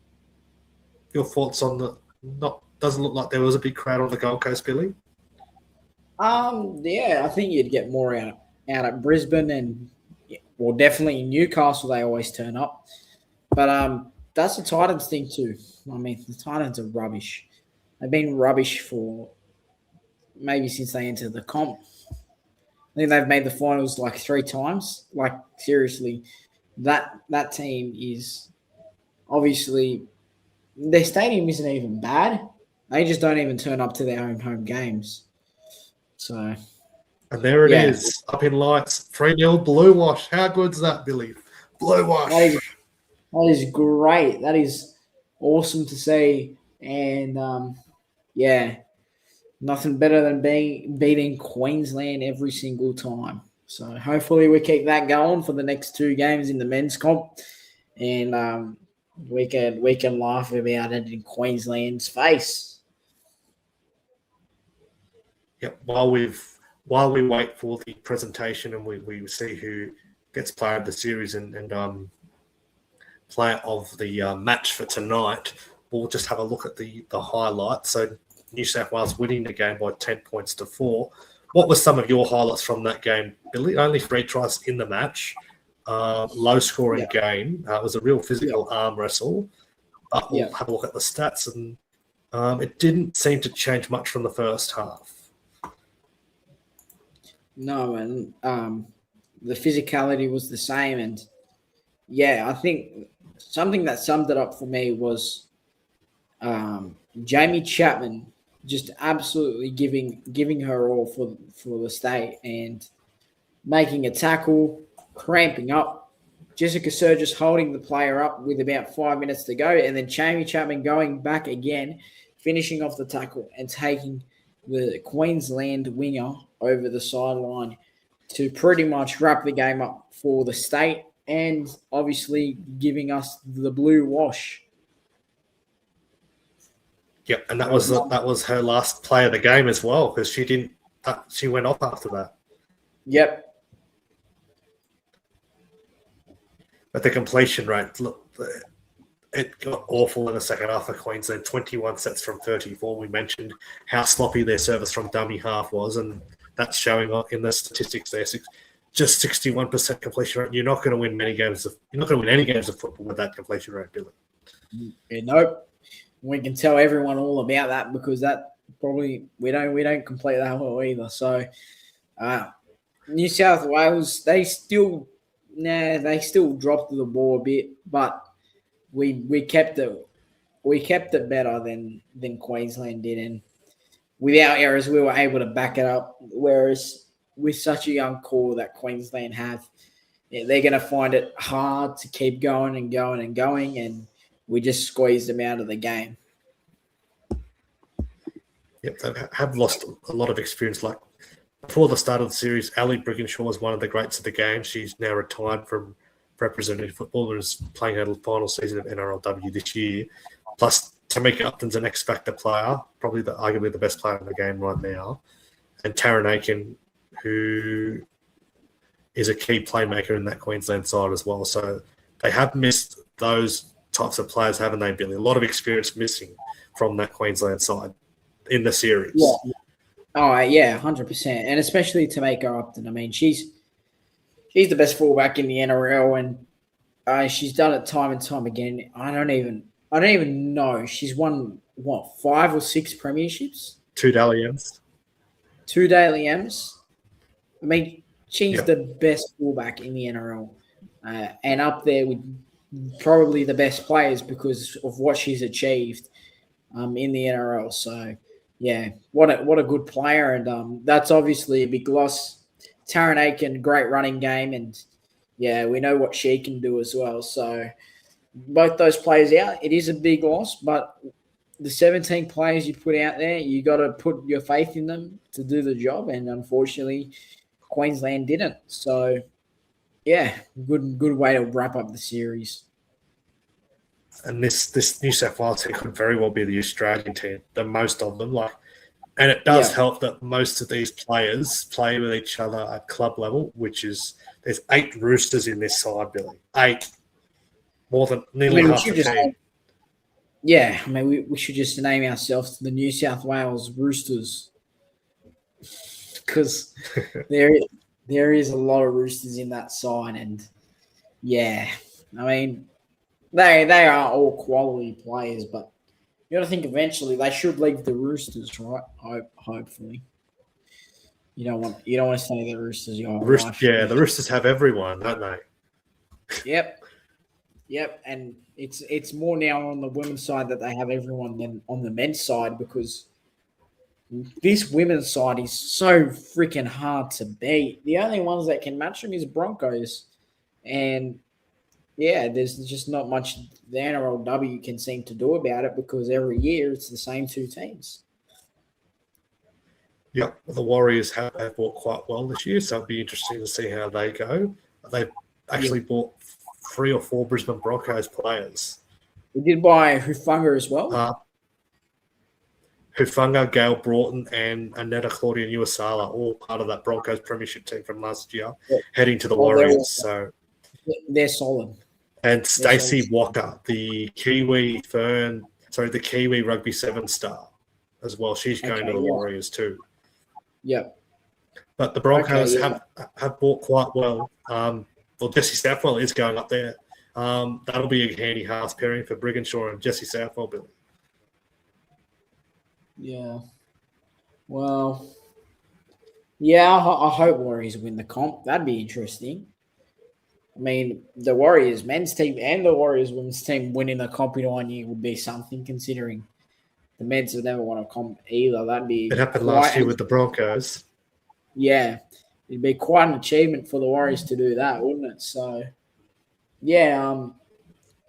thoughts on the not? Doesn't look like there was a big crowd on the Gold Coast, Billy. Yeah, I think you'd get more out at Brisbane and definitely in Newcastle. They always turn up, but that's the Titans thing too. I mean, the Titans are rubbish. They've been rubbish for maybe since they entered the comp. I think they've made the finals like 3 times. Like, seriously, that team is obviously their stadium isn't even bad. They just don't even turn up to their home games. So, and there it is, up in lights, 3-0 Blue Wash. How good's that, Billy? Blue Wash. That is great. That is awesome to see. And, nothing better than beating Queensland every single time. So hopefully we keep that going for the next 2 games in the men's comp, and we can laugh about it in Queensland's face. Yep. While we wait for the presentation and we see who gets player of the series and player of the match for tonight, we'll just have a look at the highlights. So New South Wales winning the game by 10 points to 4. What were some of your highlights from that game, Billy? Only 3 tries in the match. Low-scoring game. It was a real physical arm wrestle. But we'll have a look at the stats, and it didn't seem to change much from the first half. No, and the physicality was the same. And, I think something that summed it up for me was Jamie Chapman just absolutely giving her all for the state and making a tackle, cramping up. Jessica Surgis holding the player up with about 5 minutes to go, and then Jamie Chapman going back again, finishing off the tackle and taking the Queensland winger over the sideline to pretty much wrap the game up for the state and obviously giving us the blue wash. Yeah, and that was her last play of the game as well, because she went off after that. Yep. But the completion rate, look, it got awful in the second half for Queensland. 21 sets from 34. We mentioned how sloppy their service from dummy half was, and that's showing up in the statistics there. Just 61% completion rate. You're not going to win any games of football with that completion rate, Billy. Yeah, nope. We can tell everyone all about that because that probably we don't complete that well either. So New South Wales, they still dropped the ball a bit, but we kept it better than Queensland did, and without errors we were able to back it up. Whereas with such a young core that Queensland have, they're going to find it hard to keep going and going and going, and we just squeezed them out of the game. Yep, they have lost a lot of experience. Like before the start of the series, Ali Brigginshaw was one of the greats of the game. She's now retired from representative football and is playing her final season of NRLW this year. Plus, Tamika Upton's an X-Factor player, probably arguably the best player in the game right now. And Taryn Aiken, who is a key playmaker in that Queensland side as well. So they have missed those types of players, haven't they, Billy? A lot of experience missing from that Queensland side in the series. Yeah. Oh, yeah, 100%. And especially Tamika Upton. I mean, she's the best fullback in the NRL, and she's done it time and time again. I don't even know. She's won, 5 or 6 premierships? 2 Dally M's. 2 Daily M's. I mean, she's the best fullback in the NRL, and up there with probably the best players because of what she's achieved in the NRL. So, yeah, what a good player, and that's obviously a big loss. Taryn Aiken, great running game, and we know what she can do as well. So, both those players out, it is a big loss, but the 17 players you put out there, you got to put your faith in them to do the job. And unfortunately, Queensland didn't. So, yeah, good way to wrap up the series. And this New South Wales team could very well be the Australian team, the most of them. And it does help that most of these players play with each other at club level, which is there's 8 Roosters in this side, Billy. 8. More than nearly half the team. Yeah, I mean, we should just name ourselves the New South Wales Roosters because there is a lot of Roosters in that side, and yeah, I mean, they are all quality players, but you got to think eventually they should leave the Roosters, right? Hopefully, you don't want to stay the Roosters your whole life. Yeah, the Roosters have everyone, don't they? Yep, and it's more now on the women's side that they have everyone than on the men's side because this women's side is so freaking hard to beat. The only ones that can match them is Broncos, and yeah, there's just not much the NRLW can seem to do about it because every year it's the same 2 teams. Yep, the Warriors have bought quite well this year, so it'll be interesting to see how they go. They've actually bought 3 or 4 Brisbane Broncos players. We did buy Hufunga as well. Hufunga, Gail Broughton, and Aneta Claudia Nuasala, all part of that Broncos premiership team from last year, heading to the Warriors. So they're solid. And Stacey Walker, the Kiwi Rugby 7 star as well. She's going to the Warriors too. Yep. But the Broncos have bought quite well. Well, Jesse Southwell is going up there. That'll be a handy half pairing for Brigginshaw and Jesse Southwell, Billy. Yeah. Well, yeah, I hope Warriors win the comp. That'd be interesting. I mean, the Warriors men's team and the Warriors women's team winning the comp in 1 year would be something, considering the men's have never won a comp either. That'd be. It happened last year with the Broncos. Yeah. It'd be quite an achievement for the Warriors to do that, wouldn't it? So, yeah,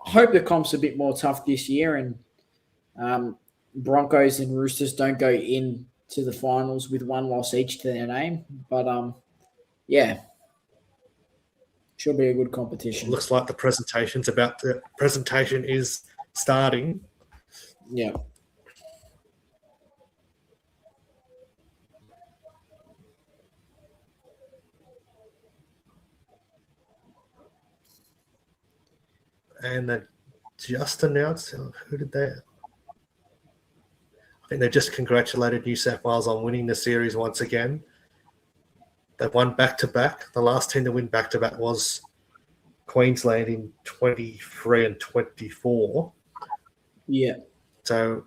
I hope the comp's a bit more tough this year and Broncos and Roosters don't go into the finals with 1 loss each to their name. But, yeah, should be a good competition. Looks like the presentation is starting. Yeah. And they just announced who did they? I think they just congratulated New South Wales on winning the series once again. They've won back-to-back. The last team to win back-to-back was Queensland in 23 and 24. Yeah. So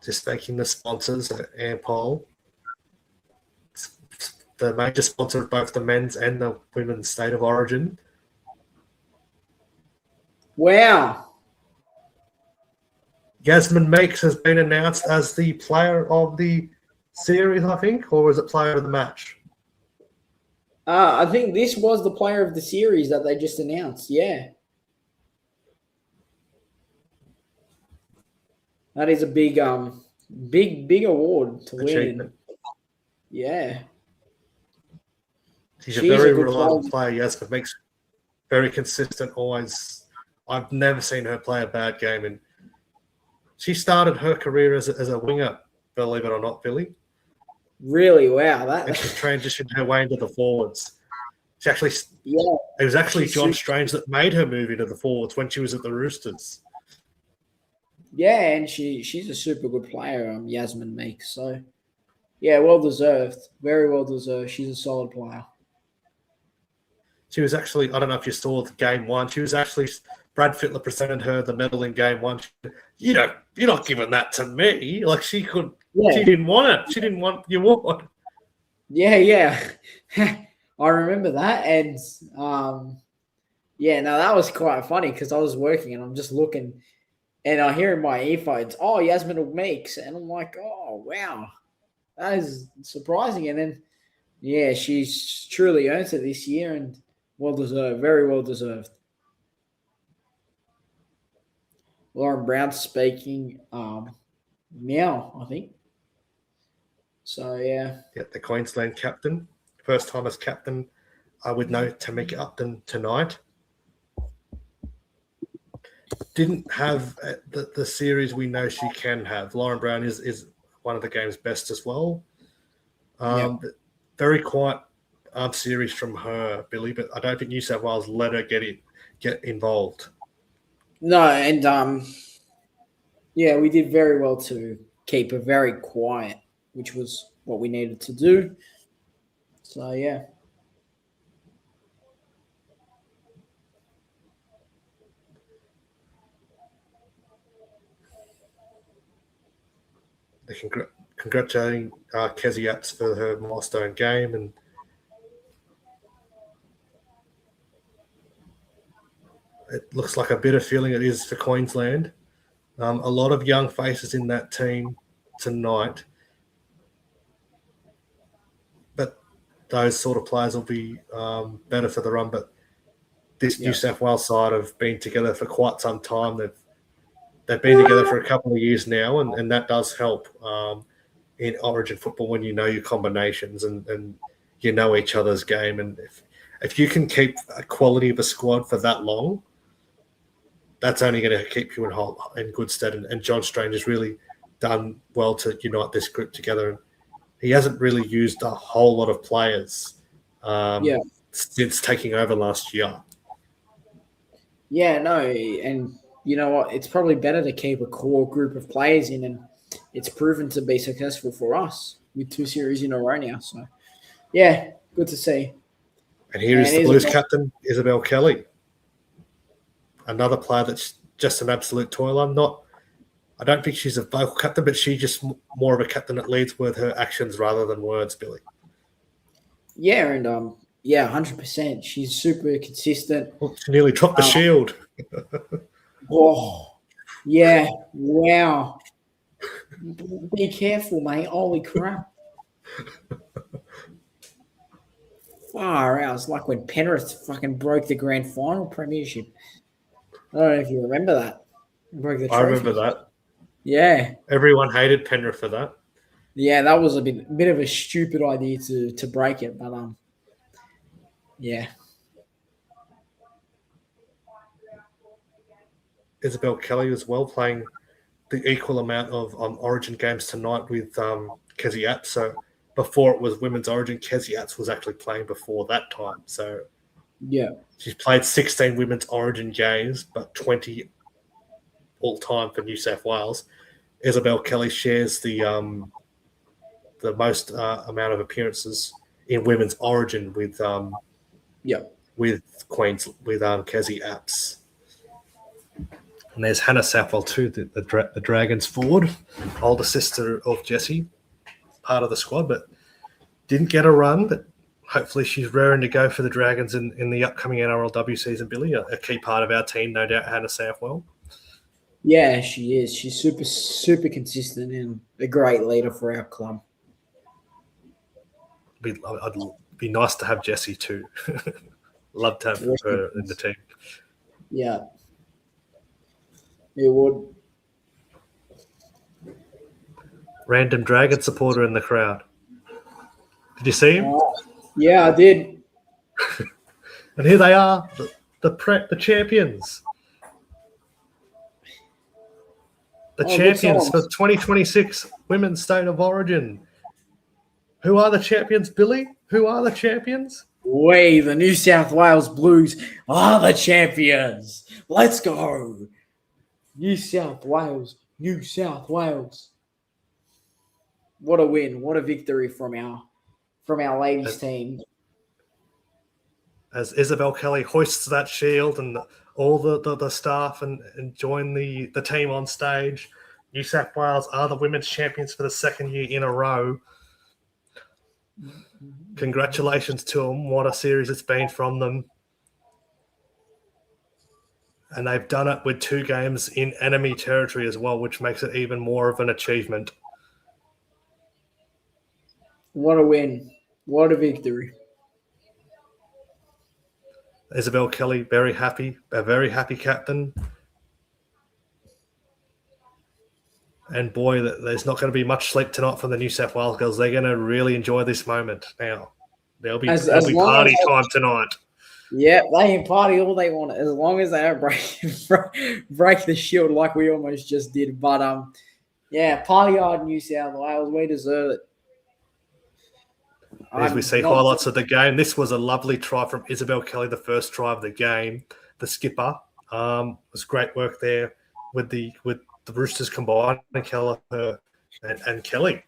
just thanking the sponsors at Airpol. The major sponsor of both the men's and the women's state of origin. Wow. Yasmin Meeks has been announced as the player of the series, I think, or was it player of the match? I think this was the player of the series that they just announced. Yeah. That is a big award to win. Yeah. She's a very reliable player. Yes, but makes very consistent. Always, I've never seen her play a bad game, and she started her career as a winger. Believe it or not, Billy. Really, wow! And she transitioned her way into the forwards. She actually, it was actually John Strange that made her move into the forwards when she was at the Roosters. Yeah, and she's a super good player, Yasmin Meeks. So, yeah, well deserved, very well deserved. She's a solid player. She was actually, I don't know if you saw the game 1. She was actually, Brad Fittler presented her the medal in game 1. You're not giving that to me. Like she could, she didn't want it. She didn't want your award. Yeah. I remember that. And, that was quite funny because I was working and I'm just looking and I hear in my earphones, oh, Yasmin Meeks. And I'm like, oh, wow, that is surprising. And then, Yeah, she's truly earned it this year and well deserved, very well deserved. Lauren Brown speaking now, I think. So, yeah. Yeah, the Queensland captain. First time as captain, I would know Tamika Upton tonight. Didn't have the series we know she can have. Lauren Brown is one of the game's best as well. Very quiet series from her, Billy, but I don't think New South Wales let her get involved. No, and yeah, we did very well to keep her very quiet, which was what we needed to do. So, yeah. They're congratulating Kezie Apps for her milestone game, and it looks like a bitter feeling it is for Queensland. A lot of young faces in that team tonight, but those sort of players will be better for the run. But this New South Wales side have been together for quite some time. They've been together for a couple of years now, and that does help in Origin football when you know your combinations and you know each other's game. And if you can keep a quality of a squad for that long, that's only going to keep you in good stead. And John Strange has really done well to unite this group together. And he hasn't really used a whole lot of players since taking over last year. Yeah, no, and you know what? It's probably better to keep a core group of players in, and it's proven to be successful for us with 2 series in a row now. So, yeah, good to see. And here is the Blues captain, Isabel Kelly. Another player that's just an absolute toiler. I don't think she's a vocal captain, but she's just more of a captain that leads with her actions rather than words, Billy. Yeah, and 100%. She's super consistent. Well, she nearly dropped the shield. Oh, yeah. Wow. Be careful, mate. Holy crap. Far out. It's like when Penrith fucking broke the grand final premiership. I don't know if you remember that. Broke the trophy. I remember that. Yeah. Everyone hated Penrith for that. Yeah, that was a bit of a stupid idea to break it, but yeah. Isabel Kelly as well playing the equal amount of Origin games tonight with Kezie Apps. So before it was Women's Origin, Kezie Apps was actually playing before that time. So yeah, she's played 16 Women's Origin games, but 20 all time for New South Wales. Isabel Kelly shares the most amount of appearances in Women's Origin with Kezie Apps. And there's Hannah Southwell too, the Dragons forward, older sister of Jessie, part of the squad, but didn't get a run. But hopefully she's raring to go for the Dragons in the upcoming NRLW season, Billy. A key part of our team, no doubt, Hannah Southwell. Yeah, she is. She's super, super consistent and a great leader for our club. It'd be nice to have Jessie too. Love to have her in the team. Yeah. It would. Random Dragon supporter in the crowd. Did you see him? Yeah, I did. And here they are, the champions. The champions for 2026 Women's State of Origin. Who are the champions, Billy? Who are the champions? We, the New South Wales Blues, are the champions. Let's go. New South Wales, New South Wales. What a win. What a victory from our ladies team. As Isabel Kelly hoists that shield and all the staff and join the team on stage, New South Wales are the women's champions for the second year in a row. Congratulations to them. What a series it's been from them. And they've done it with 2 games in enemy territory as well, which makes it even more of an achievement. What a win. What a victory. Isabel Kelly, very happy, a very happy captain. And boy, there's not going to be much sleep tonight from the New South Wales girls. They're going to really enjoy this moment now. There'll be As long party as time tonight. Yeah, they can party all they want as long as they don't break the shield like we almost just did. But yeah, party hard, New South Wales. We deserve it. As we see highlights of the game, this was a lovely try from Isabel Kelly, the first try of the game. The skipper was great work there with the Roosters combined and Kelleher and Kelly.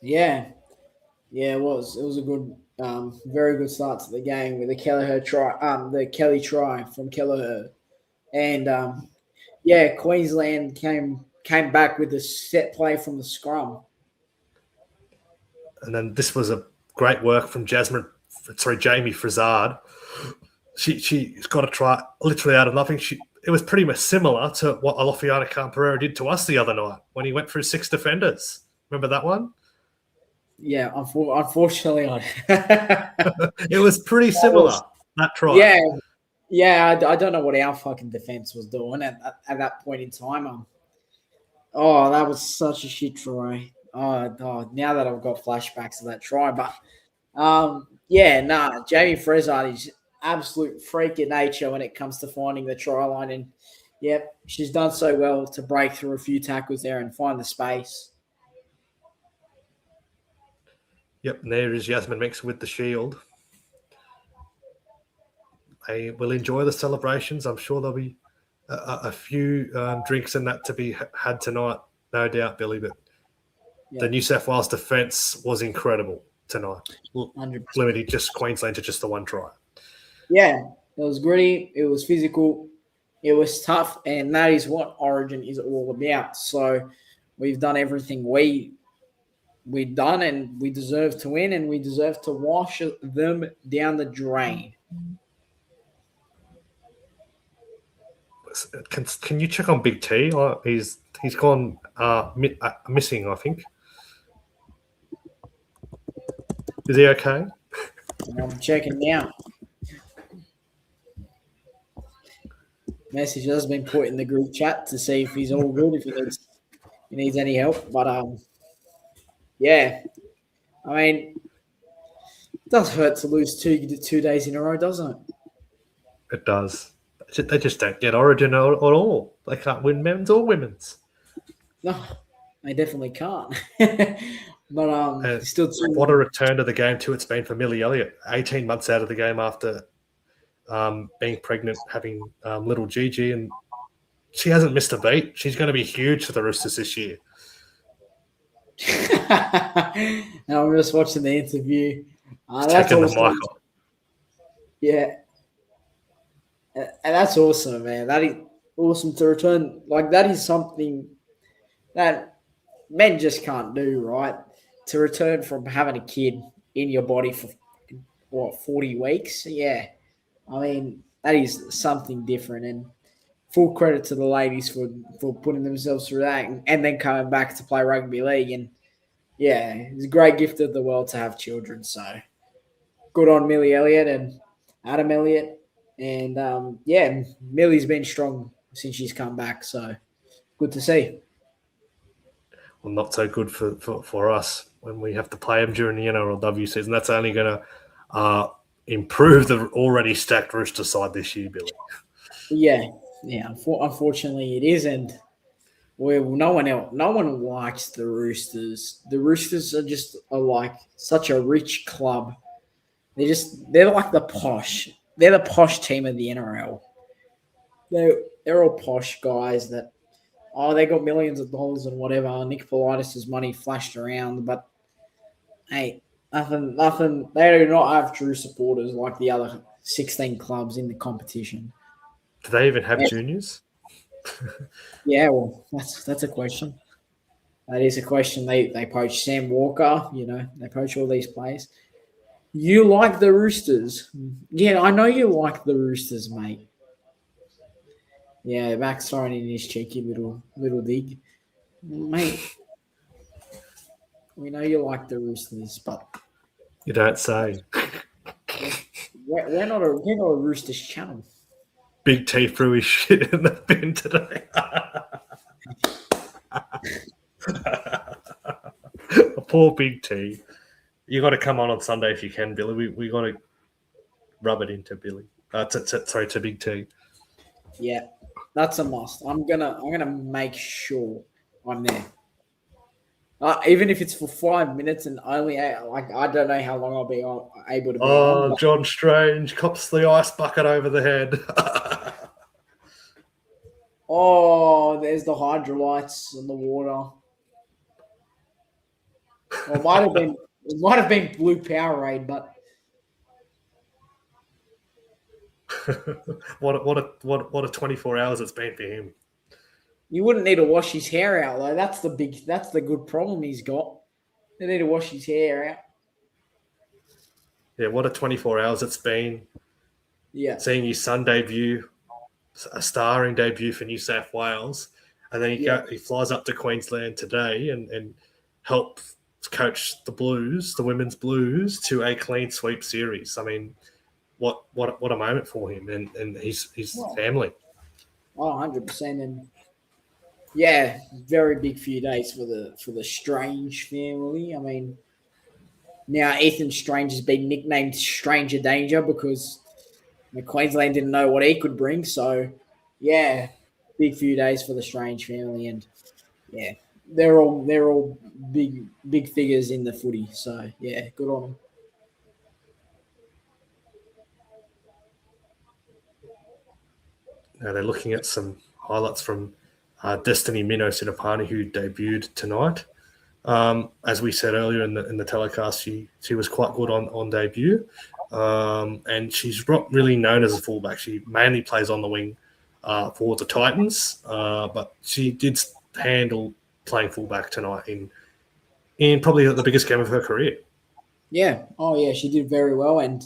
Yeah, it was. It was a good, very good start to the game with the Kelleher try, the Kelly try from Kelleher, and Queensland came back with the set play from the scrum. And then this was a great work from Jamie Frizzard. She's got a try literally out of nothing. It was pretty much similar to what Alofiana Khan-Pereira did to us the other night when he went through 6 defenders. Remember that one? Yeah, unfortunately, it was pretty similar, that try. Yeah, I don't know what our fucking defense was doing at that point in time. That was such a shit try. Now that I've got flashbacks of that try. But, Jamie Frizzard is absolute freak of nature when it comes to finding the try line. And, yep, she's done so well to break through a few tackles there and find the space. Yep, and there is Yasmin Mix with the shield. They will enjoy the celebrations. I'm sure there'll be a few drinks and that to be had tonight, no doubt, Billy. But the New South Wales defence was incredible tonight. 100%. Limited just Queensland to just the one try. Yeah, it was gritty. It was physical. It was tough, and that is what Origin is all about. So we've done everything we've done, and we deserve to win, and we deserve to wash them down the drain. Can you check on Big T? He's gone missing, I think. Is he okay? I'm checking now. Message has been put in the group chat to see if he's all good, if he needs any help. But I mean, it does hurt to lose 2 days in a row, doesn't it? It does. They just don't get Origin at all. They can't win men's or women's. No, they definitely can't. But still, what a return to the game too it's been for Millie Elliott. 18 months out of the game after being pregnant, having little Gigi, and she hasn't missed a beat. She's going to be huge for the Roosters this year. And I'm just watching the interview. That's awesome. Michael. Yeah. And that's awesome, man. That is awesome to return. Like, that is something that men just can't do, right? To return from having a kid in your body for, 40 weeks? Yeah. I mean, that is something different. And full credit to the ladies for putting themselves through that and then coming back to play rugby league. And, yeah, it's a great gift of the world to have children. So, good on Millie Elliott and Adam Elliott. And, Millie's been strong since she's come back. So, good to see. Well, not so good for us when we have to play them during the NRLW season. That's only going to improve the already stacked Rooster side this year, Billy. Yeah. Unfortunately, it is, and no one likes the Roosters. The Roosters are just like such a rich club. They're like the posh. They're the posh team of the NRL. They're all posh guys that. They got millions of dollars and whatever. Nick Politis' money flashed around, but hey, nothing. They do not have true supporters like the other 16 clubs in the competition. Do they even have juniors? Yeah, well, that's a question. That is a question. They poach Sam Walker. They poach all these players. You like the Roosters? Yeah, I know you like the Roosters, mate. Yeah, Max throwing in his cheeky little dig. Mate. We know you like the Roosters, but You don't say. we're not a Roosters channel. Big T threw his shit in the bin today. Poor Big T. You got to come on Sunday if you can, Billy. We got to rub it into Billy. To Big T. Yeah, that's a must. I'm gonna make sure I'm there. Even if it's for 5 minutes and only I don't know how long I'll be able to be on. But John Strange cops the ice bucket over the head. there's the hydrolytes in the water. Well, it might have been blue Powerade, but what a 24 hours it's been for him. you wouldn't need to wash his hair out though. That's the good problem he's got. They need to wash his hair out. Yeah, what a 24 hours it's been. Yeah. Seeing his son debut, a starring debut for New South Wales, and then he flies up to Queensland today and help coach the Blues, the women's Blues, to a clean sweep series. I mean, what a moment for him and his family. 100%. And yeah, very big few days for the Strange family. I mean, now Ethan Strange has been nicknamed Stranger Danger because Queensland didn't know what he could bring. So yeah, big few days for the Strange family, and yeah, they're all big figures in the footy. So yeah, good on them. Now they're looking at some highlights from Destiny Minnow-Sinapani, who debuted tonight. As we said earlier in the telecast, she was quite good on debut, and she's not really known as a fullback. She mainly plays on the wing for the Titans, but she did handle playing fullback tonight in probably the biggest game of her career. Yeah. Oh yeah, she did very well, and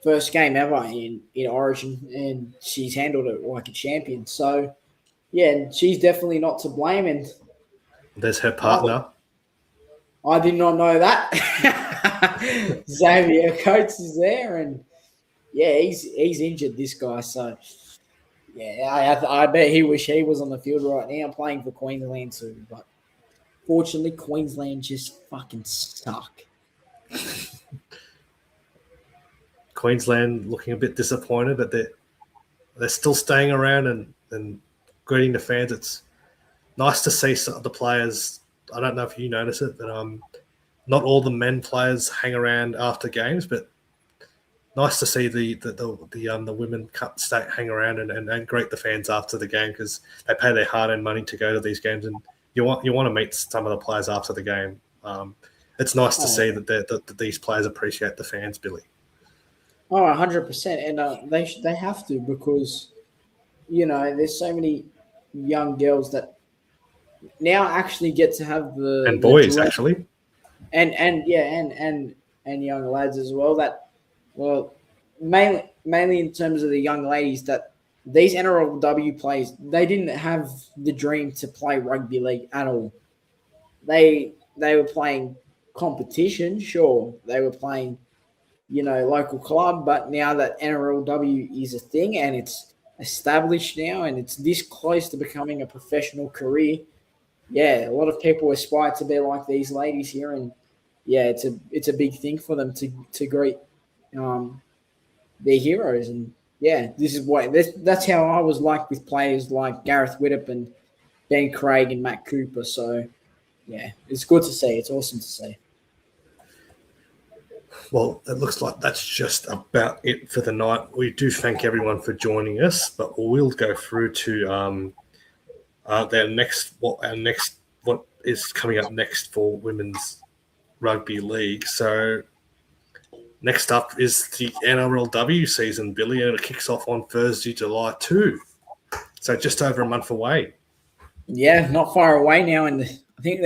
first game ever in Origin, and she's handled it like a champion. So yeah, she's definitely not to blame. And there's her partner. I did not know that. Xavier Coates is there, and yeah, he's injured, this guy. So yeah, I bet he wish he was on the field right now playing for Queensland too. But fortunately, Queensland just fucking suck. Queensland looking a bit disappointed, but they're still staying around and greeting the fans. It's nice to see some of the players. I don't know if you notice it, but not all the men players hang around after games, but nice to see the women hang around and greet the fans after the game, because they pay their hard-earned money to go to these games, and you want to meet some of the players after the game. It's nice to see that these players appreciate the fans, Billy. Oh, 100%, and they have to, because there's so many young girls that now actually get to have and boys actually, and young lads as well. That mainly in terms of the young ladies, that these NRLW players, they didn't have the dream to play rugby league at all. They were playing competition, sure. They were playing, local club, but now that NRLW is a thing and it's established now and it's this close to becoming a professional career, yeah, a lot of people aspire to be like these ladies here, and yeah, it's a big thing for them to greet their heroes. And yeah, that's how I was like with players like Gareth Widdop and Ben Craig and Matt Cooper. So yeah, it's good to see. It's awesome to see. Well, it looks like that's just about it for the night. We do thank everyone for joining us, but we'll go through to what is coming up next for Women's Rugby League. So next up is the NRLW season, Billy, and it kicks off on Thursday, July 2. So just over a month away. Yeah, not far away now, and I think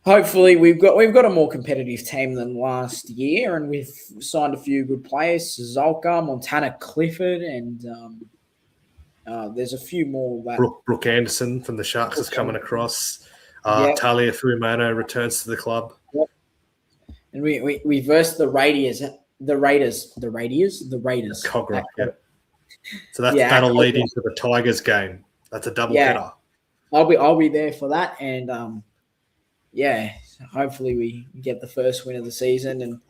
hopefully we've got a more competitive team than last year, and we've signed a few good players: Ciesiolka, Montana Clifford, and there's a few more. Brooke Anderson from the Sharks is coming across. Yep. Talia Fuimano returns to the club. Yep. And we versed the Raiders. Cogra, yeah. So that'll lead into the Tigers game. That's a double header. I'll be there for that, and hopefully we get the first win of the season, and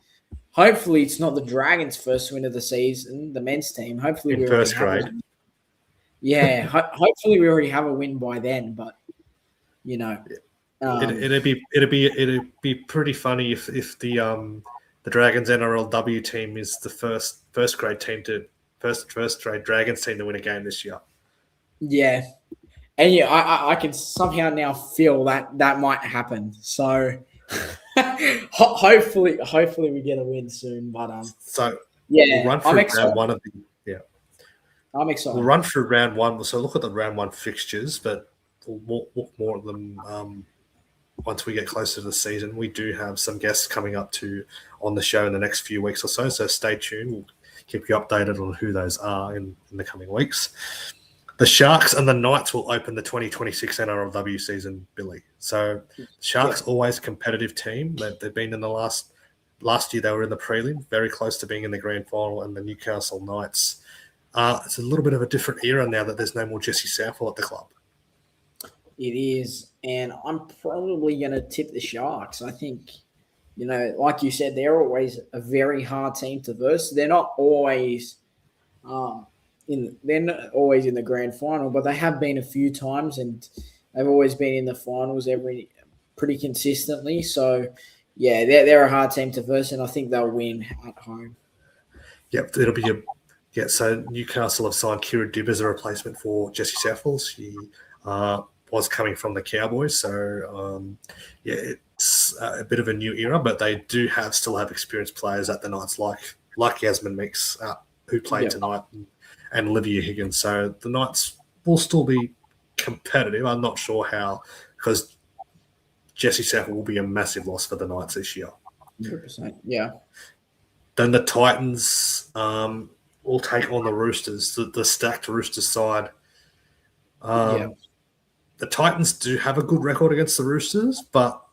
hopefully it's not the Dragons' first win of the season, the men's team. Hopefully in first grade. Hopefully we already have a win by then, but it'd be pretty funny if the Dragons NRLW team is the first grade Dragons team to win a game this year. Yeah. And I can somehow now feel that might happen. So hopefully we get a win soon. But we'll run through round one of I'm excited. We'll run through round one. So look at the round one fixtures, but we'll look more at them once we get closer to the season. We do have some guests coming up on the show in the next few weeks or so. So stay tuned. We'll keep you updated on who those are in the coming weeks. The Sharks and the Knights will open the 2026 NRLW season, Billy. So the Sharks always competitive team. They've been in the last year they were in the prelim, very close to being in the grand final, and the Newcastle Knights. It's a little bit of a different era now that there's no more Jesse Southwell at the club. It is, and I'm probably going to tip the Sharks. I think, like you said, they're always a very hard team to verse. They're not always they're not always in the grand final, but they have been a few times, and they've always been in the finals pretty consistently. So, yeah, they're a hard team to verse, and I think they'll win at home. Yep, it'll be so Newcastle have signed Kira Dibb as a replacement for Jesse Southwell. She was coming from the Cowboys, so it's a bit of a new era, but they do still have experienced players at the Knights, like Yasmin Meeks, who played tonight, and Olivia Higgins. So the Knights will still be competitive. I'm not sure how, because Jesse Southwell will be a massive loss for the Knights this year. 100%, yeah. Then the Titans will take on the Roosters, the stacked Roosters side. The Titans do have a good record against the Roosters, but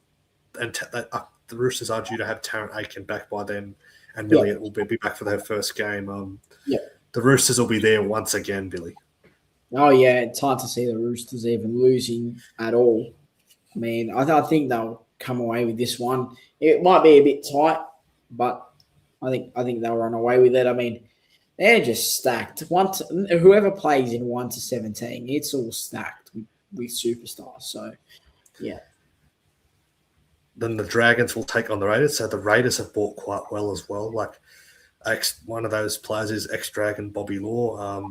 the Roosters are due to have Tarrant Aiken back by then, and Milliot will be back for their first game. The Roosters will be there once again, Billy. Oh, yeah, it's hard to see the Roosters even losing at all. I mean, I think they'll come away with this one. It might be a bit tight, but I think they'll run away with it. I mean, they're just stacked. Whoever plays in 1 to 17, it's all stacked with superstars. So, yeah. Then the Dragons will take on the Raiders. So the Raiders have bought quite well as well. Like one of those players is ex-Dragon Bobby Law,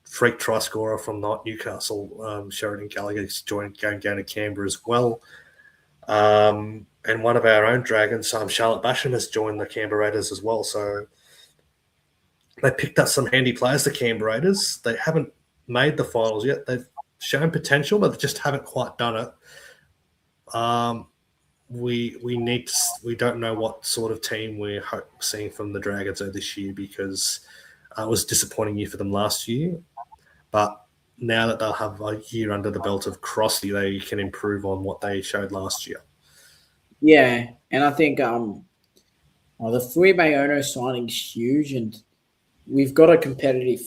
freak try scorer from Newcastle. Sheridan Gallagher's going down to Canberra as well. And one of our own Dragons, Charlotte Basham, has joined the Canberra Raiders as well. So they picked up some handy players, the Canberra Raiders. They haven't made the finals yet. They've shown potential, but they just haven't quite done it. We don't know what sort of team we're seeing from the Dragons this year, because it was a disappointing year for them last year. But now that they'll have a year under the belt of Crossy, they can improve on what they showed last year. Yeah, and I think the Fuibe Ono signing is huge, and we've got a competitive,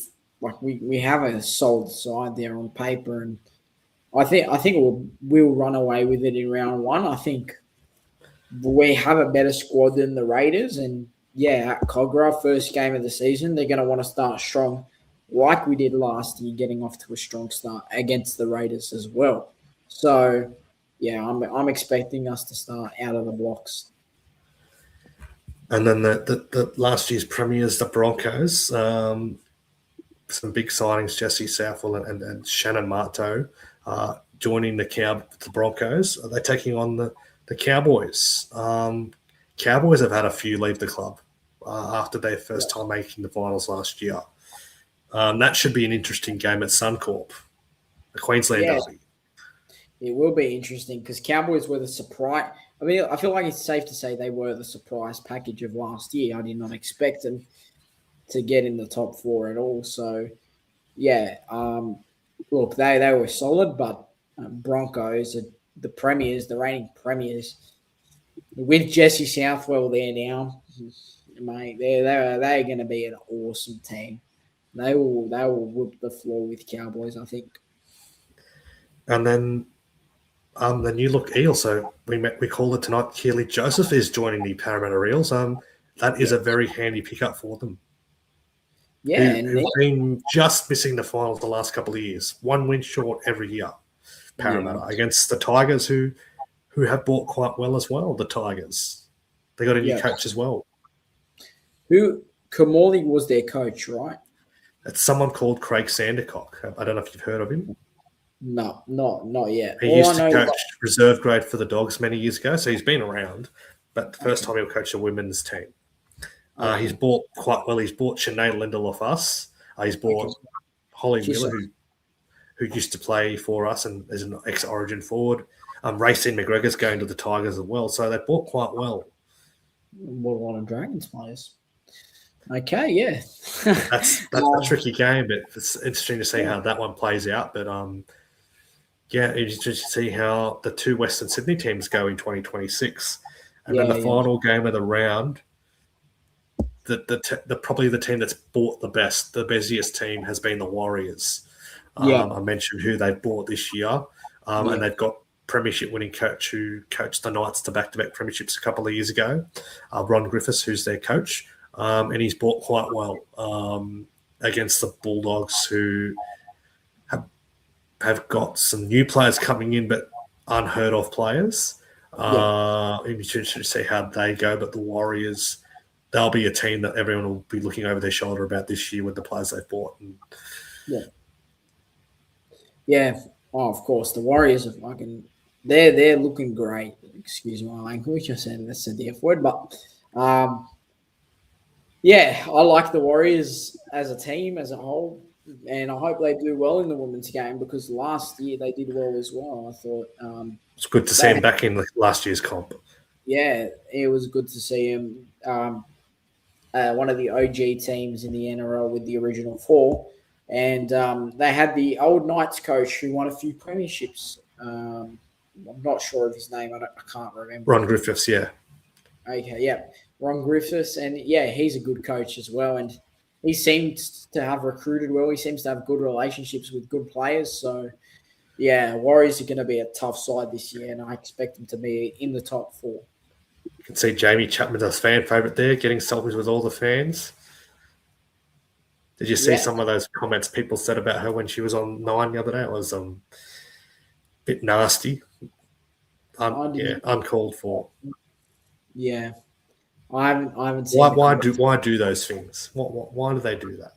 we have a solid side there on paper, and I think we'll run away with it in round one. I think we have a better squad than the Raiders, and at Cogra, first game of the season, they're going to want to start strong, like we did last year, getting off to a strong start against the Raiders as well. So, I'm expecting us to start out of the blocks. And then the last year's premiers, the Broncos, some big signings, Jesse Southwell and Shannon Marteau joining the Broncos. Are they taking on the Cowboys? Cowboys have had a few leave the club after their first time making the finals last year. That should be an interesting game at Suncorp, the Queensland derby. It will be interesting because Cowboys were the surprise. I mean, I feel like it's safe to say they were the surprise package of last year. I did not expect them to get in the top four at all. So, look, they were solid, but Broncos are the premiers, the reigning premiers, with Jesse Southwell there now, mate, they're going to be an awesome team. They will whoop the floor with Cowboys, I think. And then the new look Eels. So we call it tonight. Keeley Joseph is joining the Parramatta Eels. That is a very handy pickup for them. Yeah, who've been just missing the finals the last couple of years. 1 win short every year. Parramatta against the Tigers, who have bought quite well as well. The Tigers, they got a new coach as well. Kamali was their coach, right? It's someone called Craig Sandercock. I don't know if you've heard of him. No, not yet. He used to coach reserve grade for the Dogs many years ago, so he's been around. But the first time he'll coach a women's team. He's bought quite well. He's bought Shenae Ciesiolka off us. He's bought Holly Miller, who used to play for us and is an ex-Origin forward. Racine McGregor's going to the Tigers as well, so they bought quite well. One of Dragons players. Okay, yeah. That's a tricky game, but it's interesting to see how that one plays out. But it's interesting to see how the two Western Sydney teams go in 2026, and then the final game of the round. Probably the team that's bought the busiest team has been the Warriors. I mentioned who they've bought this year, and they've got premiership winning coach who coached the Knights to back-to-back premierships a couple of years ago, Ron Griffiths, who's their coach, and he's bought quite well against the Bulldogs, who have got some new players coming in, but unheard of players. It'd be interesting to see how they go, but the Warriors, they'll be a team that everyone will be looking over their shoulder about this year with the players they've bought. Yeah. Oh, of course. The Warriors are fucking. They're looking great. Excuse my language. I said that's the F word, but I like the Warriors as a team as a whole, and I hope they do well in the women's game because last year they did well as well. I thought it's good to see them back in last year's comp. Yeah, it was good to see him. One of the OG teams in the NRL with the original four. And they had the old Knights coach who won a few premierships. I'm not sure of his name. I can't remember. Ron Griffiths, yeah. Okay, yeah. Ron Griffiths. And, he's a good coach as well. And he seems to have recruited well. He seems to have good relationships with good players. So, Warriors are going to be a tough side this year, and I expect them to be in the top four. You can see Jamie Chapman's a fan favourite there, getting selfies with all the fans. Did you see some of those comments people said about her when she was on Nine the other day? It was a bit nasty. Uncalled for. Yeah, I haven't seen. Why do those things? Why do they do that?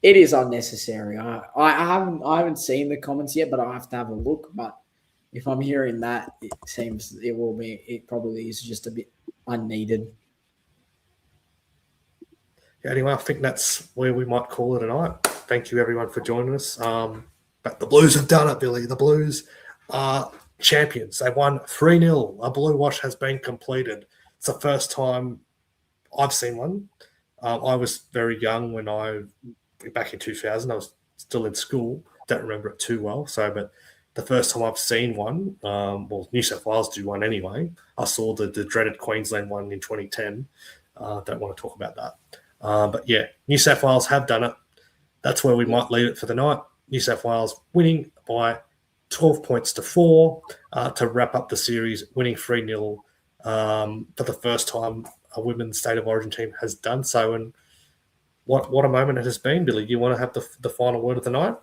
It is unnecessary. I haven't seen the comments yet, but I have to have a look. But if I'm hearing that, it seems it probably is just a bit unneeded. Anyway, I think that's where we might call it a night. Thank you, everyone, for joining us. But the Blues have done it, Billy. The Blues are champions. They won 3-0. A blue wash has been completed. It's the first time I've seen one. I was very young back in 2000. I was still in school. Don't remember it too well. But the first time I've seen one, New South Wales do one anyway. I saw the dreaded Queensland one in 2010. Don't want to talk about that. But New South Wales have done it. That's where we might leave it for the night. New South Wales winning by 12 points to 4 to wrap up the series, winning 3-0 for the first time a women's State of Origin team has done so. And what a moment it has been, Billy. You want to have the final word of the night?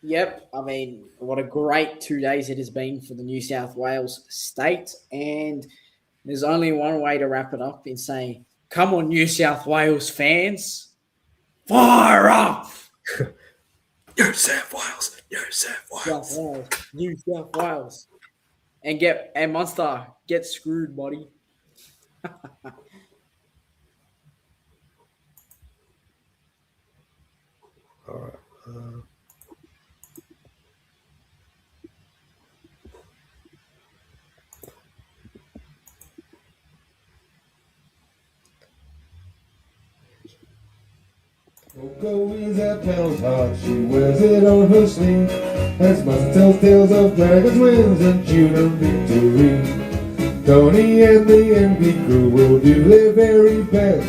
Yep. I mean, what a great 2 days it has been for the New South Wales state. And there's only one way to wrap it up in saying, come on, New South Wales fans. Fire up! New South Wales. New South Wales. And Munster, get screwed, buddy. All right. Go with that pedal heart, she wears it on her sleeve. as Mustard tells tales of dragons, wins, and children victory. Tony and the MV crew will do their very best,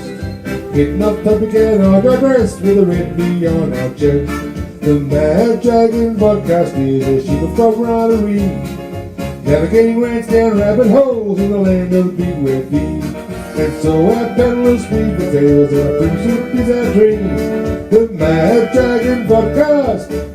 hitting off topic and I digress with a red bee on our chest. The Mad Dragon podcast is a sheep of camaraderie, navigating rants down rabbit holes in the land of the big wet bee. And so our paddlers weave the tales and our pursuit is our dream. The Mad Dragon podcast